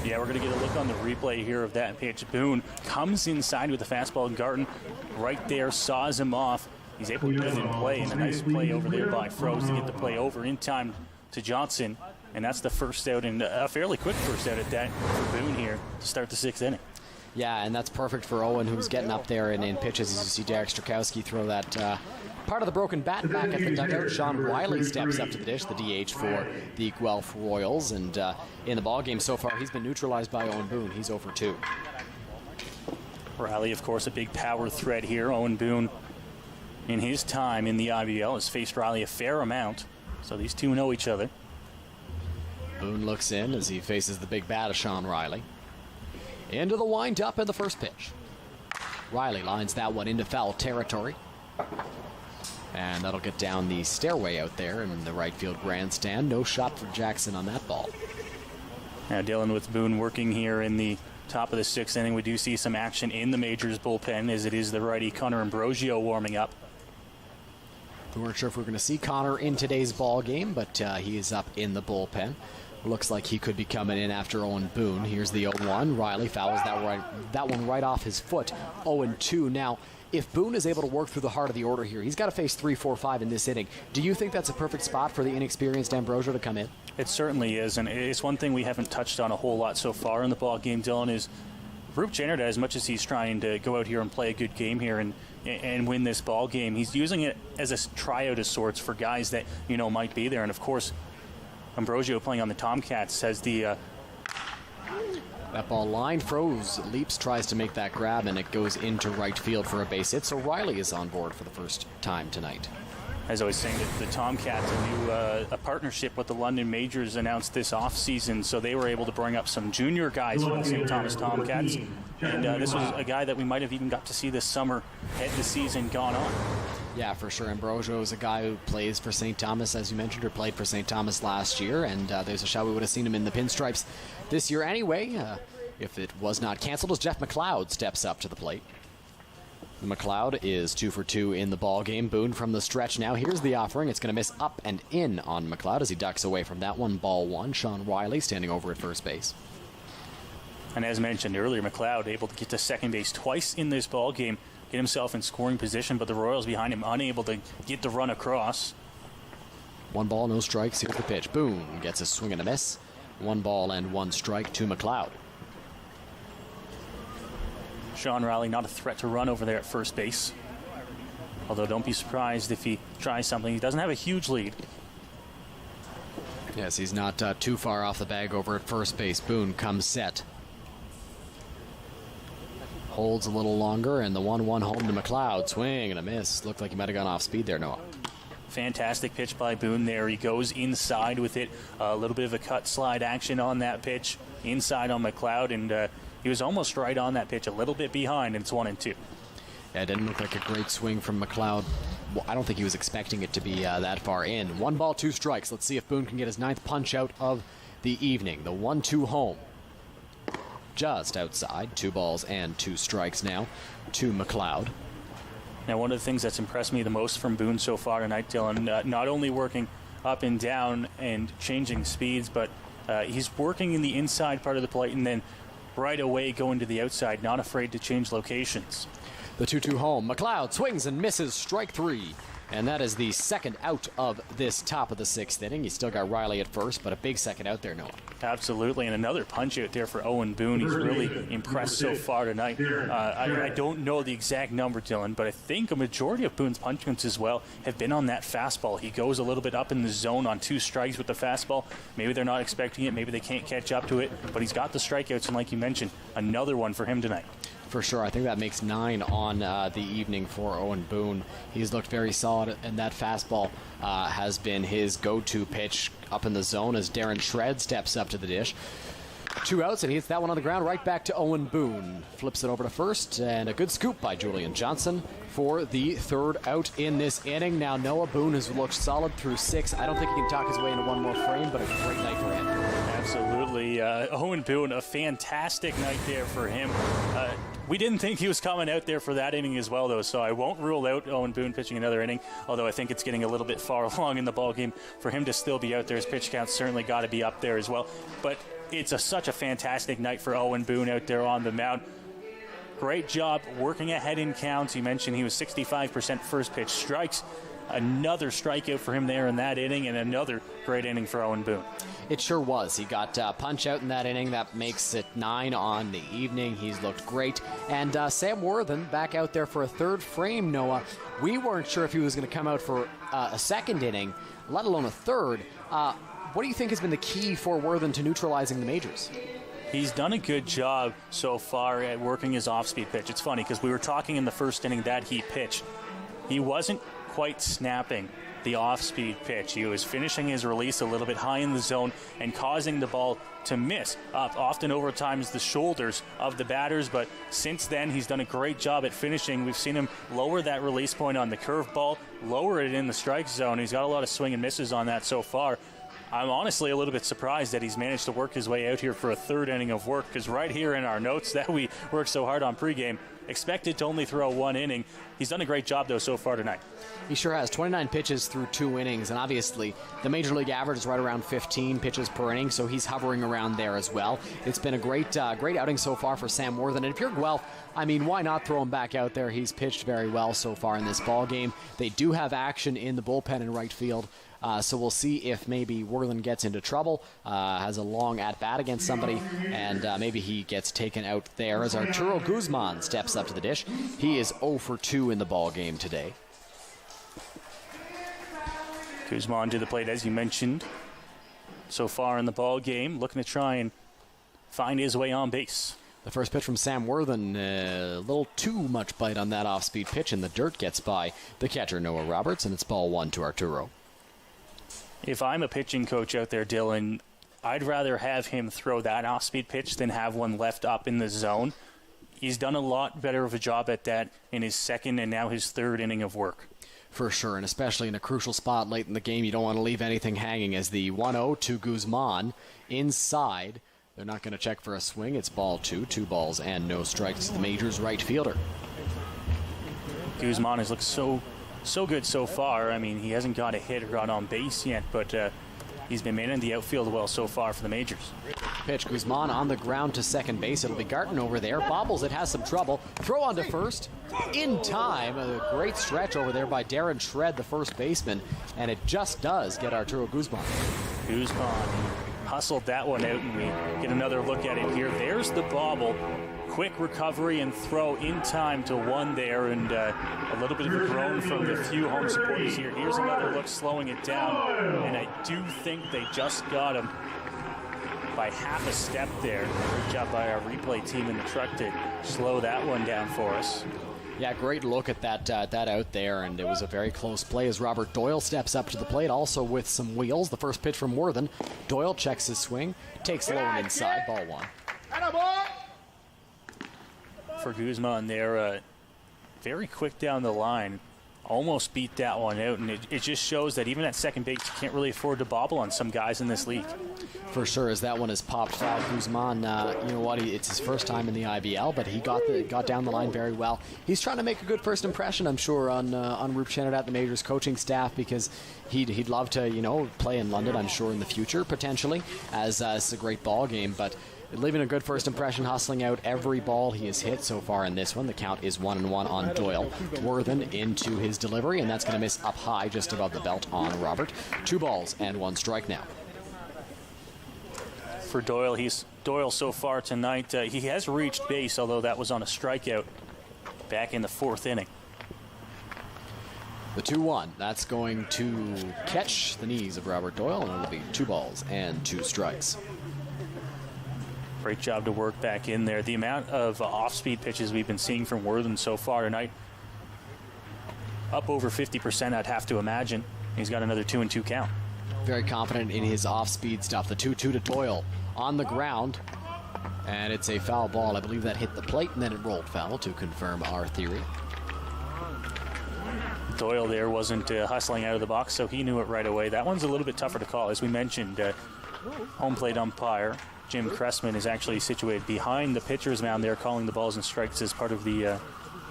Yeah, we're going to get a look on the replay here of that pitch. Boone comes inside with the fastball. Garton right there saws him off He's able to put it in play, and a nice play over there by Froese to get the play over in time to Johnson. And that's the first out, and a fairly quick first out at that for Boone here to start the 6th inning. Yeah, and that's perfect for Owen, who's getting up there and in pitches. As you see Derek Strakowski throw that part of the broken bat back at the dugout. Sean Riley steps up to the dish, the DH for the Guelph Royals. And in the ballgame so far, he's been neutralized by Owen Boone. He's 0-for-2. Riley, of course, a big power threat here. Owen Boone, in his time in the IBL, has faced Riley a fair amount. So these two know each other. Boone looks in as he faces the big bat of Sean Riley. Into the wind-up in the first pitch. Riley lines that one into foul territory. And that'll get down the stairway out there in the right field grandstand. No shot for Jackson on that ball. Now Dylan, with Boone working here in the top of the 6th inning, we do see some action in the Majors bullpen as it is the righty Connor Ambrosio warming up. We weren't sure if we were going to see Connor in today's ball game, but he is up in the bullpen. Looks like he could be coming in after Owen Boone. Here's the 0-1. Riley fouls that one right off his foot. 0-2. Now, if Boone is able to work through the heart of the order here, he's got to face 3, 4, 5 in this inning. Do you think that's a perfect spot for the inexperienced Ambrosio to come in? It certainly is, and it's one thing we haven't touched on a whole lot so far in the ball game, Dylan, is Rube Jennard, as much as he's trying to go out here and play a good game here and win this ball game, he's using it as a tryout of sorts for guys that, might be there. And, of course, Ambrosio playing on the Tomcats has the... That ball line froze. Leaps tries to make that grab, and it goes into right field for a base hit. So Riley is on board for the first time tonight. As I was saying, the Tomcats, a partnership with the London Majors announced this offseason, so they were able to bring up some junior guys from the St. Thomas Tomcats. And this was a guy that we might have even got to see this summer had the season gone on. Yeah, for sure. Ambrosio is a guy who plays for St. Thomas, as you mentioned, or played for St. Thomas last year, and there's a shot we would have seen him in the pinstripes this year anyway, if it was not canceled, as Jeff McLeod steps up to the plate. McLeod is 2-for-2 in the ball game. Boone from the stretch now. Here's the offering. It's going to miss up and in on McLeod as he ducks away from that one. Ball 1. Sean Riley standing over at first base. And as mentioned earlier, McLeod able to get to second base twice in this ball game, get himself in scoring position, but the Royals behind him unable to get the run across. 1 ball, no strikes. Here's the pitch. Boone gets a swing and a miss. 1 ball and 1 strike to McLeod. Sean Riley not a threat to run over there at first base. Although don't be surprised if he tries something. He doesn't have a huge lead. Yes, he's not too far off the bag over at first base. Boone comes set. Holds a little longer, and the 1-1 home to McLeod. Swing and a miss. Looked like he might have gone off speed there, Noah. Fantastic pitch by Boone there. He goes inside with it. A little bit of a cut slide action on that pitch. Inside on McLeod, and he was almost right on that pitch, a little bit behind, and it's 1-2. Yeah, it didn't look like a great swing from McLeod. Well, I don't think he was expecting it to be that far in. 1 ball, 2 strikes. Let's see if Boone can get his 9th punch out of the evening. The 1-2 home. Just outside. 2 balls and 2 strikes now to McLeod. Now, one of the things that's impressed me the most from Boone so far tonight, Dylan, not only working up and down and changing speeds, but he's working in the inside part of the plate and then right away going to the outside, not afraid to change locations. The 2-2 home. McLeod swings and misses. Strike 3. And that is the second out of this top of the 6th inning. You still got Riley at first, but a big second out there, Noah. Absolutely, and another punch out there for Owen Boone. He's really impressed so far tonight. I don't know the exact number, Dylan, but I think a majority of Boone's punch counts as well have been on that fastball. He goes a little bit up in the zone on 2 strikes with the fastball. Maybe they're not expecting it. Maybe they can't catch up to it, but he's got the strikeouts, and like you mentioned, another one for him tonight. For sure. I think that makes 9 on the evening for Owen Boone. He's looked very solid, and that fastball has been his go-to pitch up in the zone as Darren Shred steps up to the dish. 2 outs, and he hits that one on the ground right back to Owen Boone. Flips it over to first, and a good scoop by Julian Johnson for the 3rd out in this inning. Now Noah Boone has looked solid through 6. I don't think he can talk his way into one more frame, but a great night for him. Absolutely. Owen Boone, a fantastic night there for him. We didn't think he was coming out there for that inning as well, though, so I won't rule out Owen Boone pitching another inning, although I think it's getting a little bit far along in the ballgame for him to still be out there. His pitch count's certainly got to be up there as well. But it's such a fantastic night for Owen Boone out there on the mound. great job working ahead in counts. He mentioned he was 65% first pitch strikes. Another strikeout for him there in that inning, and another great inning for Owen Boone. It sure was. He got punch out in that inning. That makes it 9 on the evening. He's looked great. And Sam Worthen back out there for a third frame, Noah. We weren't sure if he was going to come out for a second inning, let alone a third. What do you think has been the key for Worthen to neutralizing the majors? He's done a good job so far at working his off-speed pitch. It's funny because we were talking in the first inning that he pitched. He wasn't quite snapping the off-speed pitch. He was finishing his release a little bit high in the zone and causing the ball to miss up, often over times the shoulders of the batters. But since then, he's done a great job at finishing. We've seen him lower that release point on the curveball, lower it in the strike zone. He's got a lot of swing and misses on that so far. I'm honestly a little bit surprised that he's managed to work his way out here for a third inning of work, because right here in our notes that we worked so hard on pregame, expected to only throw one inning. He's done a great job, though, so far tonight. He sure has. 29 pitches through 2 innings, and obviously the Major League average is right around 15 pitches per inning, so he's hovering around there as well. It's been a great outing so far for Sam Worthen, and if you're Guelph, I mean, why not throw him back out there? He's pitched very well so far in this ball game. They do have action in the bullpen in right field. So we'll see if maybe Worthen gets into trouble, has a long at-bat against somebody, and maybe he gets taken out there as Arturo Guzman steps up to the dish. He is 0 for 2 in the ball game today. Guzman to the plate, as you mentioned, so far in the ball game, looking to try and find his way on base. The first pitch from Sam Worthen, a little too much bite on that off-speed pitch, and the dirt gets by the catcher, Noah Roberts, and it's ball 1 to Arturo. If I'm a pitching coach out there, Dylan, I'd rather have him throw that off-speed pitch than have one left up in the zone. He's done a lot better of a job at that in his second and now his third inning of work. For sure, and especially in a crucial spot late in the game, you don't want to leave anything hanging. As the 1-0 to Guzman inside, they're not going to check for a swing. It's ball 2, 2 balls and no strikes to the Majors right fielder. Guzman has looked so good so far. I mean, he hasn't got a hit or got on base yet, but he's been manning the outfield well so far for the Majors. Pitch, Guzman on the ground to second base. It'll be Garten over there. Bobbles, it has some trouble. Throw on to first. In time. A great stretch over there by Darren Shred, the first baseman, and it just does get Arturo Guzman. Guzman hustled that one out, and we get another look at it here. There's the bobble. Quick recovery and throw in time to one there, and a little bit of a groan from the few home supporters here. Here's another look slowing it down, and I do think they just got him by half a step there. Good job by our replay team in the truck to slow that one down for us. Yeah, great look at that out there, and it was a very close play as Robert Doyle steps up to the plate, also with some wheels. The first pitch from Worthen. Doyle checks his swing, takes low and inside, ball 1. For Guzman there, very quick down the line, almost beat that one out, and it just shows that even at second base, you can't really afford to bobble on some guys in this league. For sure, as that one is popped foul. Guzman, you know what, it's his first time in the IBL, but he got down the line very well. He's trying to make a good first impression, I'm sure, on Rup Chenadat, the Majors coaching staff, because he'd love to, play in London, I'm sure, in the future, potentially, as it's a great ball game, but leaving a good first impression, hustling out every ball he has hit so far in this one. The count is 1-1 on Doyle. Worthen into his delivery, and that's going to miss up high just above the belt on Robert. 2 balls and 1 strike now. For Doyle, Doyle so far tonight, he has reached base, although that was on a strikeout back in the 4th inning. The 2-1, that's going to catch the knees of Robert Doyle, and it'll be 2 balls and 2 strikes. Great job to work back in there. The amount of off-speed pitches we've been seeing from Worthen so far tonight, up over 50%, I'd have to imagine. He's got another 2-2 count. Very confident in his off-speed stuff. The 2-2 to Doyle on the ground, and it's a foul ball. I believe that hit the plate, and then it rolled foul to confirm our theory. Doyle there wasn't hustling out of the box, so he knew it right away. That one's a little bit tougher to call. As we mentioned, home plate umpire Jim Cressman is actually situated behind the pitcher's mound there, calling the balls and strikes as part of the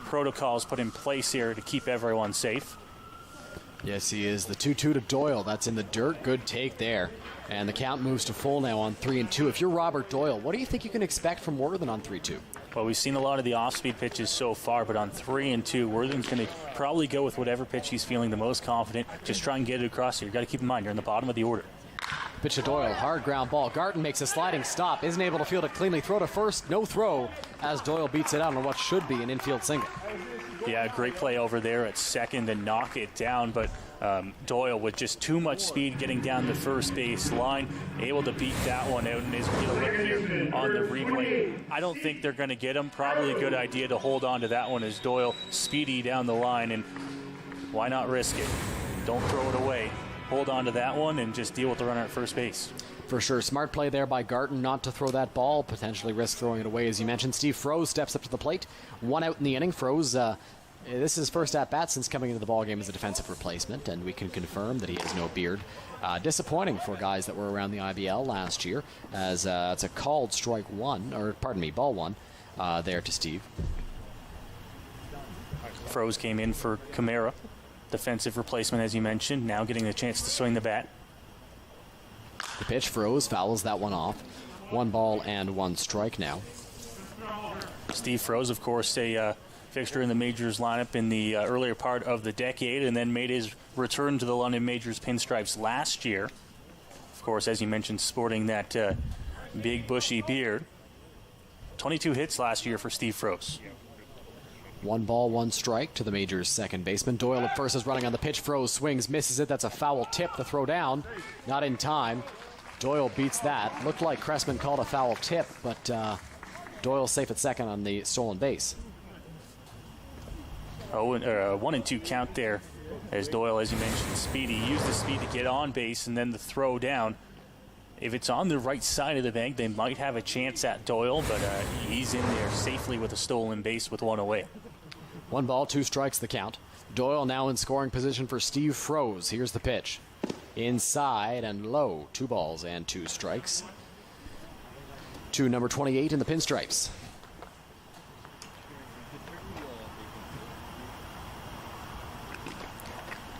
protocols put in place here to keep everyone safe. Yes, he is. The 2-2 to Doyle. That's in the dirt. Good take there. And the count moves to full now on 3-2. If you're Robert Doyle, what do you think you can expect from Worthen on 3-2? Well, we've seen a lot of the off-speed pitches so far, but on 3 and 2, Worthington's going to probably go with whatever pitch he's feeling the most confident. Just try and get it across here. You've got to keep in mind, you're in the bottom of the order. Pitch to Doyle, hard ground ball. Garton makes a sliding stop, isn't able to field it cleanly. Throw to first, no throw, as Doyle beats it out on what should be an infield single. Yeah, great play over there at second to knock it down, but Doyle with just too much speed getting down the first base line, able to beat that one out, and is going to look here on the replay. I don't think they're going to get him. Probably a good idea to hold on to that one as Doyle speedy down the line, and why not risk it? Don't throw it away. Hold on to that one and just deal with the runner at first base. For sure. Smart play there by Garton not to throw that ball, potentially risk throwing it away, as you mentioned. Steve Froese steps up to the plate. 1 out in the inning. Froese, this is his first at-bat since coming into the ballgame as a defensive replacement, and we can confirm that he has no beard. Disappointing for guys that were around the IBL last year, as it's a called ball one there to Steve. Froese came in for Camara, defensive replacement as you mentioned, now getting a chance to swing the bat. The pitch, Froese fouls that one off. 1 ball and 1 strike now. Steve Froese, of course, a fixture in the Majors lineup in the earlier part of the decade, and then made his return to the London Majors pinstripes last year. Of course, as you mentioned, sporting that big bushy beard. 22 hits last year for Steve Froese. 1 ball, 1 strike to the Majors second baseman. Doyle at first is running on the pitch. Froese swings, misses it. That's a foul tip. The throw down, not in time. Doyle beats that. Looked like Cressman called a foul tip, but Doyle's safe at second on the stolen base. 1 and 2 count there as Doyle, as you mentioned, speedy. He used the speed to get on base and then the throw down. If it's on the right side of the bank, they might have a chance at Doyle, but he's in there safely with a stolen base with 1 away. 1 ball, 2 strikes the count. Doyle now in scoring position for Steve Froese. Here's the pitch. Inside and low. 2 balls and 2 strikes. To number 28 in the pinstripes.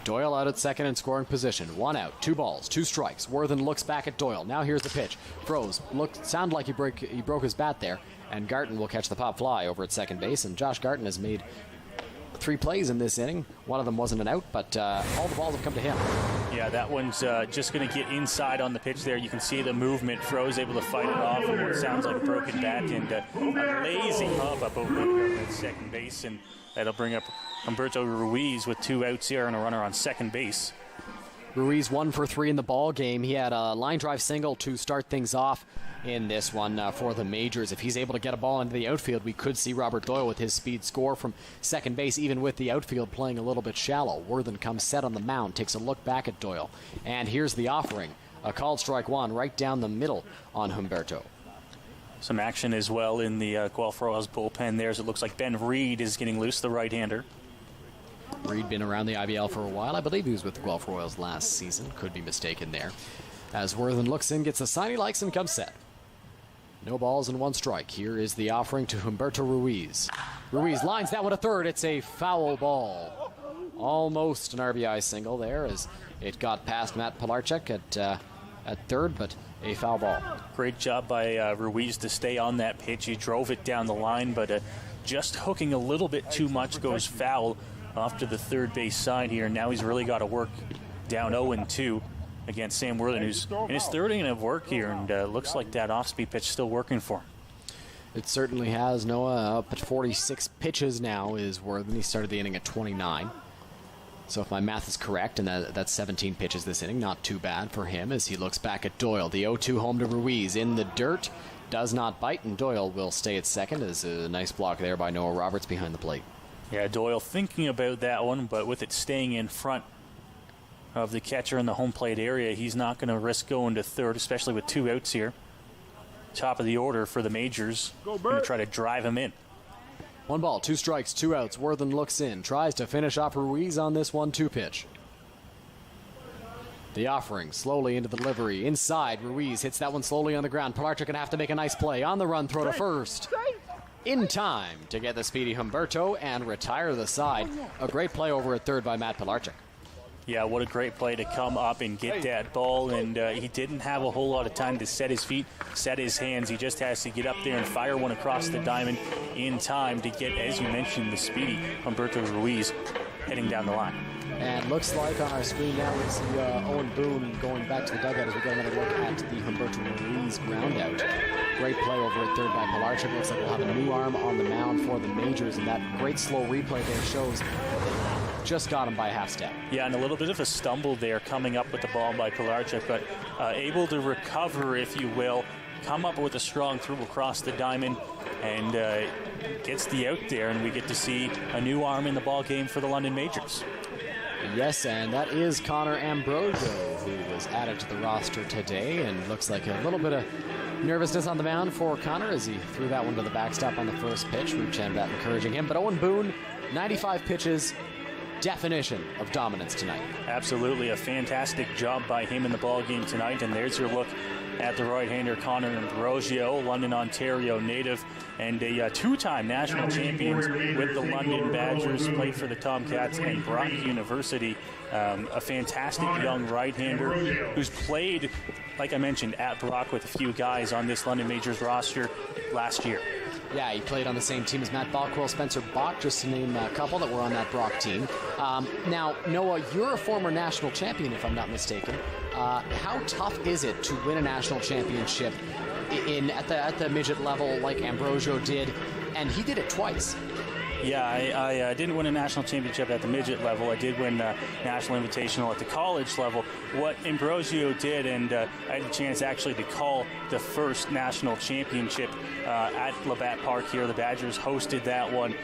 Doyle out at second in scoring position. 1 out, 2 balls, 2 strikes. Worthen looks back at Doyle. Now here's the pitch. Froese sounded like he broke his bat there, and Garton will catch the pop fly over at second base. And Josh Garton has made 3 plays in this inning. 1 of them wasn't an out, but all the balls have come to him. Yeah, that one's just going to get inside on the pitch there. You can see the movement. Froese able to fight it off, and what sounds like a broken bat, and a lazy hop up over there at second base, and that'll bring up Humberto Ruiz with 2 outs here and a runner on second base. Ruiz 1 for 3 in the ball game. He had a line drive single to start things off in this one for the Majors. If he's able to get a ball into the outfield, we could see Robert Doyle with his speed score from second base, even with the outfield playing a little bit shallow. Worthen comes set on the mound, takes a look back at Doyle, and here's the offering. A called strike 1 right down the middle on Humberto. Some action as well in the Guelph Royals bullpen there, as it looks like Ben Reed is getting loose, the right-hander. Reed been around the IBL for a while. I believe he was with the Guelph Royals last season. Could be mistaken there. As Worthen looks in, gets a sign he likes, and comes set. No balls and 1 strike. Here is the offering to Humberto Ruiz. Ruiz lines that one to third. It's a foul ball. Almost an RBI single there as it got past Matt Pilarczyk at third, but a foul ball. Great job by Ruiz to stay on that pitch. He drove it down the line, but just hooking a little bit too much goes foul off to the third base side here. Now he's really got to work down 0-2 against Sam Worthen, who's in his third inning of work here, and looks like that off-speed pitch still working for him. It certainly has. Noah up at 46 pitches now is Worthen. He started the inning at 29. So if my math is correct, and that's 17 pitches this inning, not too bad for him as he looks back at Doyle. The 0-2 home to Ruiz in the dirt. Does not bite, and Doyle will stay at second. As a nice block there by Noah Roberts behind the plate. Yeah, Doyle thinking about that one, but with it staying in front of the catcher in the home plate area, he's not going to risk going to third, especially with 2 outs here. Top of the order for the Majors. Going to try to drive him in. 1 ball, 2 strikes, 2 outs. Worthen looks in, tries to finish off Ruiz on this 1-2 pitch. The offering slowly into the delivery. Inside, Ruiz hits that one slowly on the ground. Pilarczyk going to have to make a nice play. On the run, throw to first. In time to get the speedy Humberto and retire the side. A great play over at third by Matt Pilarczyk. Yeah, what a great play to come up and get that ball, and he didn't have a whole lot of time to set his feet, set his hands. He just has to get up there and fire one across the diamond in time to get, as you mentioned, the speedy Humberto Ruiz heading down the line. And looks like on our screen now we see Owen Boone going back to the dugout as we get another look at the Humberto Ruiz groundout. Great play over at third by Pilarczyk. Looks like we'll have a new arm on the mound for the majors, and that great slow replay there shows just got him by a half step. Yeah, and a little bit of a stumble there coming up with the ball by Pilarczyk, but able to recover, if you will, come up with a strong throw across the diamond, and gets the out there, and we get to see a new arm in the ball game for the London Majors. Yes, and that is Connor Ambrosio, who was added to the roster today, and looks like a little bit of nervousness on the mound for Connor as he threw that one to the backstop on the first pitch. We've chatted about encouraging him, but Owen Boone, 95 pitches, definition of dominance tonight. Absolutely, a fantastic job by him in the ball game tonight, and there's your look at the right-hander Connor Ambrosio, London, Ontario native, and a two-time national champion with the London Badgers, played for the Tomcats and Brock University. A fantastic young right-hander who's played, like I mentioned, at Brock with a few guys on this London Majors roster last year. Yeah, he played on the same team as Matt Balkwell, Spencer Bach, just to name a couple that were on that Brock team. Now, Noah, you're a former national champion, if I'm not mistaken. How tough is it to win a national championship at the midget level like Ambrosio did? And he did it twice. Yeah, I didn't win a national championship at the midget level. I did win a national invitational at the college level. What Ambrosio did, and I had a chance actually to call the first national championship at Labatt Park here. The Badgers hosted that one.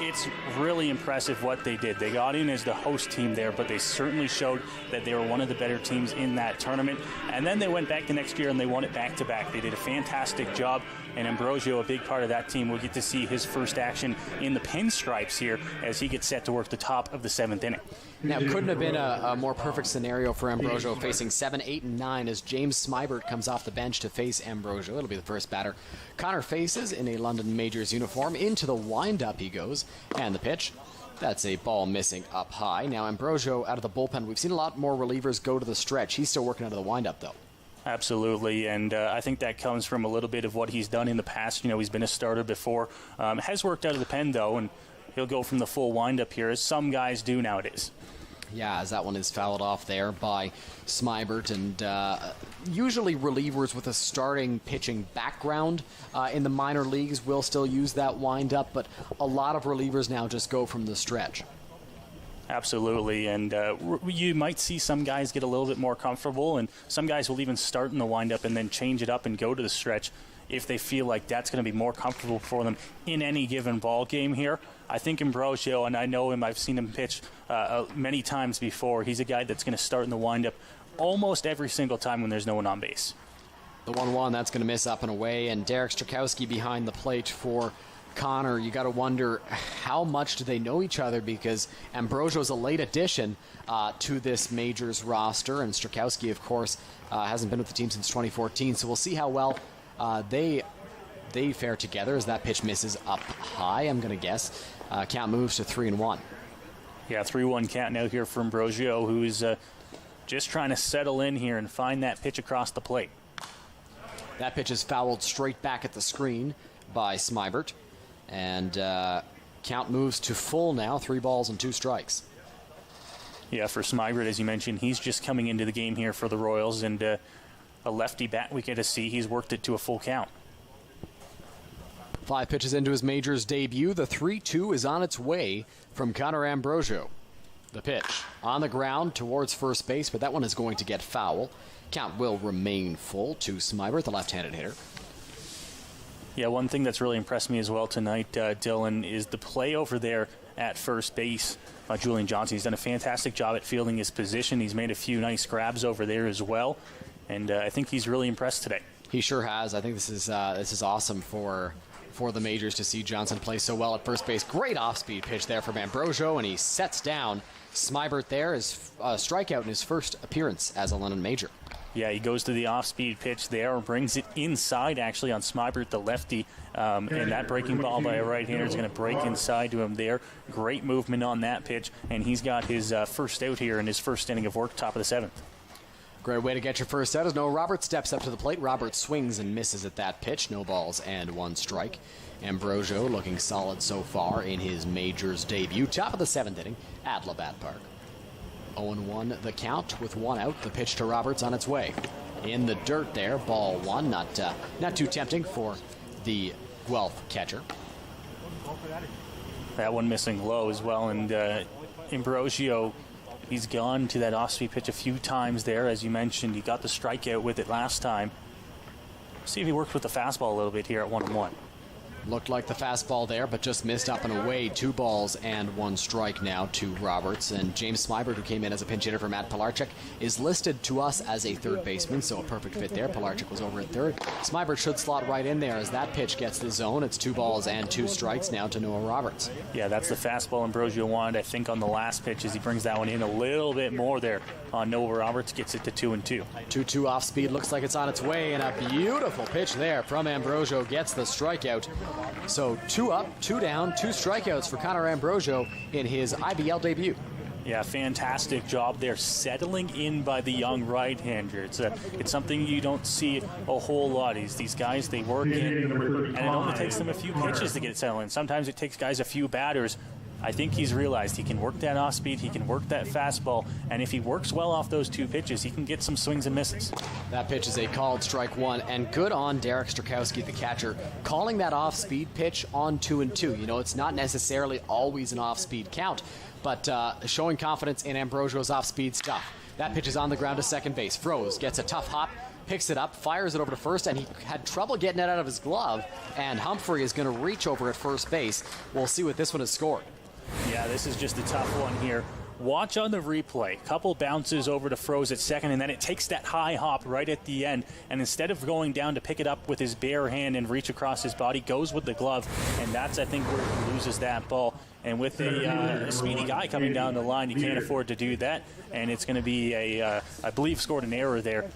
It's really impressive what they did. They got in as the host team there, but they certainly showed that they were one of the better teams in that tournament. And then they went back the next year and they won it back-to-back. They did a fantastic job, and Ambrosio, a big part of that team, will get to see his first action in the pinstripes here as he gets set to work the top of the seventh inning. Now, couldn't have been a more perfect scenario for Ambrosio, facing 7, 8, and 9 as James Smybert comes off the bench to face Ambrosio. It'll be the first batter Connor faces in a London Majors uniform. Into the windup he goes, and the pitch. That's a ball missing up high. Now, Ambrosio out of the bullpen. We've seen a lot more relievers go to the stretch. He's still working out of the windup, though. Absolutely, and I think that comes from a little bit of what he's done in the past. You know, he's been a starter before. Has worked out of the pen, though, and he'll go from the full windup here, as some guys do nowadays. Yeah, as that one is fouled off there by Smybert, and usually relievers with a starting pitching background in the minor leagues will still use that wind-up, but a lot of relievers now just go from the stretch. Absolutely, and you might see some guys get a little bit more comfortable, and some guys will even start in the windup and then change it up and go to the stretch if they feel like that's going to be more comfortable for them in any given ball game here. I think Ambrosio, and I know him, I've seen him pitch many times before, he's a guy that's going to start in the windup almost every single time when there's no one on base. The 1-1, that's going to miss up and away, and Derek Strakowski behind the plate for Connor. You got to wonder how much do they know each other, because Ambrosio's a late addition to this Majors roster, and Strakowski, of course, hasn't been with the team since 2014, so we'll see how well they fare together as that pitch misses up high, I'm going to guess. Count moves to 3-1. Yeah, 3-1 count now here for Ambrosio, who's just trying to settle in here and find that pitch across the plate. That pitch is fouled straight back at the screen by Smybert. And count moves to full now, 3 balls and 2 strikes. Yeah, for Smybert, as you mentioned, he's just coming into the game here for the Royals, and a lefty bat we get to see. He's worked it to a full count. 5 pitches into his Majors debut. The 3-2 is on its way from Connor Ambrosio. The pitch on the ground towards first base, but that one is going to get foul. Count will remain full to Smybert, the left-handed hitter. Yeah, one thing that's really impressed me as well tonight, Dylan, is the play over there at first base by Julian Johnson. He's done a fantastic job at fielding his position. He's made a few nice grabs over there as well, and I think he's really impressed today. He sure has. I think this is awesome for the Majors to see Johnson play so well at first base. Great off-speed pitch there from Ambrosio, and he sets down Smybert there. His strikeout in his first appearance as a London Major. Yeah, he goes to the off-speed pitch there, brings it inside actually on Smybert, the lefty, and that breaking ball by a right-hander is going to break inside to him there. Great movement on that pitch, and he's got his first out here in his first inning of work, top of the 7th. Great way to get your first out as Noah Roberts steps up to the plate. Roberts swings and misses at that pitch. No balls and 1 strike. Ambrosio looking solid so far in his majors debut. Top of the 7th inning at Labatt Park. 0-1 the count with 1 out. The pitch to Roberts on its way. In the dirt there, ball 1. Not too tempting for the Guelph catcher. That one missing low as well, and Ambrosio, he's gone to that off-speed pitch a few times there. As you mentioned, he got the strikeout with it last time. See if he works with the fastball a little bit here at 1-1. Looked like the fastball there, but just missed up and away. 2 balls and 1 strike now to Roberts. And James Smybert, who came in as a pinch hitter for Matt Pilarczyk, is listed to us as a third baseman, so a perfect fit there. Pilarczyk was over at third. Smybert should slot right in there as that pitch gets the zone. It's 2 balls and 2 strikes now to Noah Roberts. Yeah, that's the fastball Ambrosio wanted, I think, on the last pitch as he brings that one in a little bit more there on Noah Roberts. Gets it to 2-2. 2-2 off speed. Looks like it's on its way, and a beautiful pitch there from Ambrosio gets the strikeout. So 2 up, 2 down, 2 strikeouts for Connor Ambrosio in his IBL debut. Yeah, fantastic job there, settling in by the young right-hander. It's something you don't see a whole lot. These guys, they work in, and it only takes them a few pitches to get it settled in. Sometimes it takes guys a few batters. I think he's realized he can work that off-speed, he can work that fastball, and if he works well off those 2 pitches, he can get some swings and misses. That pitch is a called strike 1, and good on Derek Strakowski, the catcher, calling that off-speed pitch on 2-2. You know, it's not necessarily always an off-speed count, but showing confidence in Ambrosio's off-speed stuff. That pitch is on the ground to second base. Froze gets a tough hop, picks it up, fires it over to first, and he had trouble getting it out of his glove, and Humphrey is going to reach over at first base. We'll see what this one has scored. Yeah, this is just a tough one here. Watch on the replay. Couple bounces over to Froze at second, and then it takes that high hop right at the end. And instead of going down to pick it up with his bare hand and reach across his body, goes with the glove. And that's, I think, where he loses that ball. And with a speedy guy coming down the line, you can't afford to do that. And it's going to be I believe, scored an error there.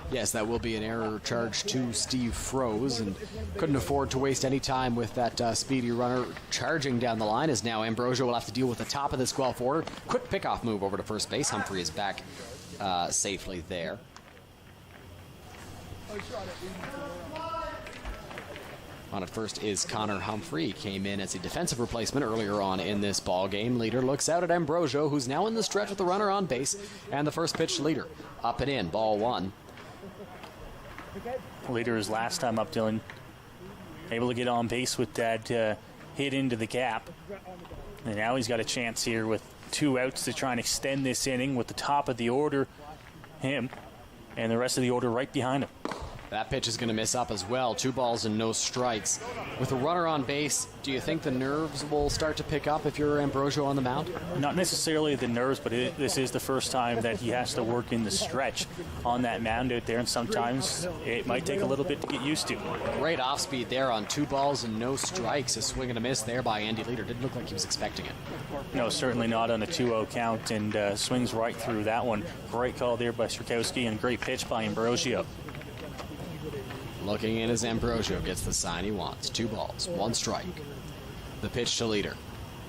Yes, that will be an error charged to Steve Froze, and couldn't afford to waste any time with that speedy runner charging down the line, as now Ambrosio will have to deal with the top of this Guelph order. Quick pickoff move over to first base. Humphrey is back safely there. On at first is Connor Humphrey. He came in as a defensive replacement earlier on in this ball game. Leader looks out at Ambrosio, who's now in the stretch with the runner on base, and the first pitch to Leader. Up and in, ball 1. Leader his last time up, Dylan, able to get on base with that hit into the gap. And now he's got a chance here with 2 outs to try and extend this inning with the top of the order, him, and the rest of the order right behind him. That pitch is going to miss up as well. 2 balls and no strikes. With a runner on base, do you think the nerves will start to pick up if you're Ambrosio on the mound? Not necessarily the nerves, but this is the first time that he has to work in the stretch on that mound out there, and sometimes it might take a little bit to get used to. Great off speed there on 2 balls and no strikes. A swing and a miss there by Andy Leader. Didn't look like he was expecting it. No, certainly not on a 2-0 count, and swings right through that one. Great call there by Strakowski, and great pitch by Ambrosio. Looking in as Ambrosio gets the sign he wants. 2 balls, 1 strike. The pitch to Leader.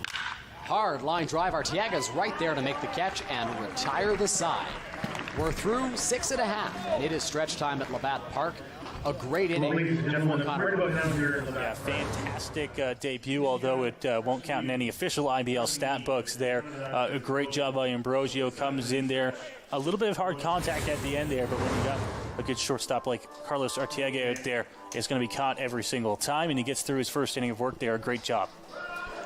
Hard line drive. Arteaga's right there to make the catch and retire the side. We're through 6.5, and it is stretch time at Labatt Park. A great inning for Connor. Yeah, fantastic debut, although it won't count in any official IBL stat books there. A great job by Ambrosio. Comes in there. A little bit of hard contact at the end there, but when you got a good shortstop like Carlos Arteaga out there, it's going to be caught every single time, and he gets through his first inning of work there. A great job.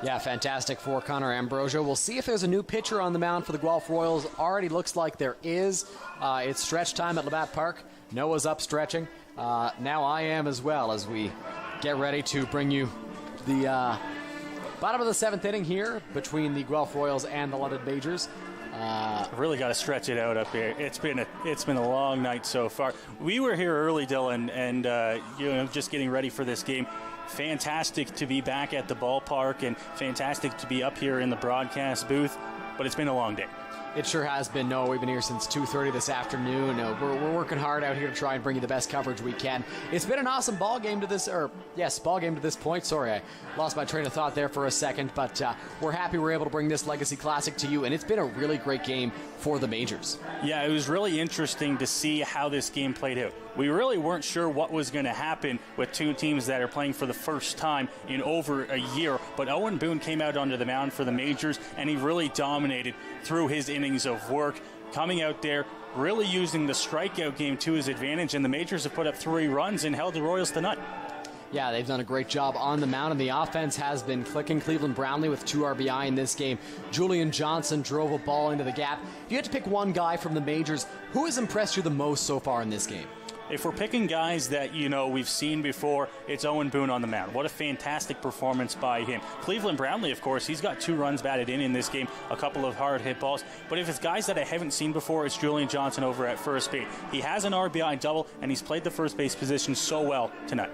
Yeah, fantastic for Connor Ambrosio. We'll see if there's a new pitcher on the mound for the Guelph Royals. Already looks like there is. It's stretch time at Labatt Park. Noah's up stretching. Now I am as well, as we get ready to bring you the bottom of the 7th inning here between the Guelph Royals and the London Majors. Really got to stretch it out up here. It's been a long night so far. We were here early, Dylan, and just getting ready for this game. Fantastic to be back at the ballpark, and fantastic to be up here in the broadcast booth. But it's been a long day. It sure has been. No, we've been here since 2:30 this afternoon. We're working hard out here to try and bring you the best coverage we can. It's been an awesome ball game to this point. Sorry, I lost my train of thought there for a second, but we're happy we're able to bring this Legacy Classic to you, and it's been a really great game for the majors. Yeah, it was really interesting to see how this game played out. We really weren't sure what was going to happen with two teams that are playing for the first time in over a year, but Owen Boone came out onto the mound for the majors, and he really dominated through his innings of work, coming out there, really using the strikeout game to his advantage, and the majors have put up 3 runs and held the Royals to none. Yeah, they've done a great job on the mound, and the offense has been clicking. Cleveland Brownlee with 2 RBI in this game. Julian Johnson drove a ball into the gap. If you had to pick one guy from the majors, who has impressed you the most so far in this game? If we're picking guys that, we've seen before, it's Owen Boone on the mound. What a fantastic performance by him. Cleveland Brownlee, of course, he's got 2 runs batted in this game, a couple of hard hit balls. But if it's guys that I haven't seen before, it's Julian Johnson over at first base. He has an RBI double, and he's played the first base position so well tonight.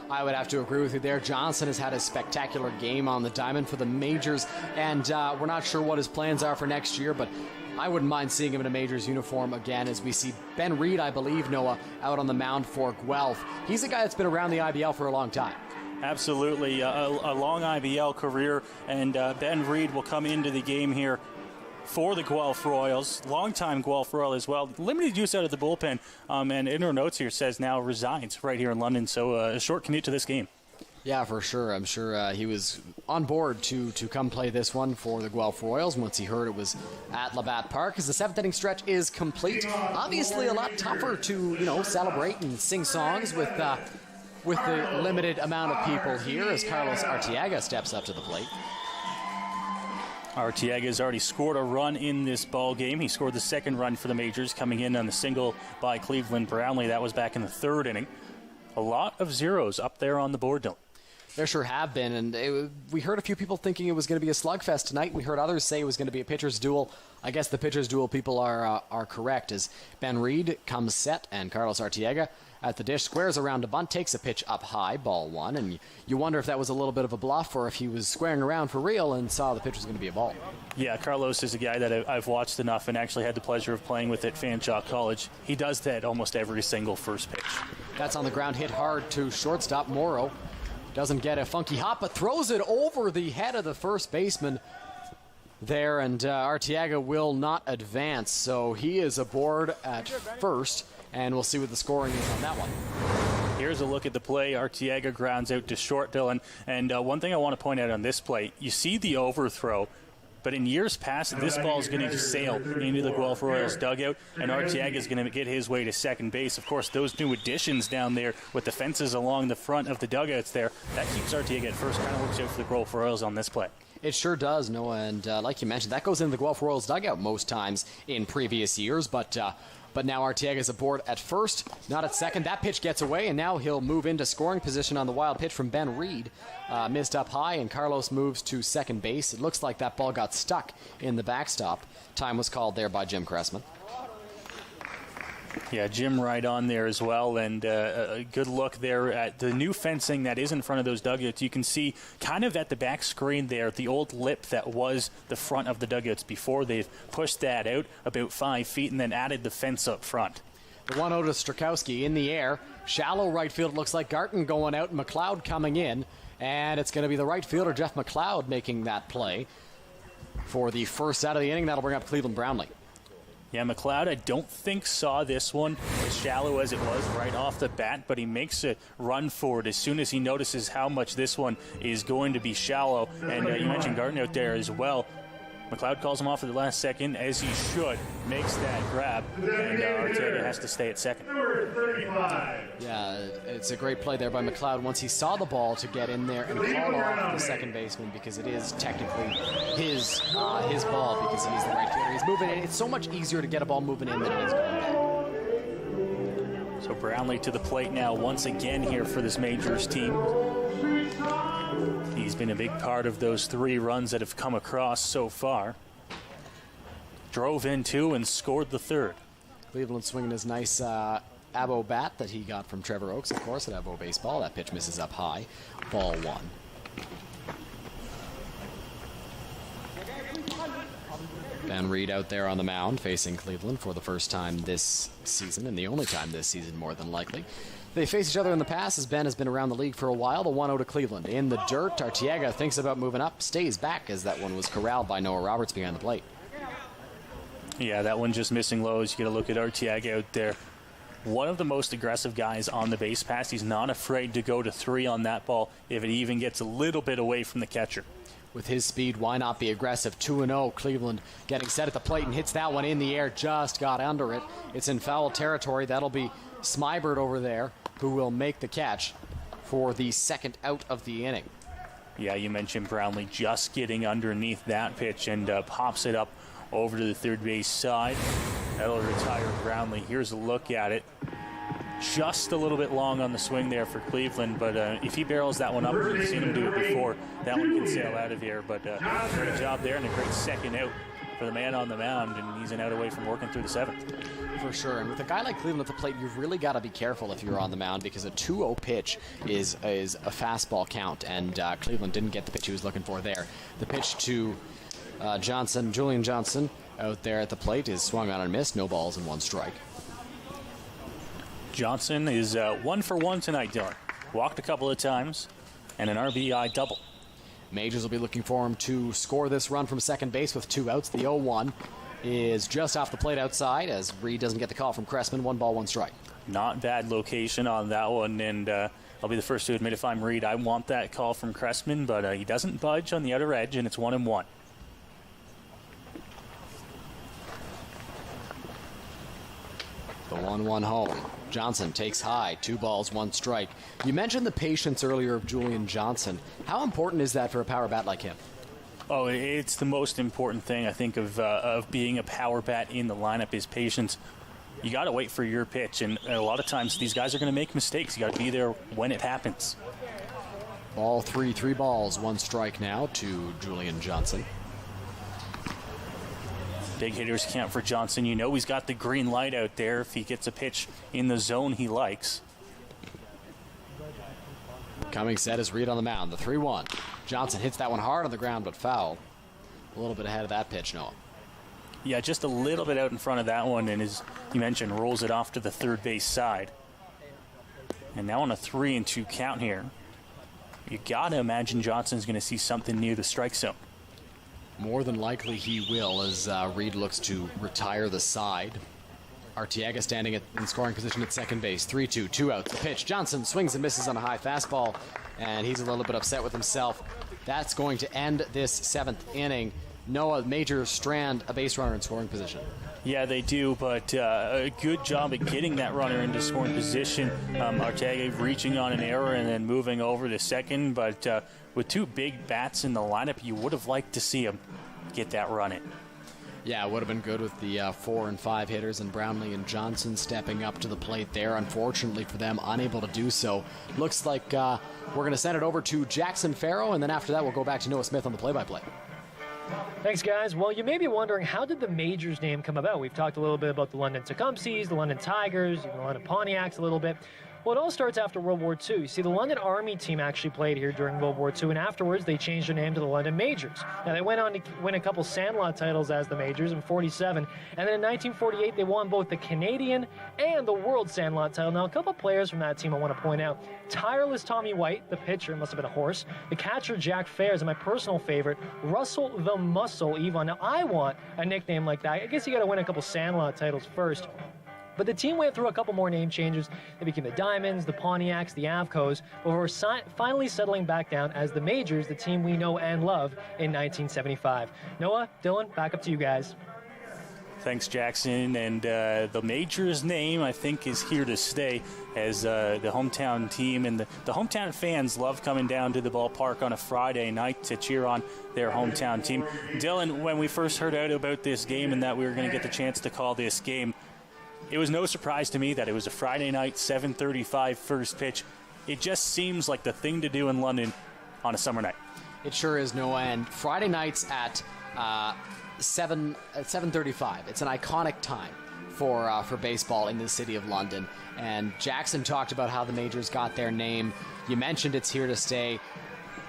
I would have to agree with you there. Johnson has had a spectacular game on the diamond for the majors, and we're not sure what his plans are for next year, but I wouldn't mind seeing him in a majors uniform again, as we see Ben Reed, I believe, Noah, out on the mound for Guelph. He's a guy that's been around the IBL for a long time. Absolutely, a long IBL career, and Ben Reed will come into the game here for the Guelph Royals, longtime Guelph Royal as well. Limited use out of the bullpen, and in her notes here says now resides right here in London, so a short commute to this game. Yeah, for sure. I'm sure he was on board to come play this one for the Guelph Royals once he heard it was at Labatt Park, as the 7th inning stretch is complete. Obviously a lot tougher to, celebrate and sing songs with the limited amount of people here, as Carlos Arteaga steps up to the plate. Arteaga has already scored a run in this ball game. He scored the 2nd run for the majors, coming in on the single by Cleveland Brownlee. That was back in the 3rd inning. A lot of zeros up there on the board, Dylan. There sure have been, and we heard a few people thinking it was going to be a slugfest tonight. We heard others say it was going to be a pitcher's duel. I guess the pitcher's duel people are correct, as Ben Reed comes set, and Carlos Arteaga at the dish squares around a bunt, takes a pitch up high, ball 1, and you wonder if that was a little bit of a bluff or if he was squaring around for real and saw the pitch was going to be a ball. Yeah, Carlos is a guy that I've watched enough and actually had the pleasure of playing with at Fanshawe College. He does that almost every single first pitch. That's on the ground, hit hard to shortstop. Morrow doesn't get a funky hop, but throws it over the head of the first baseman there, and Arteaga will not advance, so he is aboard at first, and we'll see what the scoring is on that one. Here's a look at the play. Arteaga grounds out to short, Dylan, and one thing I want to point out on this play, you see the overthrow, but in years past, this ball is going to sail into the Guelph Royals dugout, and Arteaga is going to get his way to second base. Of course, those new additions down there with the fences along the front of the dugouts there, that keeps Arteaga at first, kind of works out for the Guelph Royals on this play. It sure does, Noah, and like you mentioned, that goes into the Guelph Royals dugout most times in previous years, but now Arteaga's aboard at first, not at second. That pitch gets away, and now he'll move into scoring position on the wild pitch from Ben Reed. Missed up high, and Carlos moves to second base. It looks like that ball got stuck in the backstop. Time was called there by Jim Cressman. Yeah, Jim right on there as well, and a good look there at the new fencing that is in front of those dugouts. You can see kind of at the back screen there, the old lip that was the front of the dugouts before. They've pushed that out about 5 feet and then added the fence up front. The 1-0 to Strakowski in the air. Shallow right field, looks like Garton going out, McLeod coming in, and it's going to be the right fielder, Jeff McLeod, making that play for the first out of the inning. That'll bring up Cleveland Brownlee. Yeah, McLeod, I don't think saw this one as shallow as it was right off the bat, but he makes a run for it as soon as he notices how much this one is going to be shallow. And you mentioned Garton out there as well. McLeod calls him off at the last second, as he should, makes that grab, and Arteaga has to stay at second. Yeah, it's a great play there by McLeod once he saw the ball to get in there and call off the second baseman, because it is technically his ball, because he's the right fielder. He's moving in. It's so much easier to get a ball moving in than it is going back. So Brownlee to the plate now once again here for this majors team. He's been a big part of those 3 runs that have come across so far. Drove in 2 and scored the 3rd. Cleveland swinging his nice Abo bat that he got from Trevor Oakes, of course, at Abo Baseball. That pitch misses up high. Ball 1. Ben Reed out there on the mound facing Cleveland for the first time this season, and the only time this season more than likely. They faced each other in the past as Ben has been around the league for a while. The 1-0 to Cleveland. In the dirt, Arteaga thinks about moving up, stays back as that one was corralled by Noah Roberts behind the plate. Yeah, that one just missing lows. You got to look at Arteaga out there. One of the most aggressive guys on the base pass. He's not afraid to go to 3 on that ball if it even gets a little bit away from the catcher. With his speed, why not be aggressive? 2-0, Cleveland getting set at the plate and hits that one in the air, just got under it. It's in foul territory. That'll be Smybert over there, who will make the catch for the second out of the inning. Yeah, you mentioned Brownlee just getting underneath that pitch and pops it up over to the third base side. That'll retire Brownlee. Here's a look at it. Just a little bit long on the swing there for Cleveland, but if he barrels that one up, we've seen him do it before, that one can sail out of here. But great job there and a great second out for the man on the mound, and he's an out away from working through the 7th. For sure, and with a guy like Cleveland at the plate, you've really got to be careful if you're on the mound, because a 2-0 pitch is a fastball count, and Cleveland didn't get the pitch he was looking for there. The pitch to Julian Johnson out there at the plate is swung on and missed. No balls and 1 strike. Johnson is 1 for 1 tonight, Dylan. Walked a couple of times and an RBI double. Majors will be looking for him to score this run from second base with 2 outs. The 0-1 is just off the plate outside as Reed doesn't get the call from Cressman. 1 ball, 1 strike. Not bad location on that one, and I'll be the first to admit if I'm Reed, I want that call from Cressman, but he doesn't budge on the outer edge, and it's 1-1. The 1-1 home. Johnson takes high, 2 balls, 1 strike. You mentioned the patience earlier of Julian Johnson. How important is that for a power bat like him? Oh, it's the most important thing, I think, of being a power bat in the lineup is patience. You got to wait for your pitch, and a lot of times these guys are going to make mistakes. You got to be there when it happens. Ball 3, 3 balls, 1 strike now to Julian Johnson. Big hitters count for Johnson. You know he's got the green light out there if he gets a pitch in the zone he likes. Coming set is Reed on the mound. The 3-1. Johnson hits that one hard on the ground, but foul. A little bit ahead of that pitch, Noah. Yeah, just a little bit out in front of that one, and as you mentioned, rolls it off to the third base side. And now on a 3-2 count here, you got to imagine Johnson's going to see something near the strike zone. More than likely he will, as Reed looks to retire the side. Arteaga standing in scoring position at second base. 3-2, 2 outs. The pitch. Johnson swings and misses on a high fastball, and he's a little bit upset with himself. That's going to end this 7th inning. Noah, Majors strand a base runner in scoring position. Yeah, they do, but a good job at getting that runner into scoring position. Arteaga reaching on an error and then moving over to second, but with 2 big bats in the lineup, you would have liked to see him get that run in. Yeah, it would have been good with the 4 and 5 hitters and Brownlee and Johnson stepping up to the plate there. Unfortunately for them, unable to do so. Looks like we're going to send it over to Jackson Farrow, and then after that we'll go back to Noah Smith on the play-by-play. Thanks, guys. Well, you may be wondering, how did the Majors name come about? We've talked a little bit about the London Tecumsehs, the London Tigers, even the London Pontiacs a little bit. Well, it all starts after World War II. You see, the London Army team actually played here during World War II, and afterwards they changed their name to the London Majors. Now, they went on to win a couple Sandlot titles as the Majors in '47, and then in 1948 they won both the Canadian and the World Sandlot title. Now, a couple players from that team I want to point out. Tireless Tommy White, the pitcher, must have been a horse. The catcher, Jack Fairs, and my personal favorite, Russell the Muscle Evon. Now, I want a nickname like that. I guess you got to win a couple Sandlot titles first. But the team went through a couple more name changes. They became the Diamonds, the Pontiacs, the Avcos, before finally settling back down as the Majors, the team we know and love, in 1975. Noah, Dylan, back up to you guys. Thanks, Jackson. And the Majors name, I think, is here to stay as the hometown team. And the hometown fans love coming down to the ballpark on a Friday night to cheer on their hometown team. Dylan, when we first heard out about this game and that we were going to get the chance to call this game, it was no surprise to me that it was a Friday night, 7:35 first pitch. It just seems like the thing to do in London on a summer night. It sure is, Noah. And Friday nights at 7:35. It's an iconic time for baseball in the city of London. And Jackson talked about how the Majors got their name. You mentioned it's here to stay.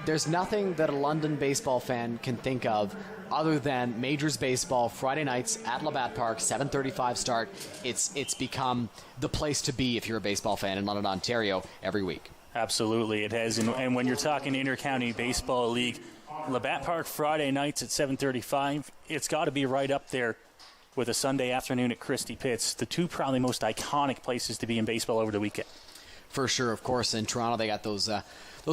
there's nothing that a London baseball fan can think of other than Majors Baseball Friday nights at Labatt Park, 7:35 start. It's become the place to be if you're a baseball fan in London, Ontario, every week. Absolutely, it has. And when you're talking Inter-County Baseball League, Labatt Park Friday nights at 7:35, it's got to be right up there with a Sunday afternoon at Christie Pitts, the two probably most iconic places to be in baseball over the weekend. For sure, of course. In Toronto, they got those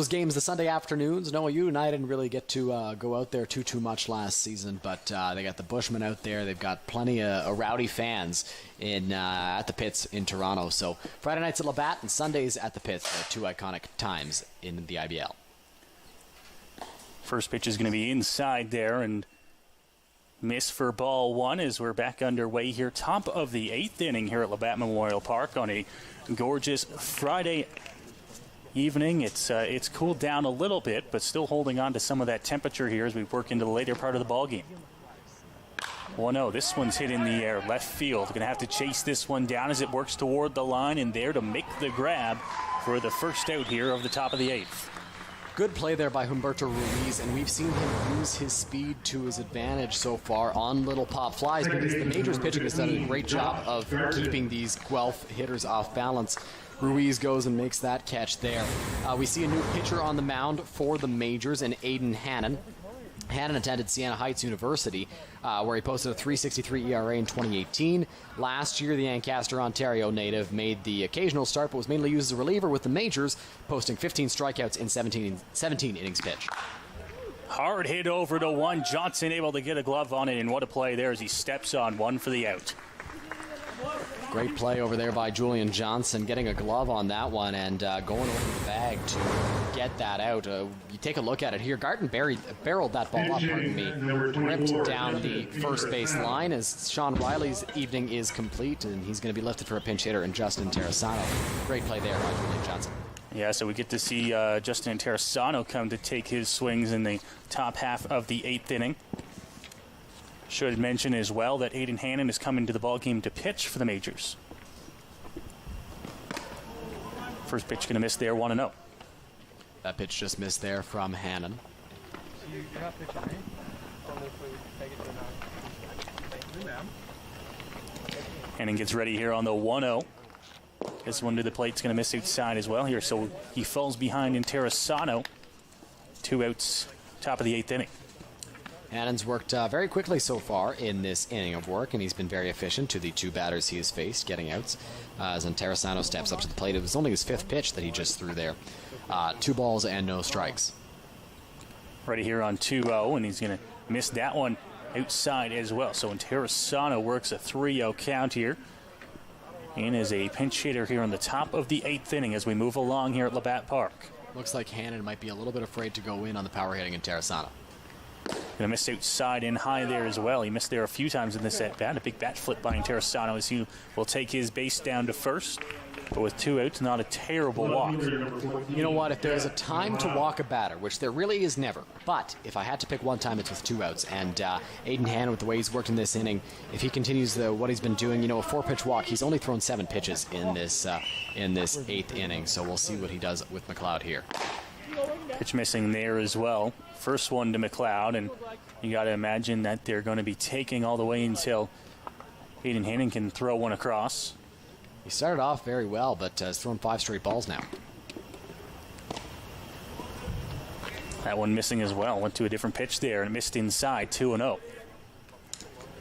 games the Sunday afternoons. No, you and I didn't really get to go out there too much last season, but they got the Bushmen out there. They've got plenty of rowdy fans at the Pits in Toronto. So Friday nights at Labatt and Sundays at the Pits are two iconic times in the IBL. First pitch is going to be inside there, and miss for ball one as we're back underway here. Top of the 8th inning here at Labatt Memorial Park on a gorgeous Friday evening. It's cooled down a little bit, but still holding on to some of that temperature here as we work into the later part of the ball game. 1-0. This one's hit in the air, left field. Going to have to chase this one down as it works toward the line, and there to make the grab for the first out here of the top of the 8th. Good play there by Humberto Ruiz, and we've seen him use his speed to his advantage so far on little pop flies, because the Majors pitching has done a great job of keeping these Guelph hitters off balance. Ruiz goes and makes that catch there. We see a new pitcher on the mound for the Majors in Aiden Hannon. Hannon attended Siena Heights University, where he posted a .363 ERA in 2018. Last year, the Ancaster, Ontario native made the occasional start, but was mainly used as a reliever with the Majors, posting 15 strikeouts in 17 innings pitched. Hard hit over to one. Johnson able to get a glove on it, and what a play there as he steps on one for the out. Great play over there by Julian Johnson, getting a glove on that one and going over the bag to get that out. You take a look at it here. Garten barreled that ball up, ripped down the first base line as Sean Riley's evening is complete, and he's going to be lifted for a pinch hitter in Justin Terrasano. Great play there by Julian Johnson. Yeah, so we get to see Justin Terrasano come to take his swings in the top half of the 8th inning. Should mention as well that Aiden Hannon is coming to the ballgame to pitch for the Majors. First pitch going to miss there, 1-0. That pitch just missed there from Hannon. Hannon gets ready here on the 1-0. This one to the plate's going to miss outside as well here, so he falls behind in Terrasano. 2 outs, top of the 8th inning. Hannon's worked very quickly so far in this inning of work, and he's been very efficient to the 2 batters he has faced, getting outs. As Terrasano steps up to the plate, it was only his 5th pitch that he just threw there. 2 balls and no strikes. Ready here on 2-0, and he's going to miss that one outside as well. So when Terrasano works a 3-0 count here, and is a pinch hitter here on the top of the 8th inning as we move along here at Labatt Park. Looks like Hannon might be a little bit afraid to go in on the power hitting in Terrasano. Going to miss outside and high there as well. He missed there a few times in this at-bat. A big bat flip by Terrasano as he will take his base down to first. But with 2 outs, not a terrible walk. You know what? If there's a time to walk a batter, which there really is never, but if I had to pick one time, it's with 2 outs. And Aiden Hannon, with the way he's worked in this inning, if he continues what he's been doing, a 4-pitch walk, he's only thrown 7 pitches in this 8th inning. So we'll see what he does with McLeod here. Pitch missing there as well. First one to McLeod, and you got to imagine that they're going to be taking all the way until Aiden Hannon can throw one across. He started off very well, but has thrown 5 straight balls now. That one missing as well. Went to a different pitch there and missed inside, 2-0.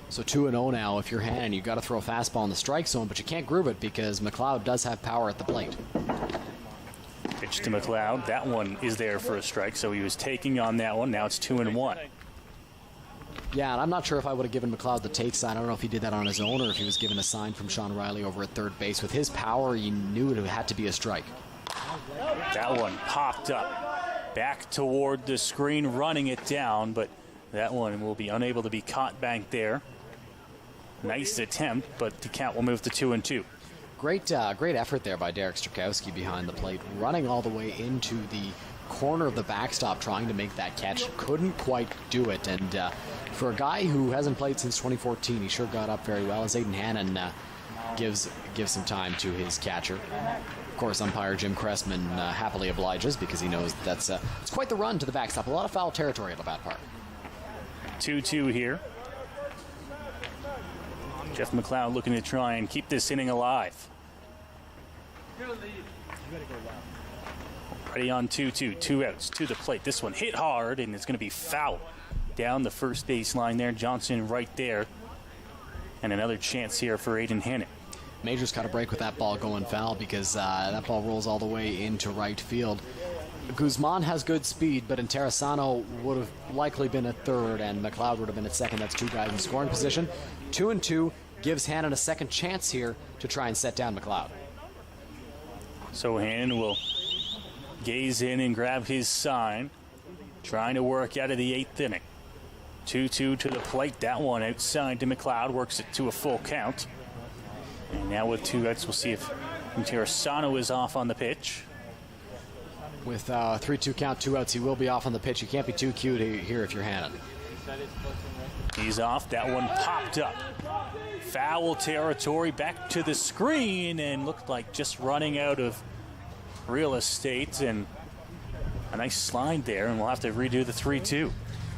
So 2-0 now. If you're Hannon, you've got to throw a fastball in the strike zone, but you can't groove it because McLeod does have power at the plate. Pitch to McLeod. That one is there for a strike, so he was taking on that one. Now it's 2-1. Yeah, and I'm not sure if I would have given McLeod the take sign. I don't know if he did that on his own or if he was given a sign from Sean Riley over at third base. With his power, he knew it had to be a strike. That one popped up. Back toward the screen, running it down, but that one will be unable to be caught back there. Nice attempt, but the count will move to 2-2. Great effort there by Derek Strakowski behind the plate, running all the way into the corner of the backstop, trying to make that catch. Couldn't quite do it, and for a guy who hasn't played since 2014, he sure got up very well. As Aiden Hannon gives some time to his catcher. Of course, umpire Jim Cressman happily obliges because he knows that's it's quite the run to the backstop. A lot of foul territory at Labatt Park. 2-2 here. Jeff McLeod looking to try and keep this inning alive. Ready on 2-2, 2 outs to the plate. This one hit hard, and it's going to be foul down the first base line there. Johnson right there. And another chance here for Aiden Hannon. Majors got a break with that ball going foul because that ball rolls all the way into right field. Guzman has good speed, but Interessano would have likely been at third, and McLeod would have been at second. That's two guys in scoring position. 2-2 gives Hannon a second chance here to try and set down McLeod. So Hannon will gaze in and grab his sign, trying to work out of the 8th inning. 2-2 to the plate. That one outside to McLeod, works it to a full count. And now with 2 outs, we'll see if Interessano is off on the pitch. With 3-2 count, 2 outs, he will be off on the pitch. You can't be too cute here if you're Hannon. He's off. That one popped up. Foul territory, back to the screen, and looked like just running out of real estate, and a nice slide there, and we'll have to redo the 3-2.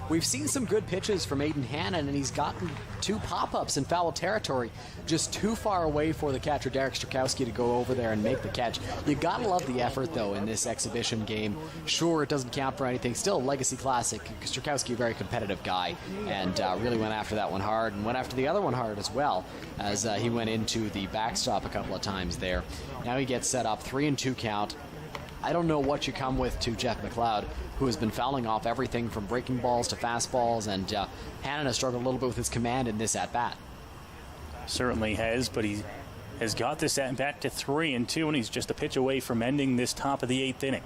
We've seen some good pitches from Aiden Hannon, and he's gotten 2 pop-ups in foul territory, just too far away for the catcher Derek Strakowski to go over there and make the catch. You gotta love the effort, though, in this exhibition game. Sure, it doesn't count for anything. Still a legacy classic. Strakowski, a very competitive guy, and really went after that one hard, and went after the other one hard as well, as he went into the backstop a couple of times there. Now he gets set up, 3-2 count. I don't know what you come with to Jeff McLeod, who has been fouling off everything from breaking balls to fastballs, and Hannon has struggled a little bit with his command in this at-bat. Certainly has, but he has got this at-bat to 3-2, and he's just a pitch away from ending this top of the 8th inning.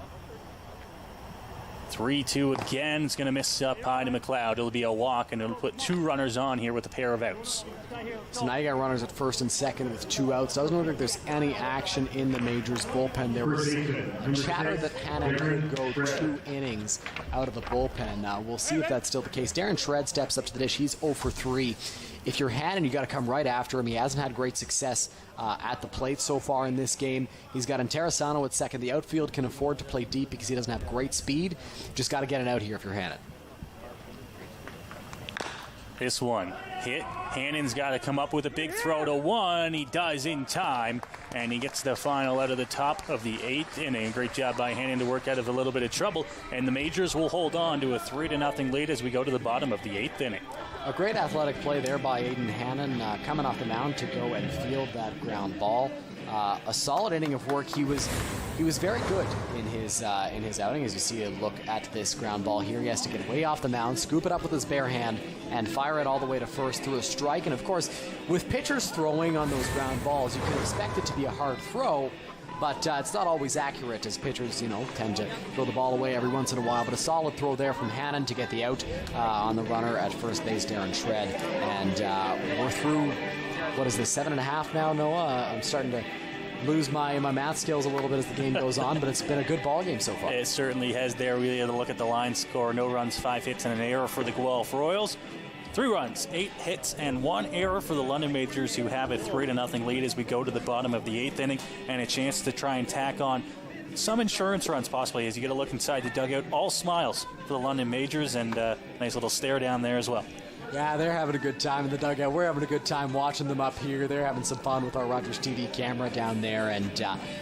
3-2 again. It's going to miss up high to McLeod. It'll be a walk, and it'll put 2 runners on here with a pair of outs. So now you got runners at first and second with 2 outs. Doesn't look like there's any action in the Majors bullpen. There was chatter that Hannon could go 2 innings out of the bullpen. Now we'll see if that's still the case. Darren Shred steps up to the dish. He's 0 for 3. If you're Hannon, you got to come right after him. He hasn't had great success at the plate so far in this game. He's got Interessano at second. The outfield can afford to play deep because he doesn't have great speed. Just got to get it out here if you're Hannon. This one hit. Hannon's got to come up with a big throw to 1. He does in time, and he gets the final out of the top of the 8th inning. Great job by Hannon to work out of a little bit of trouble, and the Majors will hold on to a 3-0 lead as we go to the bottom of the 8th inning. A great athletic play there by Aiden Hannon, coming off the mound to go and field that ground ball. A solid inning of work. He was very good in his outing. As you see a look at this ground ball here, he has to get way off the mound, scoop it up with his bare hand, and fire it all the way to first through a strike. And of course, with pitchers throwing on those ground balls, you can expect it to be a hard throw, but it's not always accurate, as pitchers, tend to throw the ball away every once in a while. But a solid throw there from Hannon to get the out on the runner at first base, Darren Shred. And we're through, what is this, 7.5 now, Noah? I'm starting to lose my math skills a little bit as the game goes on, but it's been a good ball game so far. It certainly has there. We had a look at the line score. No runs, 5 hits, and an error for the Guelph Royals. 3 runs, 8 hits, and 1 error for the London Majors, who have a 3-0 lead as we go to the bottom of the 8th inning, and a chance to try and tack on some insurance runs possibly as you get a look inside the dugout. All smiles for the London Majors, and a nice little stare down there as well. Yeah, they're having a good time in the dugout. We're having a good time watching them up here. They're having some fun with our Rogers TV camera down there, and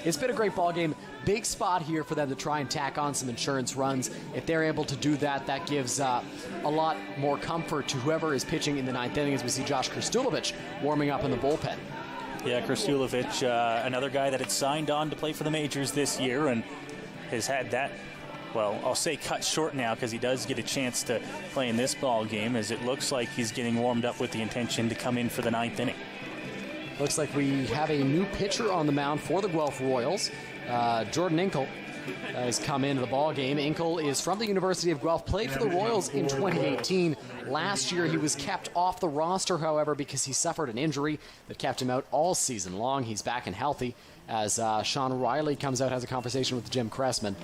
it's been a great ball game. Big spot here for them to try and tack on some insurance runs. If they're able to do that, that gives a lot more comfort to whoever is pitching in the 9th inning, as we see Josh Krstulovic warming up in the bullpen. Yeah, Krstulovic, another guy that had signed on to play for the Majors this year and has had that, well, I'll say cut short now because he does get a chance to play in this ball game, as it looks like he's getting warmed up with the intention to come in for the 9th inning. Looks like we have a new pitcher on the mound for the Guelph Royals. Jordan Inkle has come into the ball game. Inkle is from the University of Guelph, played for the Royals in 2018. Last year he was kept off the roster, however, because he suffered an injury that kept him out all season long. He's back and healthy as Sean Riley comes out, has a conversation with Jim Cressman.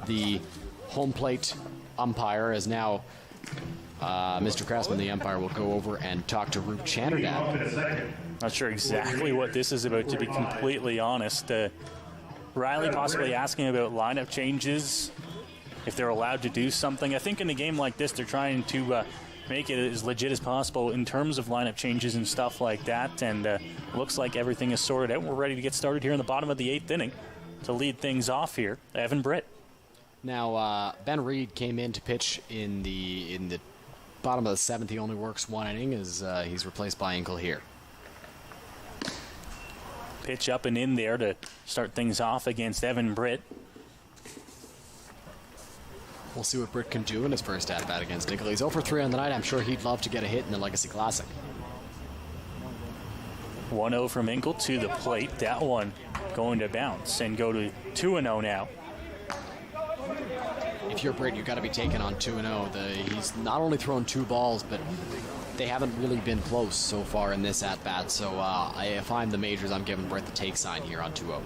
The home plate umpire is now Mr. Cressman, the umpire, will go over and talk to Roop Chanderdad. Not sure exactly what this is about, to be completely honest. Riley possibly asking about lineup changes, if they're allowed to do something. I think in a game like this, they're trying to make it as legit as possible in terms of lineup changes and stuff like that. And looks like everything is sorted out. We're ready to get started here in the bottom of the 8th inning. To lead things off here, Evan Britt. Now, Ben Reed came in to pitch in the bottom of the 7th. He only works 1 inning as he's replaced by Inkle here. Pitch up and in there to start things off against Evan Britt. We'll see what Britt can do in his first at-bat against Inkle. He's 0 for 3 on the night. I'm sure he'd love to get a hit in the Legacy Classic. 1-0 from Inkle to the plate. That one going to bounce and go to 2-0 now. If you're Britt, you've got to be taking on 2-0. He's not only thrown 2 balls, but they haven't really been close so far in this at-bat. So if I'm the Majors, I'm giving Britt the take sign here on 2-0.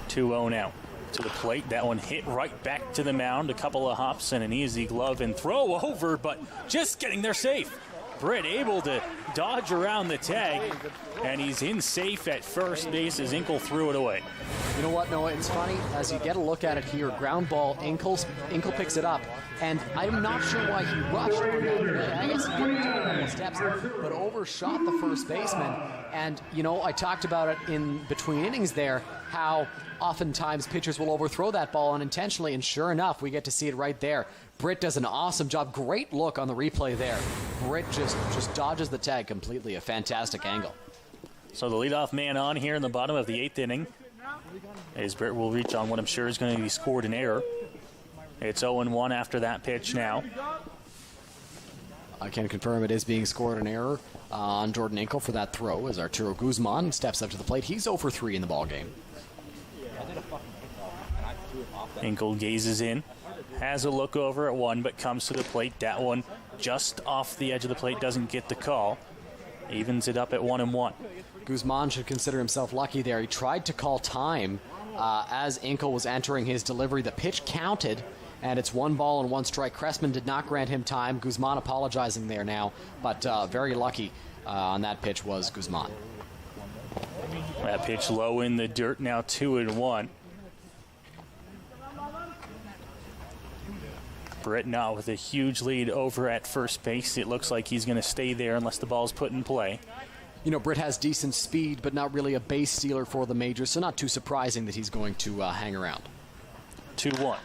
2-0 now to the plate. That one hit right back to the mound. A couple of hops and an easy glove and throw over, but just getting there safe. Britt able to dodge around the tag, and he's in safe at first base as Inkle threw it away. You know what, Noah? It's funny, as you get a look at it here, ground ball, Inkle picks it up, and I'm not sure why he rushed on that play. I guess he didn't take a couple steps, but overshot the first baseman. And, you know, I talked about it in between innings there, how oftentimes pitchers will overthrow that ball unintentionally, and sure enough, we get to see it right there. Britt does an awesome job. Great look on the replay there. Britt just dodges the tag completely. A fantastic angle. So the leadoff man on here in the bottom of the 8th inning, as Britt will reach on what I'm sure is going to be scored an error. It's 0-1 after that pitch now. I can confirm it is being scored an error on Jordan Inkle for that throw as Arturo Guzman steps up to the plate. He's 0 for 3 in the ballgame. Inkle gazes in, has a look over at one, but comes to the plate. That one just off the edge of the plate, doesn't get the call. Evens it up at 1-1. Guzman should consider himself lucky there. He tried to call time as Inkle was entering his delivery. The pitch counted, and it's 1 ball and 1 strike. Cressman did not grant him time. Guzman apologizing there now, but very lucky on that pitch was Guzman. That pitch low in the dirt, now 2-1. Britt now with a huge lead over at first base. It looks like he's going to stay there unless the ball's put in play. You know, Britt has decent speed, but not really a base stealer for the Majors, so not too surprising that he's going to hang around. 2-1.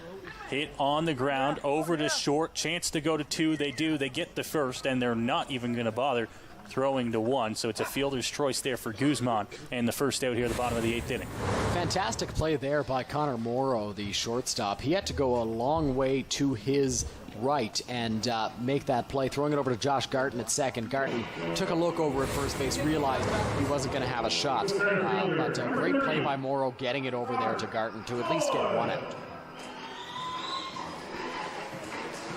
Hit on the ground, over to short, chance to go to 2. They do. They get the first, and they're not even going to bother throwing to 1. So it's a fielder's choice there for Guzman, and the first out here at the bottom of the 8th inning. Fantastic play there by Connor Morrow, the shortstop. He had to go a long way to his right and make that play, throwing it over to Josh Garton at second. Garton took a look over at first base, realized he wasn't going to have a shot. But a great play by Morrow, getting it over there to Garton to at least get 1 out.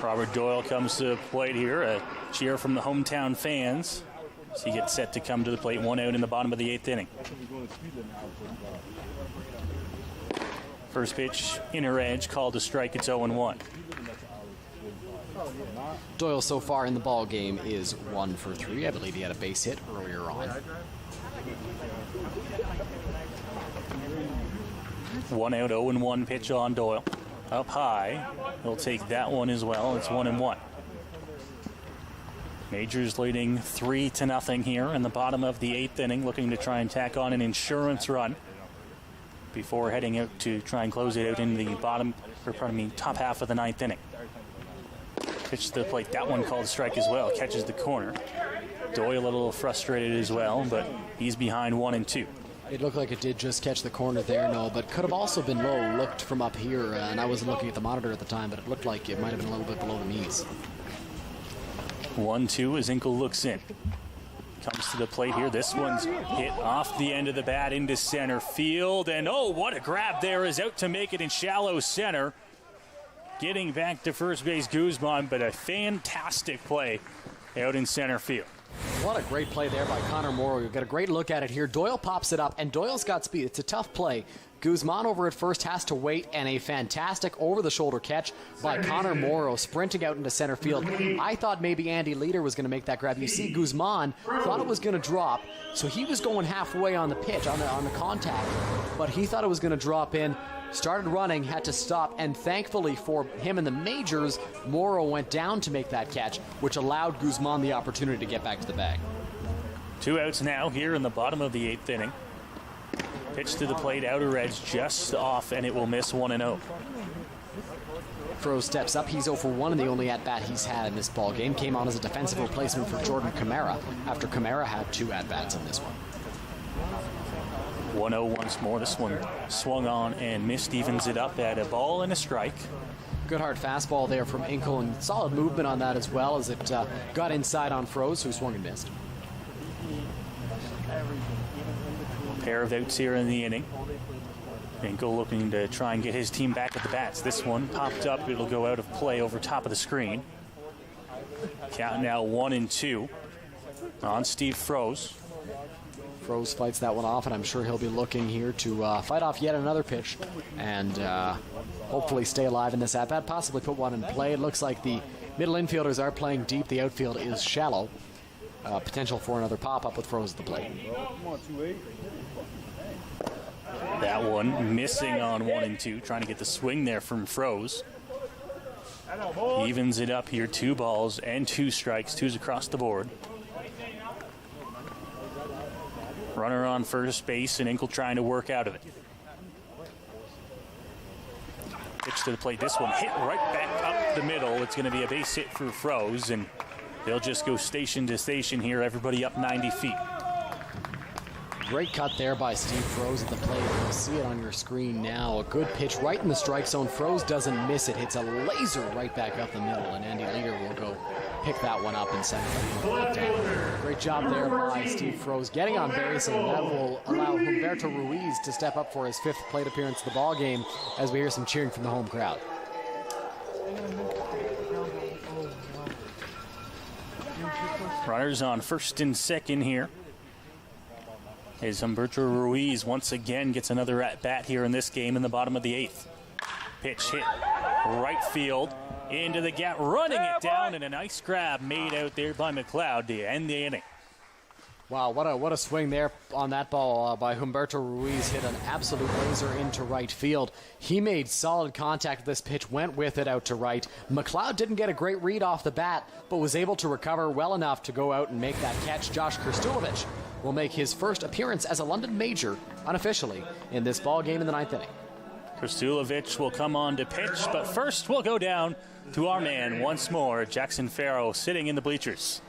Robert Doyle comes to the plate here, a cheer from the hometown fans. So he gets set to come to the plate, 1 out in the bottom of the 8th inning. First pitch, inner edge, called a strike. It's 0-1. Doyle so far in the ball game is 1 for 3. I believe he had a base hit earlier on. 1 out, 0-1 pitch on Doyle. Up high. He'll take that one as well. It's 1-1. Majors leading 3-0 here in the bottom of the 8th inning, looking to try and tack on an insurance run before heading out to try and close it out in the top half of the 9th inning. Pitch to the plate. That one called strike as well. Catches the corner. Doyle a little frustrated as well, but he's behind 1-2. It looked like it did just catch the corner there, no, but could have also been low. Looked from up here, and I wasn't looking at the monitor at the time, but it looked like it might have been a little bit below the knees. 1-2 as Inkle looks in. Comes to the plate here. This one's hit off the end of the bat into center field. And oh, what a grab there, is out to make it in shallow center. Getting back to first base, Guzman, but a fantastic play out in center field. What a great play there by Connor Morrow. You've got a great look at it here. Doyle pops it up, and Doyle's got speed. It's a tough play. Guzman over at first has to wait, and a fantastic over-the-shoulder catch by Connor Morrow sprinting out into center field. I thought maybe Andy Leader was going to make that grab. You see, Guzman thought it was going to drop, so he was going halfway on the pitch, on the contact, but he thought it was going to drop in, started running, had to stop, and thankfully for him in the majors, Morrow went down to make that catch, which allowed Guzman the opportunity to get back to the bag. 2 outs now here in the bottom of the 8th inning. Pitch to the plate, outer edge just off, and it will miss 1-0. Froese steps up. He's 0 for 1 in the only at-bat he's had in this ball game. Came on as a defensive replacement for Jordan Camara after Camara had 2 at-bats in this one. 1-0 once more. This one swung on and missed, evens it up at a ball and a strike. Good hard fastball there from Inkle, and solid movement on that as well as it got inside on Froese, who swung and missed. Pair of outs here in the inning. Inkle looking to try and get his team back at the bats. This one popped up. It'll go out of play over top of the screen. Count now 1-2 on Steve Froese. Froese fights that one off, and I'm sure he'll be looking here to fight off yet another pitch and hopefully stay alive in this at-bat, possibly put one in play. It looks like the middle infielders are playing deep. The outfield is shallow. Potential for another pop-up with Froese at the plate. That one missing on 1-2, trying to get the swing there from Froese. Evens it up here, 2 balls and 2 strikes, 2s across the board. Runner on first base, and Inkle trying to work out of it. Pitch to the plate. This one hit right back up the middle. It's going to be a base hit for Froese, and they'll just go station to station here, everybody up 90 feet. Great cut there by Steve Froese at the plate. You'll see it on your screen now. A good pitch right in the strike zone. Froese doesn't miss it. Hits a laser right back up the middle, and Andy Leader will go pick that one up in center. Great job there by Steve Froese getting on base, and that will allow Humberto Ruiz to step up for his 5th plate appearance of the ball game as we hear some cheering from the home crowd. Runners on first and second here. As Humberto Ruiz once again gets another at-bat here in this game in the bottom of the 8th. Pitch hit right field into the gap, running it down, and a nice grab made out there by McLeod to end the inning. Wow, what a swing there on that ball by Humberto Ruiz. Hit an absolute laser into right field. He made solid contact with this pitch, went with it out to right. McLeod didn't get a great read off the bat, but was able to recover well enough to go out and make that catch. Josh Krstulovic will make his first appearance as a London Major unofficially in this ball game in the 9th inning. Krstulovic will come on to pitch, but first we'll go down to our man once more, Jackson Farrow, sitting in the bleachers.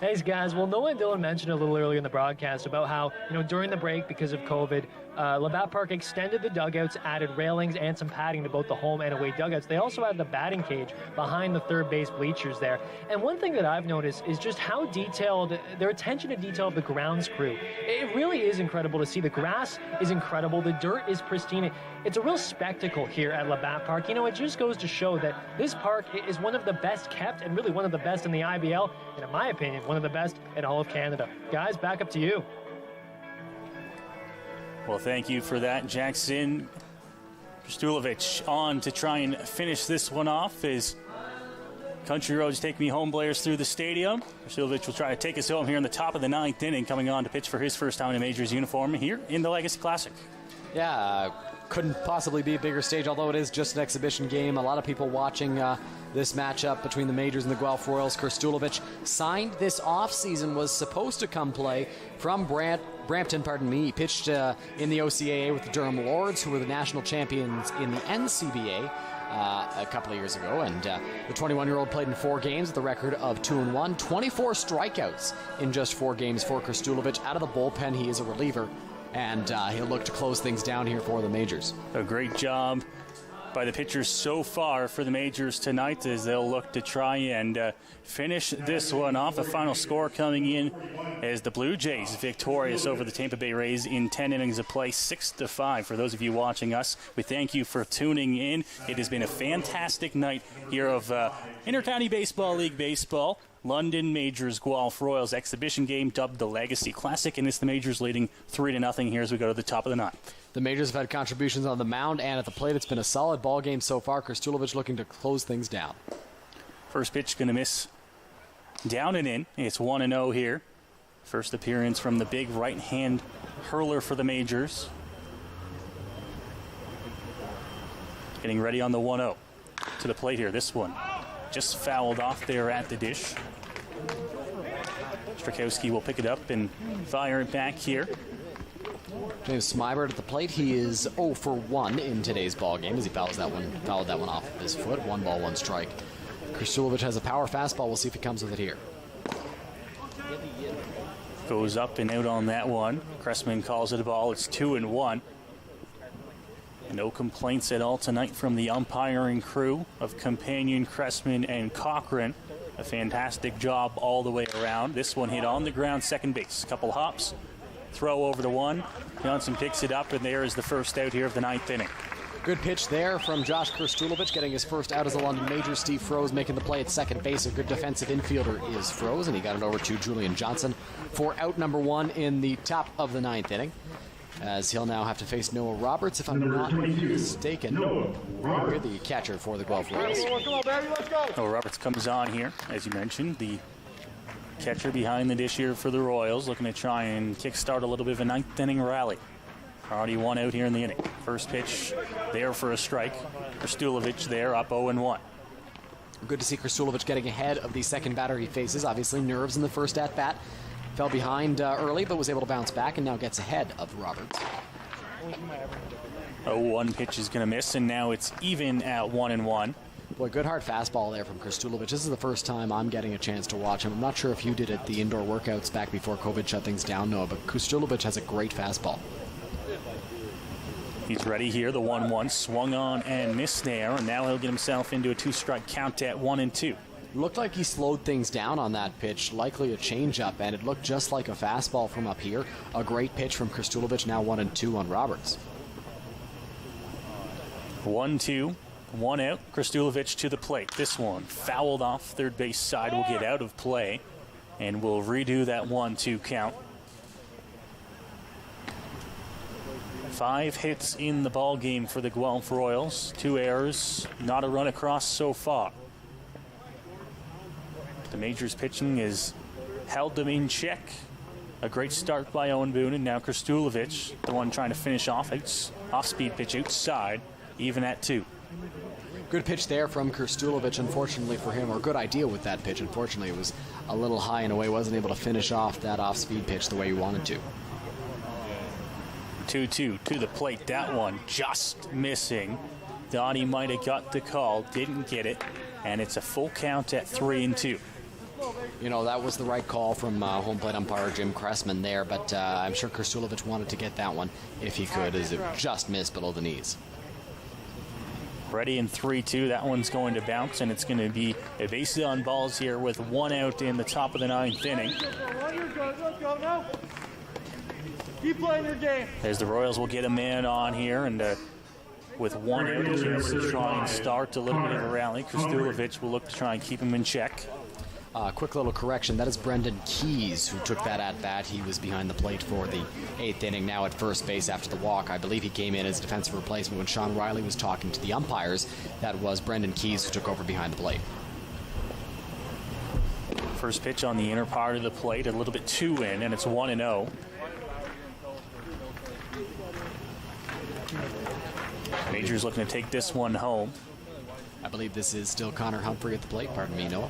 Thanks, guys. Well, Noah and Dylan mentioned a little earlier in the broadcast about how, during the break, because of COVID, Labatt Park extended the dugouts, added railings and some padding to both the home and away dugouts. They also added the batting cage behind the third base bleachers there. And one thing that I've noticed is just how detailed, their attention to detail of the grounds crew. It really is incredible to see. The grass is incredible. The dirt is pristine. It's a real spectacle here at Labatt Park. It just goes to show that this park is one of the best kept and really one of the best in the IBL, and in my opinion, one of the best in all of Canada. Guys, back up to you. Well, thank you for that, Jackson. Krstulovic on to try and finish this one off as Country Roads Take Me Home blares through the stadium. Krstulovic will try to take us home here in the top of the 9th inning, coming on to pitch for his first time in a Majors uniform here in the Legacy Classic. Yeah, couldn't possibly be a bigger stage, although it is just an exhibition game. A lot of people watching this matchup between the Majors and the Guelph Royals. Krstulovic signed this offseason, was supposed to come play from Brampton. He pitched in the OCAA with the Durham Lords, who were the national champions in the NCBA a couple of years ago. And the 21-year-old played in 4 games with a record of 2-1, 24 strikeouts in just 4 games for Krstulovic. Out of the bullpen, he is a reliever, and he'll look to close things down here for the Majors. A great job by the pitchers so far for the Majors tonight as they'll look to try and finish this one off. A final score coming in as the Blue Jays victorious over the Tampa Bay Rays in 10 innings of play, 6-5. For those of you watching us, we thank you for tuning in. It has been a fantastic night here of Intercounty Baseball League Baseball. London Majors Guelph Royals exhibition game dubbed the Legacy Classic, and it's the Majors leading 3-0 here as we go to the top of the ninth. The Majors have had contributions on the mound and at the plate. It's been a solid ball game so far. Krstulovic looking to close things down. First pitch going to miss down and in. It's 1-0 here. First appearance from the big right-hand hurler for the Majors. Getting ready on the 1-0. To the plate here. This one just fouled off there at the dish. Strakowski will pick it up and fire it back here. James Smybert at the plate. He is 0 for 1 in today's ball game as he fouled that one off of his foot. 1 ball, 1 strike. Krstulovic has a power fastball. We'll see if he comes with it here. Goes up and out on that one. Cressman calls it a ball. It's 2-1. No complaints at all tonight from the umpiring crew of Companion, Cressman, and Cochran. A fantastic job all the way around. This one hit on the ground, second base. Couple hops, throw over to one. Johnson picks it up, and there is the first out here of the ninth inning. Good pitch there from Josh Krstulovic, getting his first out as a London Major. Steve Froese making the play at second base. A good defensive infielder is Froese, and he got it over to Julian Johnson for out number 1 in the top of the ninth inning, as he'll now have to face Noah Roberts, if I'm not mistaken. You're the catcher for the Guelph Royals. Noah Roberts comes on here, as you mentioned, the catcher behind the dish here for the Royals, looking to try and kickstart a little bit of a ninth inning rally. Already 1 out here in the inning. First pitch there for a strike. Krstulovic there, up 0-1. Good to see Krstulovic getting ahead of the second batter he faces. Obviously nerves in the first at-bat. Fell behind early, but was able to bounce back and now gets ahead of Roberts. 0-1 pitch is going to miss, and now it's even at 1-1. Boy, good hard fastball there from Krstulovic. This is the first time I'm getting a chance to watch him. I'm not sure if you did at the indoor workouts back before COVID shut things down, Noah, but Krstulovic has a great fastball. He's ready here. The 1-1 swung on and missed there, and now he'll get himself into a 2-strike count at 1-2. Looked like he slowed things down on that pitch, likely a changeup, and it looked just like a fastball from up here. A great pitch from Krstulovic, now 1-2 on Roberts. 1-2, 1 out. Krstulovic to the plate. This one fouled off third base side, will get out of play, and we'll redo that 1-2 count. 5 hits in the ball game for the Guelph Royals. 2 errors, not a run across so far. The Majors pitching has held them in check. A great start by Owen Boone, and now Krstulovic, the one trying to finish off. Off-speed pitch outside, even at 2. Good pitch there from Krstulovic, unfortunately for him, or good idea with that pitch. Unfortunately, it was a little high and away, wasn't able to finish off that off-speed pitch the way he wanted to. 2-2 to the plate. That one just missing. Thought he might have got the call, didn't get it, and it's a full count at 3-2. You know, that was the right call from home plate umpire Jim Cressman there, but I'm sure Krstulovic wanted to get that one if he could, as it just missed below the knees. Ready in 3-2. That one's going to bounce, and it's going to be a bases on balls here with 1 out in the top of the ninth inning. Let's go now. Keep playing your game. As the Royals will get a man on here, and with 1 out, a chance to try and start a little bit of a rally. Krstulovic will look to try and keep him in check. Quick little correction. That is Brendan Keys who took that at-bat. He was behind the plate for the 8th inning, now at first base after the walk. I believe he came in as defensive replacement when Sean Riley was talking to the umpires. That was Brendan Keys who took over behind the plate. First pitch on the inner part of the plate, a little bit too in, and it's 1-0. Majors looking to take this one home. I believe this is still Connor Humphrey at the plate. Pardon me, Noah.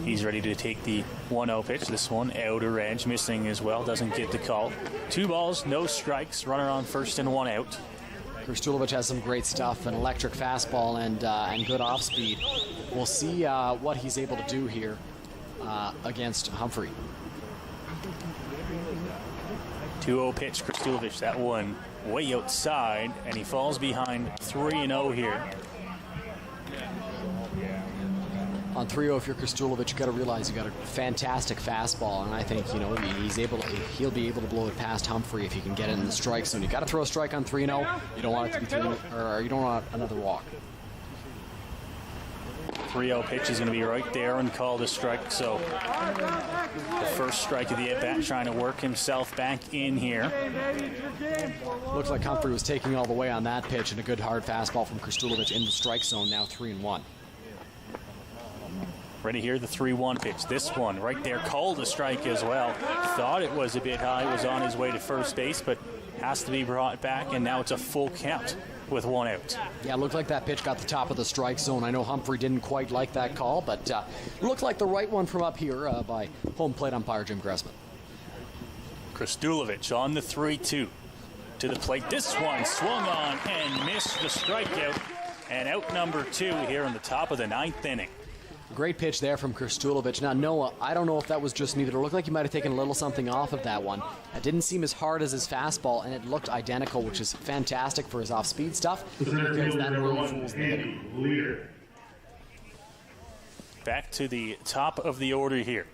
He's ready to take the 1-0 pitch. This one, outer edge, missing as well. Doesn't get the call. 2 balls, no strikes. Runner on first and 1 out. Krstulovic has some great stuff, an electric fastball and good off speed. We'll see what he's able to do here against Humphrey. 2-0 pitch, Krstulovic. That one way outside, and he falls behind 3-0 here. On 3-0, if you're Krstulovic, you got to realize you got a fantastic fastball, and I think he'll be able to blow it past Humphrey if he can get it in the strike zone. You got to throw a strike on 3-0. You don't want it to be 3, or you don't want another walk. 3-0 pitch is going to be right there and called a strike. So the first strike of the at-bat, trying to work himself back in here. Looks like Humphrey was taking all the way on that pitch, and a good hard fastball from Krstulovic in the strike zone, now 3-1. Ready here, the 3-1 pitch. This one right there, called a strike as well. Thought it was a bit high, was on his way to first base, but has to be brought back, and now it's a full count with 1 out. Yeah, looked like that pitch got the top of the strike zone. I know Humphrey didn't quite like that call, but looked like the right one from up here by home plate umpire Jim Gressman. Krstulovic on the 3-2 to the plate. This one swung on and missed the strikeout, and out number 2 here in the top of the 9th inning. Great pitch there from Krstulovic. Now, Noah, I don't know if that was just me, but it looked like he might have taken a little something off of that one. It didn't seem as hard as his fastball, and it looked identical, which is fantastic for his off-speed stuff, because that really fools the hitter. Back to the top of the order here.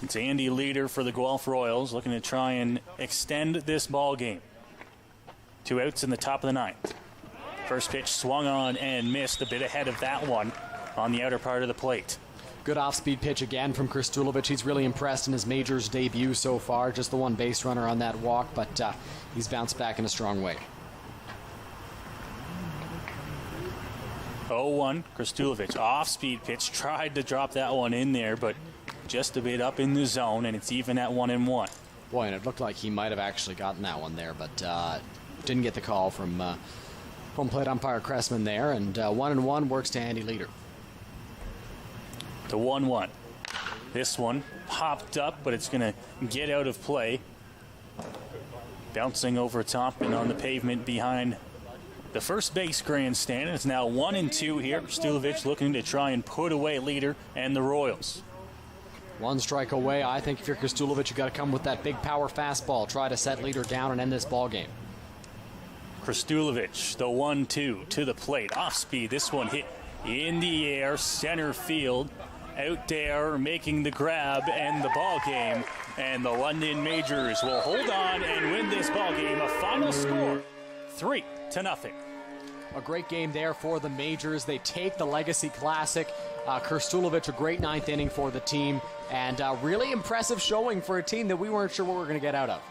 It's Andy Leader for the Guelph Royals, looking to try and extend this ball game. 2 outs in the top of the 9th. First pitch swung on and missed, a bit ahead of that one on the outer part of the plate. Good off-speed pitch again from Krstulovic. He's really impressed in his majors debut so far. Just the one base runner on that walk, but he's bounced back in a strong way. 0-1, Krstulovic. Off-speed pitch, tried to drop that one in there, but just a bit up in the zone, and it's even at 1-1. Boy, and it looked like he might have actually gotten that one there, but didn't get the call from home plate umpire Cressman there, and 1-1 works to Andy Leader. The 1-1. This one popped up, but it's going to get out of play. Bouncing over top and on the pavement behind the first base grandstand. It's now 1-2 here. Krstulovic looking to try and put away Leader and the Royals. 1 strike away. I think if you're Krstulovic, you got to come with that big power fastball. Try to set Leader down and end this ball game. Krstulovic, the 1-2 to the plate. Off speed. This one hit in the air, center field. Out there making the grab and the ball game. And the London Majors will hold on and win this ball game. A final score, 3-0. A great game there for the Majors. They take the Legacy Classic. Krstulovic, a great 9th inning for the team. And really impressive showing for a team that we weren't sure what we were going to get out of.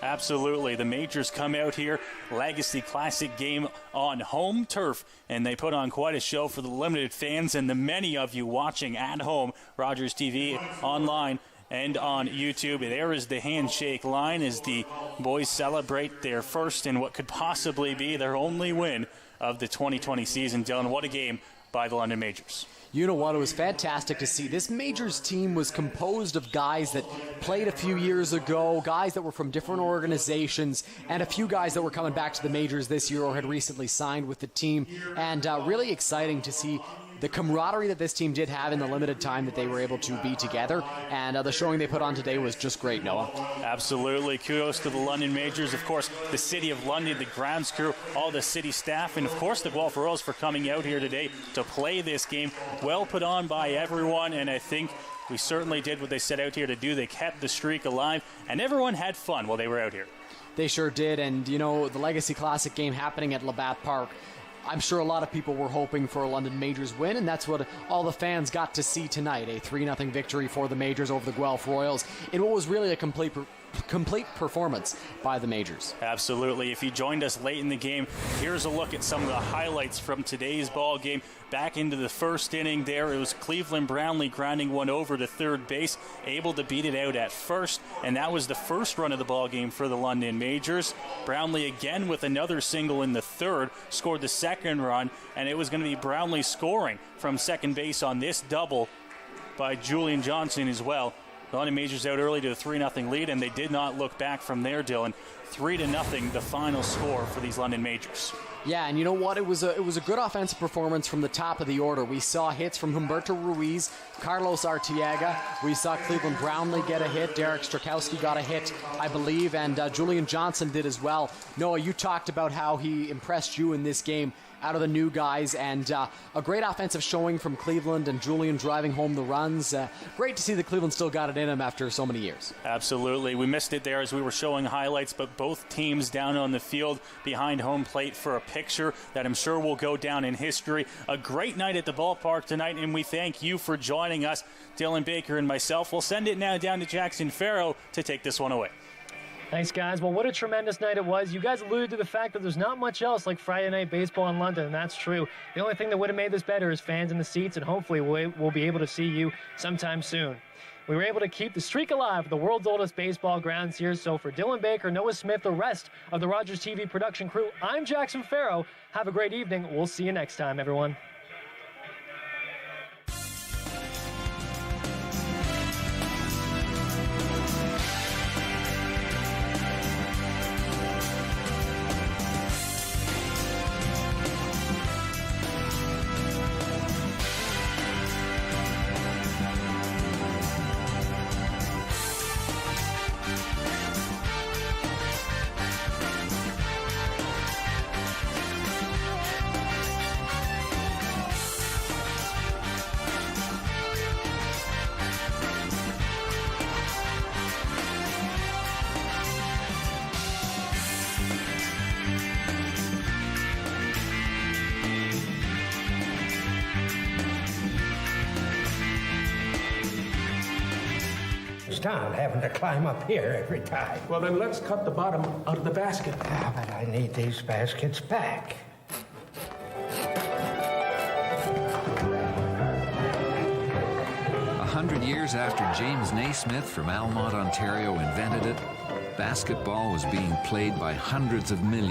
Absolutely. The Majors come out here, Legacy Classic game on home turf, and they put on quite a show for the limited fans and the many of you watching at home, Rogers TV, online, and on YouTube. There is the handshake line as the boys celebrate their first and what could possibly be their only win of the 2020 season. Dylan, what a game by the London Majors. You know what? It was fantastic to see. This Majors team was composed of guys that played a few years ago, guys that were from different organizations, and a few guys that were coming back to the Majors this year or had recently signed with the team. And really exciting to see the camaraderie that this team did have in the limited time that they were able to be together. And the showing they put on today was just great, Noah. Absolutely. Kudos to the London Majors. Of course, the City of London, the grounds crew, all the city staff, and of course the Guelph Royals for coming out here today to play this game. Well put on by everyone, and I think we certainly did what they set out here to do. They kept the streak alive, and everyone had fun while they were out here. They sure did, and you know, the Legacy Classic game happening at Labatt Park, I'm sure a lot of people were hoping for a London Majors win, and that's what all the fans got to see tonight. A 3-0 victory for the Majors over the Guelph Royals in what was really a complete performance by the Majors. Absolutely. If you joined us late in the game, here's a look at some of the highlights from today's ball game. Back into the first inning there, it was Cleveland Brownlee grounding one over to third base, able to beat it out at first, and that was the first run of the ball game for the London Majors. Brownlee again with another single in the third, scored the second run, and it was going to be Brownlee scoring from second base on this double by Julian Johnson as well. The London Majors out early to a 3-0 lead, and they did not look back from there, Dylan. 3-0, the final score for these London Majors. Yeah, and you know what? It was a good offensive performance from the top of the order. We saw hits from Humberto Ruiz, Carlos Arteaga. We saw Cleveland Brownlee get a hit. Derek Strakowski got a hit, I believe, and Julian Johnson did as well. Noah, you talked about how he impressed you in this game out of the new guys, and a great offensive showing from Cleveland and Julian driving home the runs. Great to see that Cleveland still got it in him after so many years. Absolutely. We missed it there as we were showing highlights, but both teams down on the field behind home plate for a picture that I'm sure will go down in history. A great night at the ballpark tonight, and we thank you for joining us. Dylan Baker and myself will send it now down to Jackson Farrow to take this one away. Thanks, guys. Well, what a tremendous night it was. You guys alluded to the fact that there's not much else like Friday Night Baseball in London, and that's true. The only thing that would have made this better is fans in the seats, and hopefully we'll be able to see you sometime soon. We were able to keep the streak alive at the world's oldest baseball grounds here. So for Dylan Baker, Noah Smith, the rest of the Rogers TV production crew, I'm Jackson Farrow. Have a great evening. We'll see you next time, everyone. Down having to climb up here every time. Well, then let's cut the bottom out of the basket. Ah, but I need these baskets back. 100 years after James Naismith from Almont, Ontario invented it, basketball was being played by hundreds of millions